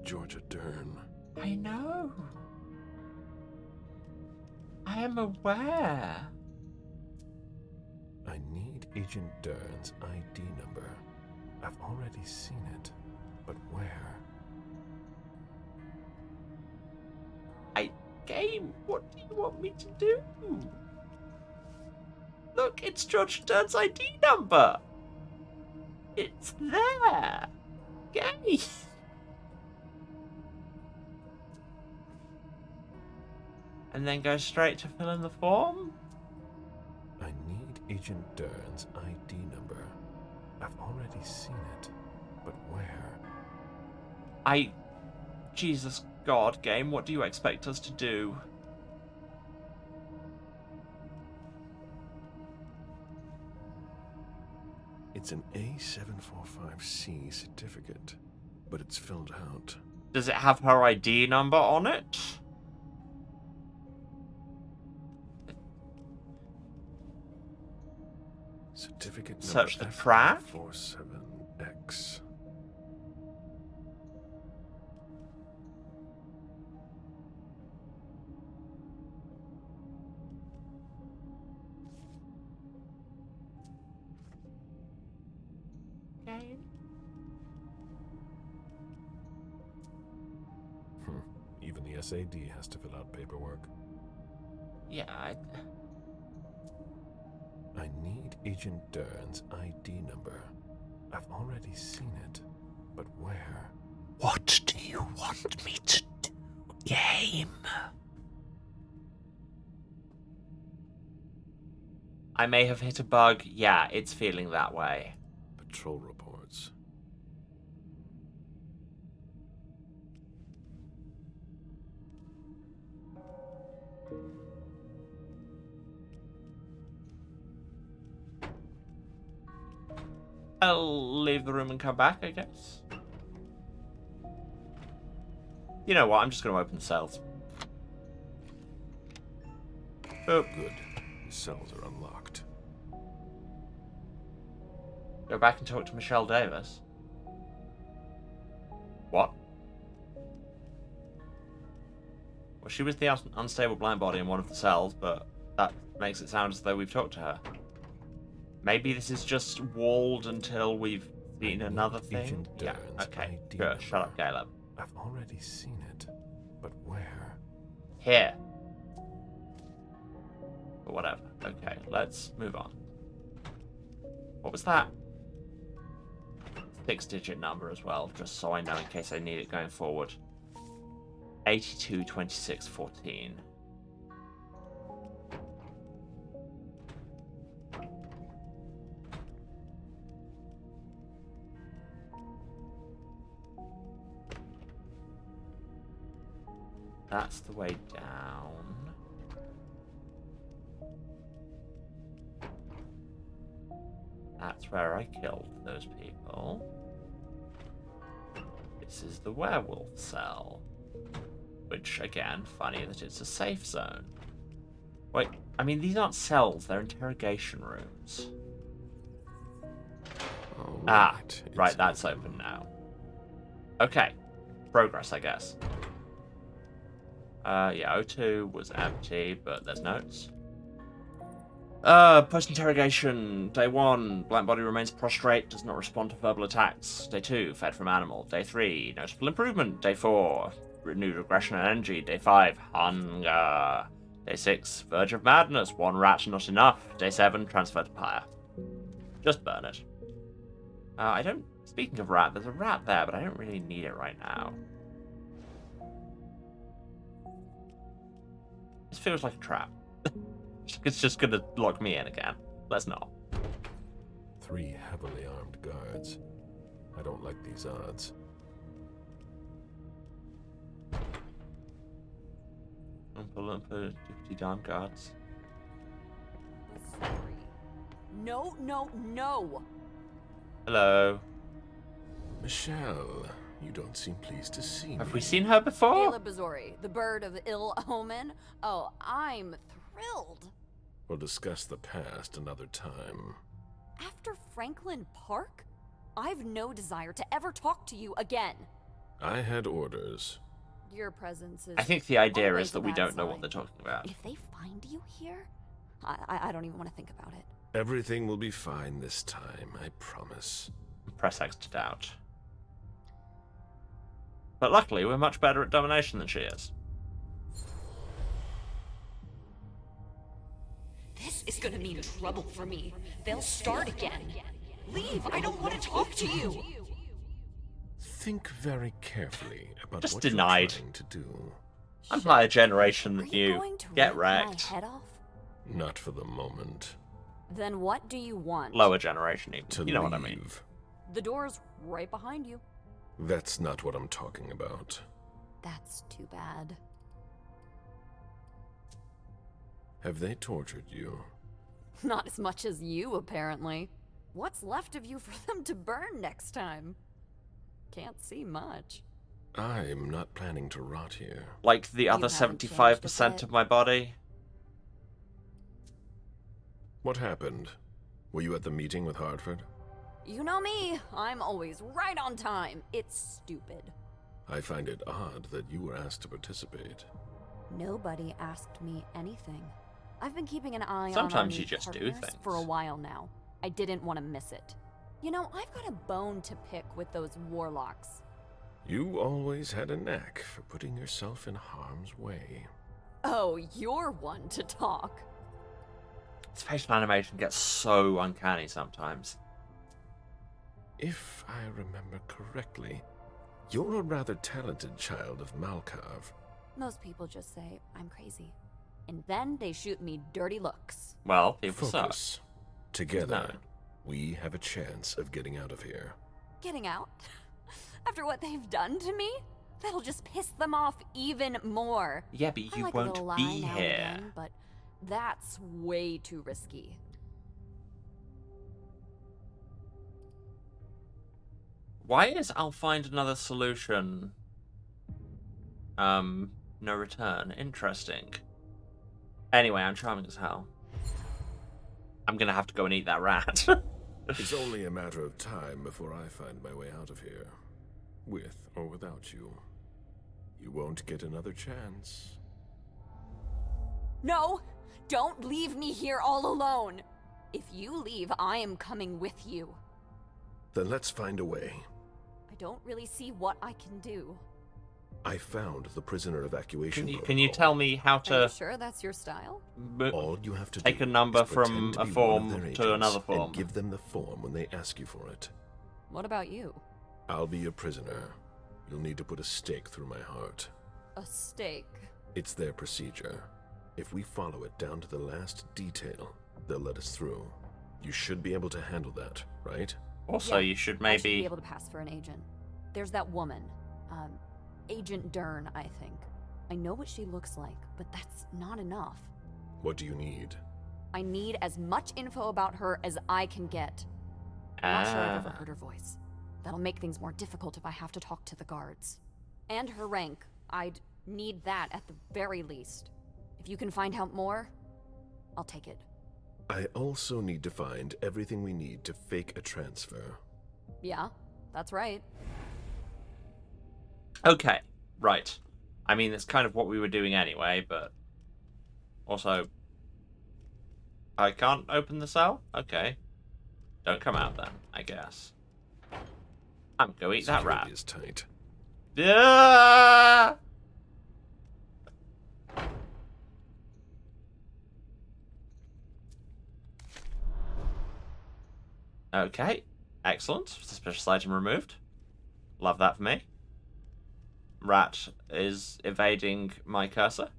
Georgia Dern. I know. I am aware. I need Agent Dern's ID number. I've already seen it, but where? Game, what do you want me to do? Look, it's George Dern's ID number. It's there. Game. And then go straight to fill in the form? I need Agent Dern's ID number. I've already seen it, but where? Jesus God, game, what do you expect us to do? It's an A745C certificate, but it's filled out. Does it have her ID number on it? Certificate Search number the track? F47X. Game. Even the SAD has to fill out paperwork. Yeah, I need Agent Dern's ID number. I've already seen it, but where? What do you want me to do, game? I may have hit a bug. Yeah, it's feeling that way. Patrol reports. I'll leave the room and come back, I guess. You know what? I'm just going to open the cells. Oh, good. The cells are unlocked. Go back and talk to Michelle Davis. What? Well, she was the unstable blind body in one of the cells, but that makes it sound as though we've talked to her. Maybe this is just walled until we've seen another thing? Yeah, okay. Good. Shut up, Caleb. I've already seen it, but where? Here. But whatever. Okay, let's move on. What was that? 6-digit number as well, just so I know in case I need it going forward. 822614. That's the way down. That's where I killed those people. This is the werewolf cell. Which, again, funny that it's a safe zone. Wait, I mean, these aren't cells, they're interrogation rooms. Right, that's open now. Okay. Progress, I guess. Yeah, O2 was empty, but there's notes. Post-interrogation. Day 1, blank body remains prostrate, does not respond to verbal attacks. Day 2, fed from animal. Day 3, noticeable improvement. Day 4, renewed aggression and energy. Day 5, hunger. Day 6, verge of madness. 1 rat, not enough. Day 7, transfer to pyre. Just burn it. I don't... Speaking of rat, there's a rat there, but I don't really need it right now. This feels like a trap. It's just gonna lock me in again. Let's not. 3 heavily armed guards. I don't like these odds. Oompa Doopty Darn guards. No, no, no! Hello. Michelle, you don't seem pleased to see me. Have we seen her before? Caleb Bazori, the bird of ill omen. Oh, I'm thrilled. We'll discuss the past another time. After Franklin Park? I've no desire to ever talk to you again. I had orders. Your presence is... I think the idea always is that a we bad don't know sign. what they're talking about. If they find you here, I don't even want to think about it. Everything will be fine this time, I promise. Press X to doubt. But luckily, we're much better at domination than she is. This is gonna mean trouble for me. They'll start again. Leave! I don't want to talk to you! Think very carefully about Just what denied. you're trying to do. I'm higher generation than you. Get wrecked. My head off? Not for the moment. Then what do you want? Lower generation, even. To You know what I mean. leave. The door's right behind you. That's not what I'm talking about. That's too bad. Have they tortured you? Not as much as you, apparently. What's left of you for them to burn next time? Can't see much. I'm not planning to rot here. Like the other haven't changed a 75% bit. of my body. What happened? Were you at the meeting with Hartford? You know me. I'm always right on time. It's stupid. I find it odd that you were asked to participate. Nobody asked me anything. I've been keeping an eye on Sometimes our you new just do partners things. for a while now. I didn't want to miss it. You know, I've got a bone to pick with those warlocks. You always had a knack for putting yourself in harm's way. Oh, you're one to talk. This facial animation gets so uncanny sometimes. If I remember correctly, you're a rather talented child of Malkav. Most people just say I'm crazy. And then they shoot me dirty looks. Well, people suck. Focus. Together, No. we have a chance of getting out of here. Getting out? After what they've done to me? That'll just piss them off even more. Yeah, but I you like a won't little lie be now and here. again, but that's way too risky. Why is I'll find another solution? No return. Interesting. Anyway, I'm charming as hell. I'm gonna have to go and eat that rat. It's only a matter of time before I find my way out of here. With or without you. You won't get another chance. No! Don't leave me here all alone! If you leave, I am coming with you. Then let's find a way. I don't really see what I can do. I found the prisoner evacuation Can you tell me how Are you to sure that's your style? All you have to take do a number is pretend from to a be one of form their to agents another form? and give them the form when they ask you for it. What about you? I'll be your prisoner. You'll need to put a stake through my heart. A stake. It's their procedure. If we follow it down to the last detail, they'll let us through. You should be able to handle that, right? Also, Yeah, you should I should be maybe... able to pass for an agent. There's that woman. Agent Dern, I think. I know what she looks like, but that's not enough. What do you need? I need as much info about her as I can get. I'm not sure I've ever heard her voice. That'll make things more difficult if I have to talk to the guards. And her rank. I'd need that at the very least. If you can find out more, I'll take it. I also need to find everything we need to fake a transfer. Yeah, that's right. Okay, right. I mean, it's kind of what we were doing anyway, but... Also... I can't open the cell? Okay. Don't come out then, I guess. I'm gonna eat that rat. Is tight. Yeah! Okay, excellent. Suspicious item removed. Love that for me. Rat is evading my cursor.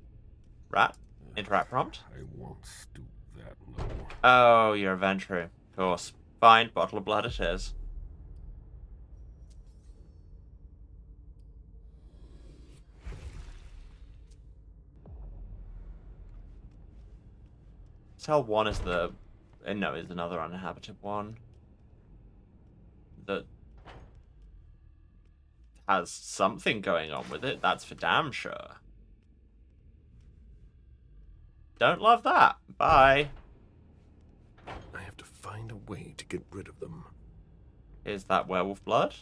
Rat, interact prompt. I won't stoop that low. Oh, you're a Ventru. Of course. Fine, bottle of blood it is. Cell 1 is the... no, is another uninhabited one. That has something going on with it, that's for damn sure. Don't love that. Bye. I have to find a way to get rid of them. Is that werewolf blood?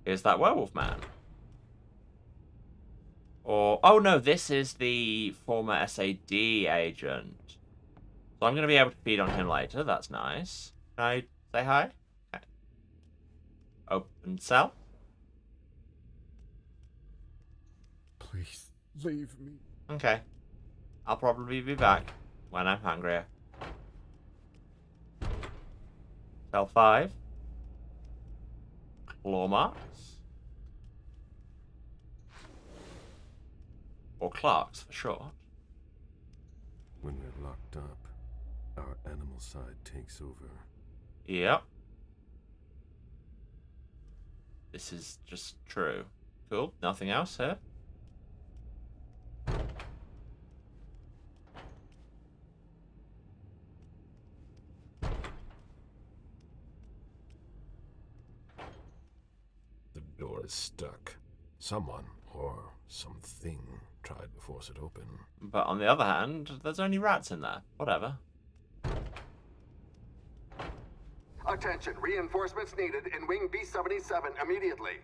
Is that werewolf man? Or... oh no, this is the former SAD agent. So I'm going to be able to feed on him later, that's nice. Can I say hi? Okay. Open cell. Please, leave me. Okay. I'll probably be back when I'm hungrier. Cell 5. Claw marks. Or Clarks for short. When we're locked up, our animal side takes over. Yep. This is just true. Cool. Nothing else here. The door is stuck. Someone, or something, tried to force it open. But on the other hand, there's only rats in there. Whatever. Attention, reinforcements needed in Wing B-77 immediately.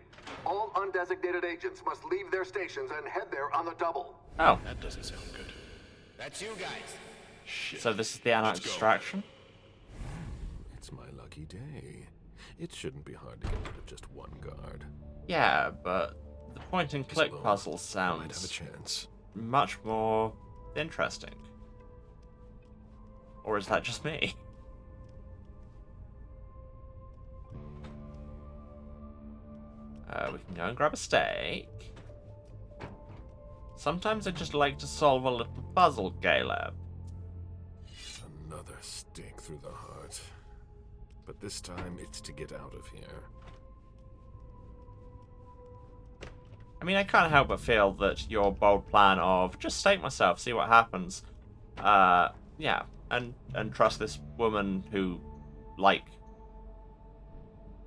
All undesignated agents must leave their stations and head there on the double. Oh. That doesn't sound good. That's you guys. Shit. So this is the anarch distraction? It's my lucky day. It shouldn't be hard to get rid of just one guard. Yeah, but the point and click puzzle Might sounds have a chance. much more interesting. Or is that just me? We can go and grab a steak. Sometimes I just like to solve a little puzzle, Caleb. Another stake through the heart. But this time it's to get out of here. I mean, I can't help but feel that your bold plan of just stake myself, see what happens, yeah, and trust this woman who, like,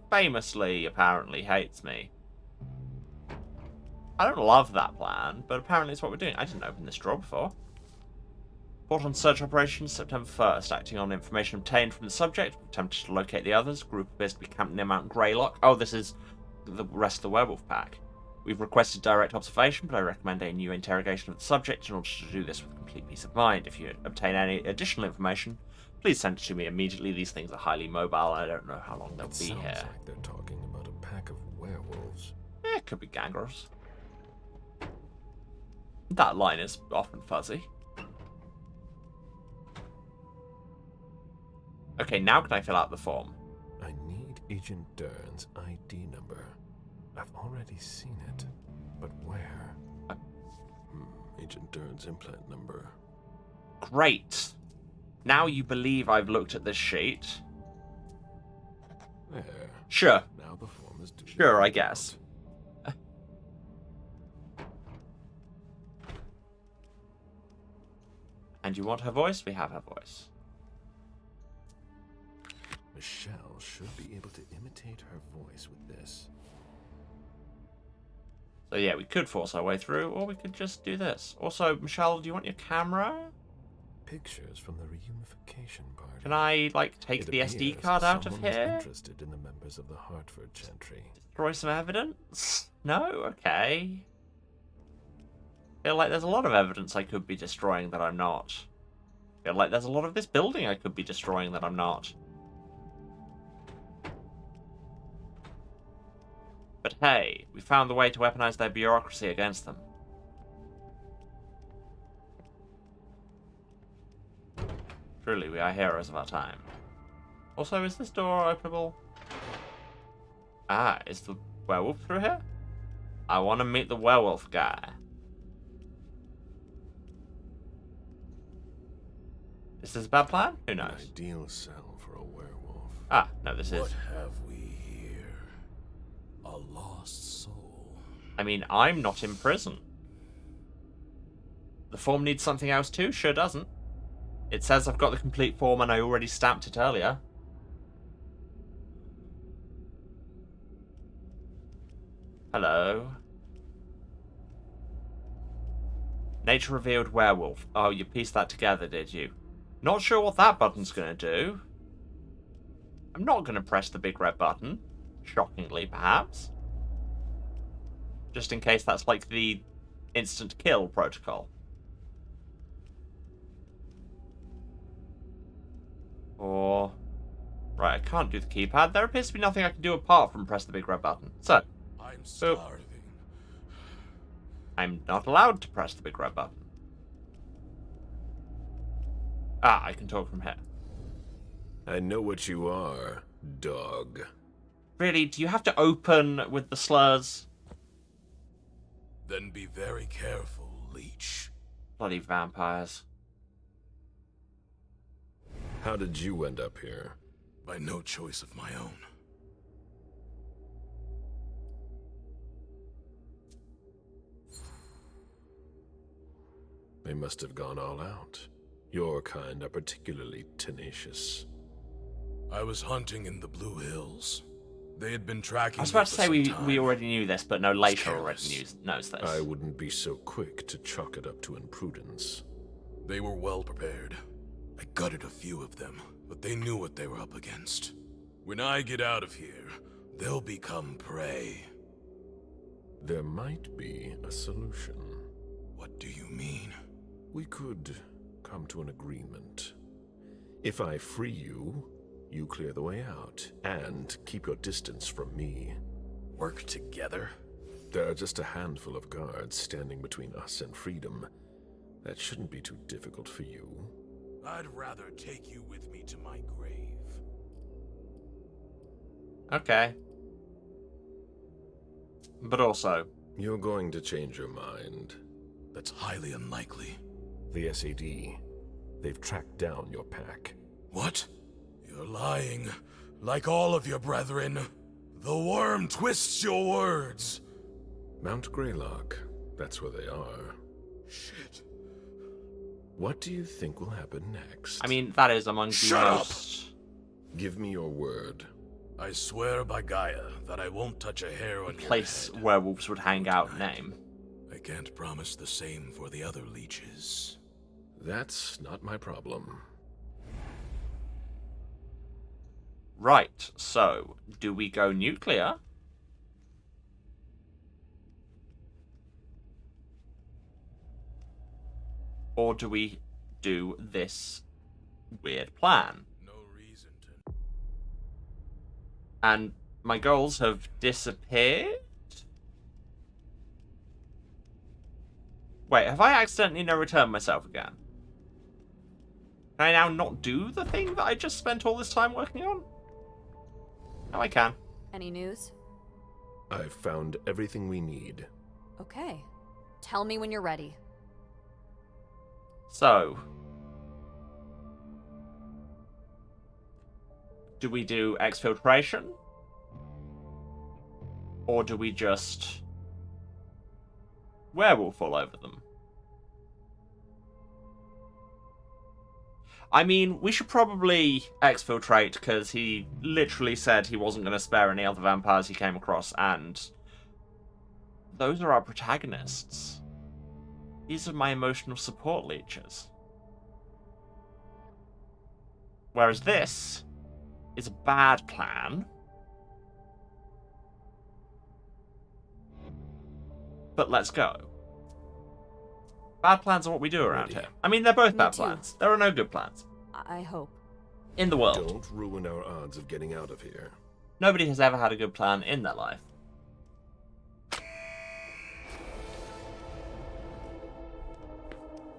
famously, apparently, hates me. I don't love that plan, but apparently it's what we're doing. I didn't open this drawer before. Report on search operations, September 1st. Acting on information obtained from the subject, attempted to locate the others. Group appears to be camped near Mount Greylock. Oh, this is the rest of the werewolf pack. We've requested direct observation, but I recommend a new interrogation of the subject in order to do this with complete peace of mind. If you obtain any additional information, please send it to me immediately. These things are highly mobile. I don't know how long they'll be here. Sounds like they're talking about a pack of werewolves. Yeah, it could be gangrels. That line is often fuzzy. Okay, now can I fill out the form? I need Agent Dern's ID number. I've already seen it, but where? Agent Dern's implant number. Great. Now you believe I've looked at this sheet. There. Sure. Now the form is due. Sure, I guess. And you want her voice? We have her voice. Michelle should be able to imitate her voice with this. So yeah, we could force our way through, or we could just do this. Also, Michelle, do you want your camera? Pictures from the reunification party. Can I, like, take the SD card out of here? Interested in the members of the Hartford gentry. Destroy some evidence? No? Okay. Feel like there's a lot of evidence I could be destroying that I'm not. Feel like there's a lot of this building I could be destroying that I'm not. But hey, we found the way to weaponize their bureaucracy against them. Truly, we are heroes of our time. Also, is this door openable? Ah, is the werewolf through here? I want to meet the werewolf guy. Is this a bad plan? Who knows? An ideal cell for a werewolf. Ah, no, this is. What have we here? A lost soul. I mean, I'm not in prison. The form needs something else too? Sure doesn't. It says I've got the complete form and I already stamped it earlier. Hello. Nature revealed werewolf. Oh, you pieced that together, did you? Not sure what that button's gonna do. I'm not gonna press the big red button. Shockingly, perhaps. Just in case that's like the instant kill protocol. Or... Right, I can't do the keypad. There appears to be nothing I can do apart from press the big red button. So... I'm starving. I'm not allowed to press the big red button. Ah, I can talk from here. I know what you are, dog. Really, do you have to open with the slurs? Then be very careful, leech. Bloody vampires. How did you end up here? By no choice of my own. They must have gone all out. Your kind are particularly tenacious. I was hunting in the Blue Hills. They had been tracking I was about to say me for we already knew this, but no, later already knows this. I wouldn't be so quick to chalk it up to imprudence. They were well prepared. I gutted a few of them, but they knew what they were up against. When I get out of here, they'll become prey. There might be a solution. What do you mean? We could come to an agreement. If I free you, you clear the way out, and keep your distance from me. Work together? There are just a handful of guards standing between us and freedom. That shouldn't be too difficult for you. I'd rather take you with me to my grave. Okay. But also... You're going to change your mind. That's highly unlikely. The SAD. They've tracked down your pack. What? You're lying, like all of your brethren. The worm twists your words. Mount Greylock. That's where they are. Shit. What do you think will happen next? I mean, that is among the most... Give me your word. I swear by Gaia that I won't touch a hair on your place head. Werewolves would hang out name. I can't promise the same for the other leeches. That's not my problem. Right, so, do we go nuclear? Or do we do this weird plan? No reason to. And my goals have disappeared? Wait, have I accidentally no-returned myself again? Can I now not do the thing that I just spent all this time working on? No, I can. Any news? I've found everything we need. Okay. Tell me when you're ready. So... do we do exfiltration? Or do we just... werewolf all over them? I mean, we should probably exfiltrate, because he literally said he wasn't going to spare any other vampires he came across, and those are our protagonists. These are my emotional support leeches. Whereas this is a bad plan. But let's go. Bad plans are what we do around here. I mean, they're both bad plans. There are no good plans. I hope. In the world. Don't ruin our odds of getting out of here. Nobody has ever had a good plan in their life.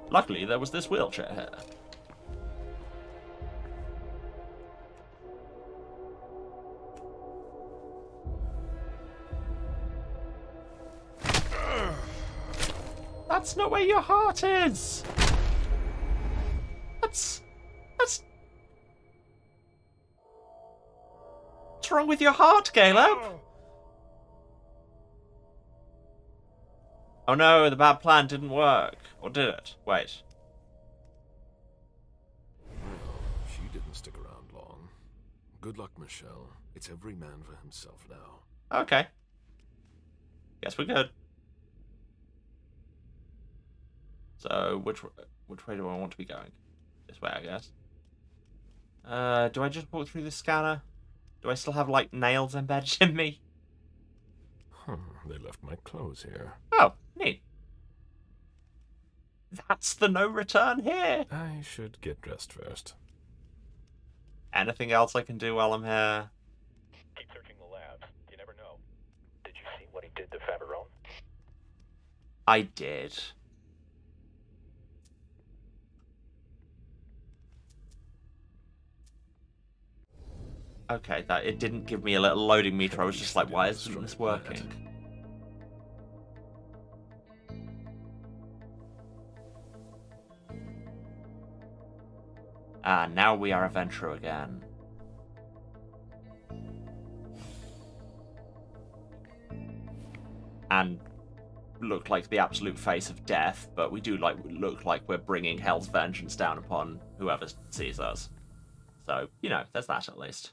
Luckily, there was this wheelchair here. That's not where your heart is! That's... What's wrong with your heart, Caleb? Oh no, the bad plan didn't work. Or did it? Wait. Well, she didn't stick around long. Good luck, Michelle. It's every man for himself now. Okay. Guess we're good. So, which way do I want to be going? This way, I guess. Do I just walk through the scanner? Do I still have, like, nails embedded in me? They left my clothes here. Oh, neat. That's the no return here. I should get dressed first. Anything else I can do while I'm here? Keep searching the labs. You never know. Did you see what he did to Faberone? I did. Okay, it didn't give me a little loading meter. I was just like, why isn't this working? Ah, now we are a Ventrue again. And look like the absolute face of death, but we do look like we're bringing Hell's vengeance down upon whoever sees us. So, you know, there's that at least.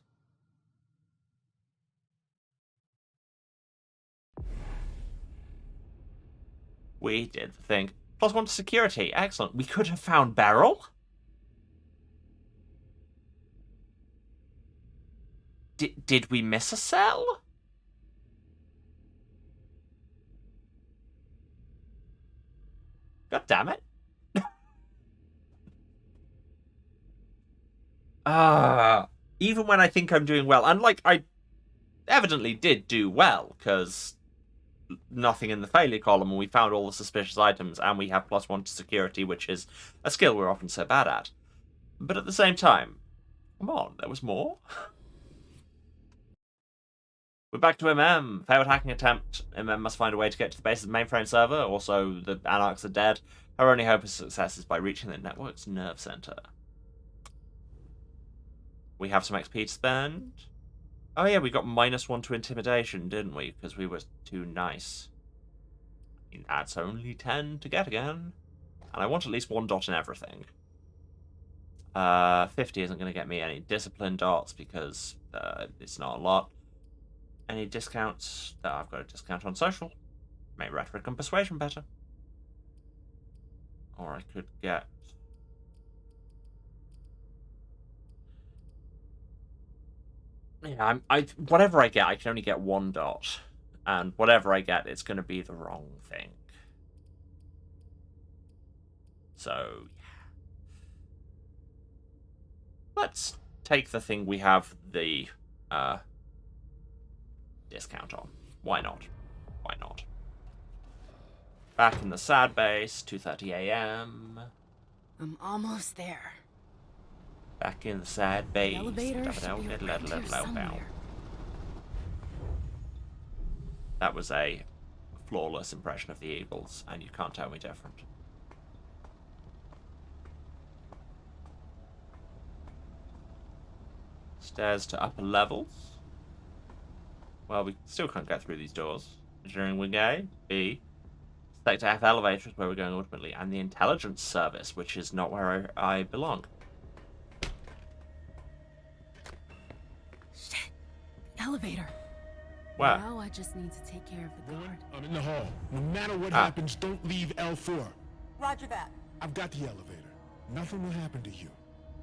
We did the thing. +1 to security. Excellent. We could have found Beryl. Did we miss a cell? God damn it. Even when I think I'm doing well, and like I evidently did do well, because nothing in the failure column, and we found all the suspicious items, and we have +1 to security, which is a skill we're often so bad at. But at the same time, come on, there was more. We're back to MM. Failed hacking attempt. MM must find a way to get to the base's mainframe server. Also, the Anarchs are dead. Her only hope of success is by reaching the network's nerve center. We have some XP to spend. Oh yeah, we got -1 to intimidation, didn't we? Because we were too nice. I mean, that's only 10 to get again. And I want at least 1 dot in everything. 50 isn't going to get me any discipline dots because it's not a lot. Any discounts? I've got a discount on social. Make rhetoric and persuasion better. Or I could get... Yeah, whatever I get, I can only get 1 dot. And whatever I get, it's going to be the wrong thing. So, yeah. Let's take the thing we have the discount on. Why not? Why not? Back in the sad base, 2:30 a.m. I'm almost there. Back in the sad base. The elevator should be around here somewhere. That was a flawless impression of the Eagles, and you can't tell me different. Stairs to upper levels. Well, we still can't get through these doors. Engineering Wing A, B. Sector F elevator is where we're going ultimately, and the Intelligence Service, which is not where I belong. Shit. The elevator. Where? Now I just need to take care of the guard. I'm in the hall. No matter what happens, don't leave L4. Roger that. I've got the elevator. Nothing will happen to you.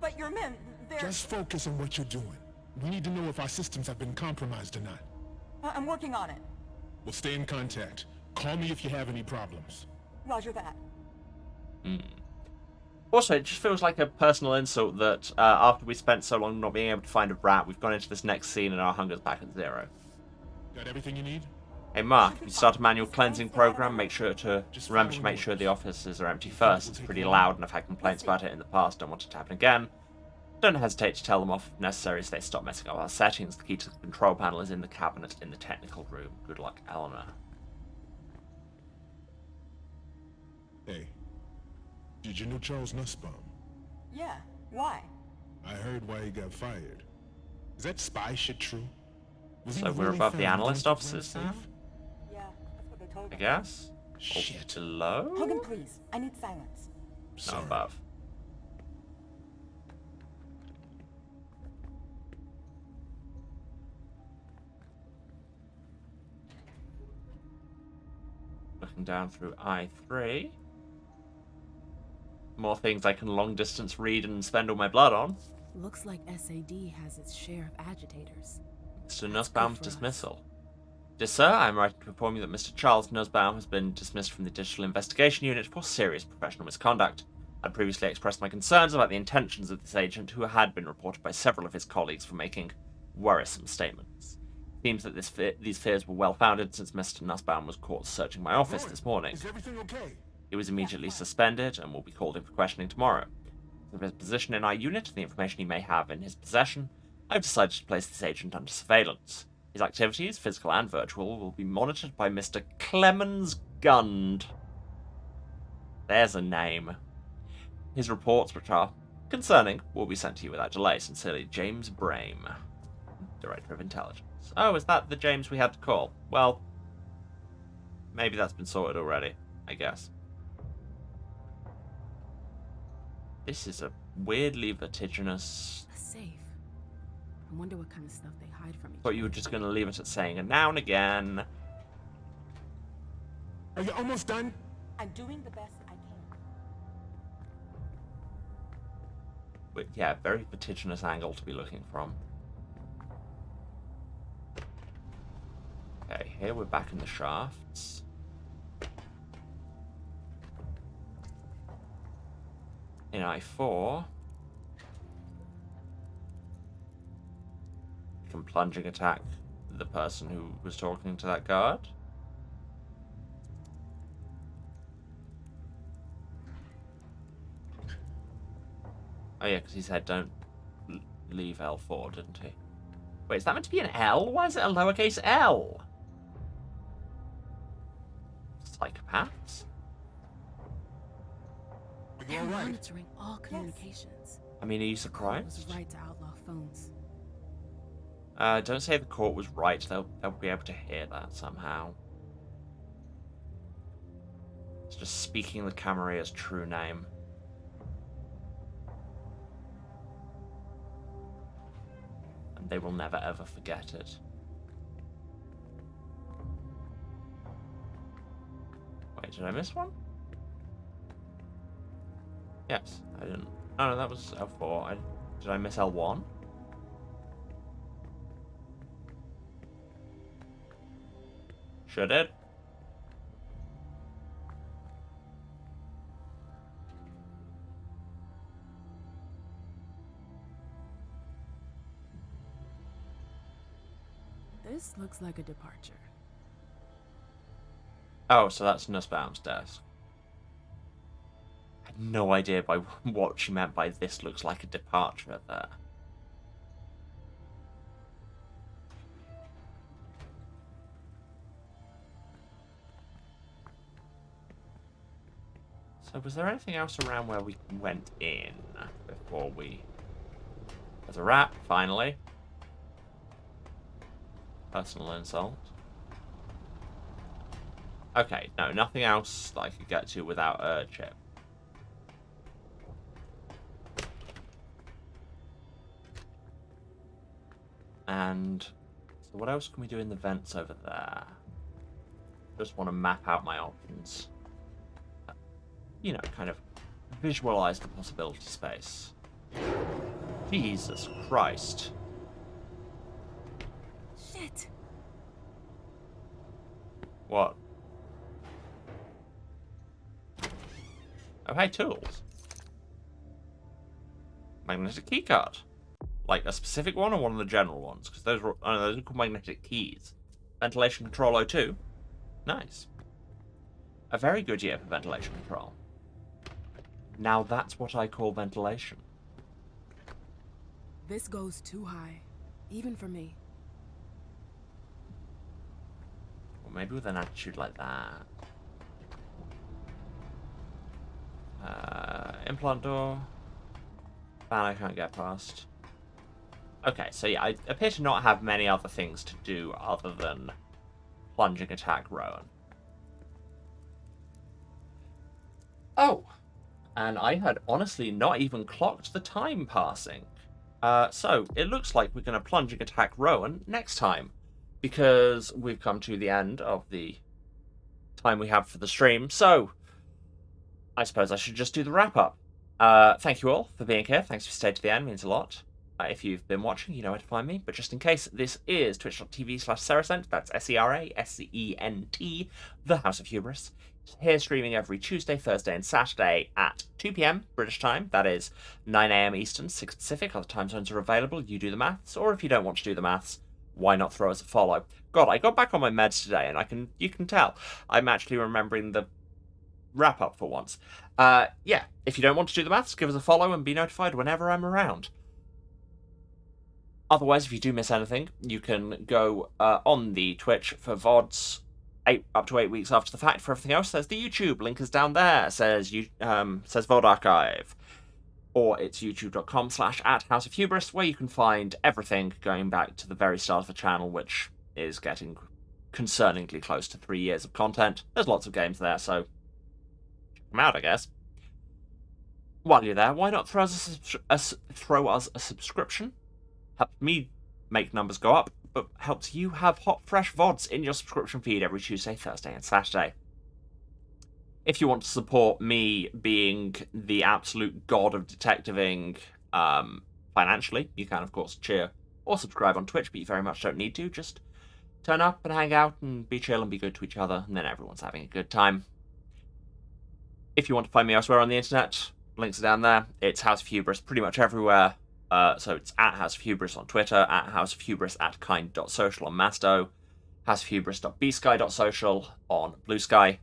But your men, they're... Just focus on what you're doing. We need to know if our systems have been compromised or not. I'm working on it. We'll stay in contact. Call me if you have any problems. Roger that. Also, it just feels like a personal insult that after we spent so long not being able to find a rat, we've gone into this next scene and our hunger's back at 0. Got everything you need? Hey Mark, if you start a manual cleansing program, make sure to remember to make sure the offices are empty first. It's pretty loud and I've had complaints about it in the past, don't want it to happen again. Don't hesitate to tell them off if necessary so they stop messing up our settings. The key to the control panel is in the cabinet in the technical room. Good luck, Eleanor. Hey, did you know Charles Nussbaum? Yeah, why? I heard why he got fired. Is that spy shit true? Was So he we're really above the found analyst guilty of officers running now? safe? Yeah, that's what they told I me. guess? Shit. Below? Hogan, please. I need silence. No, above. Looking down through I3. More things I can long distance read and spend all my blood on. Looks like SAD has its share of agitators. Mr. Nussbaum's dismissal. Dear sir, I am writing to inform you that Mr. Charles Nussbaum has been dismissed from the Digital Investigation Unit for serious professional misconduct. I previously expressed my concerns about the intentions of this agent, who had been reported by several of his colleagues for making worrisome statements. It seems that these fears were well founded, since Mr. Nussbaum was caught searching my office this morning. Is everything okay? He was immediately suspended and will be called in for questioning tomorrow. Of his position in our unit, the information he may have in his possession, I've decided to place this agent under surveillance. His activities, physical and virtual, will be monitored by Mr. Clemens Gund. There's a name. His reports, which are concerning, will be sent to you without delay. Sincerely, James Brame, Director of Intelligence. Oh, is that the James we had to call? Well, maybe that's been sorted already, I guess. This is a weirdly vertiginous... A safe. I wonder what kind of stuff they hide from each Thought you were just going to leave it at saying a now and again. Are you almost done? I'm doing the best I can. But yeah, very vertiginous angle to be looking from. Okay, here we're back in the shafts. In I4, you can plunging attack the person who was talking to that guard. Oh yeah, because he said don't leave L4, didn't he? Wait, is that meant to be an L? Why is it a lowercase L? Psychopaths? They're monitoring all communications. I mean, are you Was surprised? right to outlaw phones. Don't say the court was right. They'll be able to hear that somehow. It's just speaking the Camaria's true name. And they will never ever forget it. Wait, did I miss one? Yes, I didn't. Oh no, that was L4. Did I miss L1? Sure did. This looks like a departure. Oh, so that's Nussbaum's desk. I had no idea by what she meant by this looks like a departure there. So was there anything else around where we went in before we... There's a rat, finally. Personal insult. Okay, no, nothing else that I could get to without a chip. And so what else can we do in the vents over there? Just want to map out my options. You know, kind of visualize the possibility space. Jesus Christ. Shit. What? Oh, hey, tools. Magnetic keycard. Like a specific one or one of the general ones? Because those are called magnetic keys. Ventilation control O2. Nice. A very good year for ventilation control. Now that's what I call ventilation. This goes too high, even for me. Or maybe with an attitude like that. Implant door. Fan I can't get past. Okay, so yeah, I appear to not have many other things to do other than plunging attack Rowan. Oh, and I had honestly not even clocked the time passing. So it looks like we're going to plunging attack Rowan next time, because we've come to the end of the time we have for the stream. So I suppose I should just do the wrap up. Thank you all for being here. Thanks for staying to the end, means a lot. If you've been watching, you know where to find me. But just in case, this is twitch.tv/Serascent. That's SERASCENT, the House of Hubris. Here streaming every Tuesday, Thursday, and Saturday at 2 PM British time. That is 9 AM Eastern, 6 Pacific. Other time zones are available. You do the maths. Or if you don't want to do the maths, why not throw us a follow? God, I got back on my meds today, and you can tell I'm actually remembering the wrap up for once. Yeah, if you don't want to do the maths, give us a follow and be notified whenever I'm around. Otherwise, if you do miss anything, you can go on the Twitch for VODs up to 8 weeks after the fact. For everything else, there's the YouTube. Link is down there. Says VOD Archive. Or it's youtube.com/@House of Hubris, where you can find everything going back to the very start of the channel, which is getting concerningly close to 3 years of content. There's lots of games there, so check them out, I guess. While you're there, why not throw us a subscription? Helps me make numbers go up, but helps you have hot, fresh VODs in your subscription feed every Tuesday, Thursday, and Saturday. If you want to support me being the absolute god of detectiving financially, you can, of course, cheer or subscribe on Twitch, but you very much don't need to. Just turn up and hang out and be chill and be good to each other, and then everyone's having a good time. If you want to find me elsewhere on the internet, links are down there. It's House of Hubris pretty much everywhere. So it's at House of Hubris on Twitter, at House of Hubris at kind.social on Masto, houseofhubris.bsky.social on Blue Sky.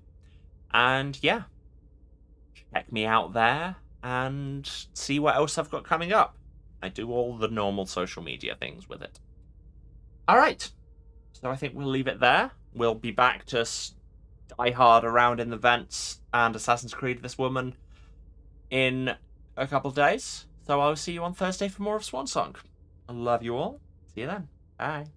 And yeah, check me out there and see what else I've got coming up. I do all the normal social media things with it. Alright, so I think we'll leave it there. We'll be back to die hard around in the vents and Assassin's Creed this woman in a couple of days. So I'll see you on Thursday for more of Swansong. I love you all. See you then. Bye.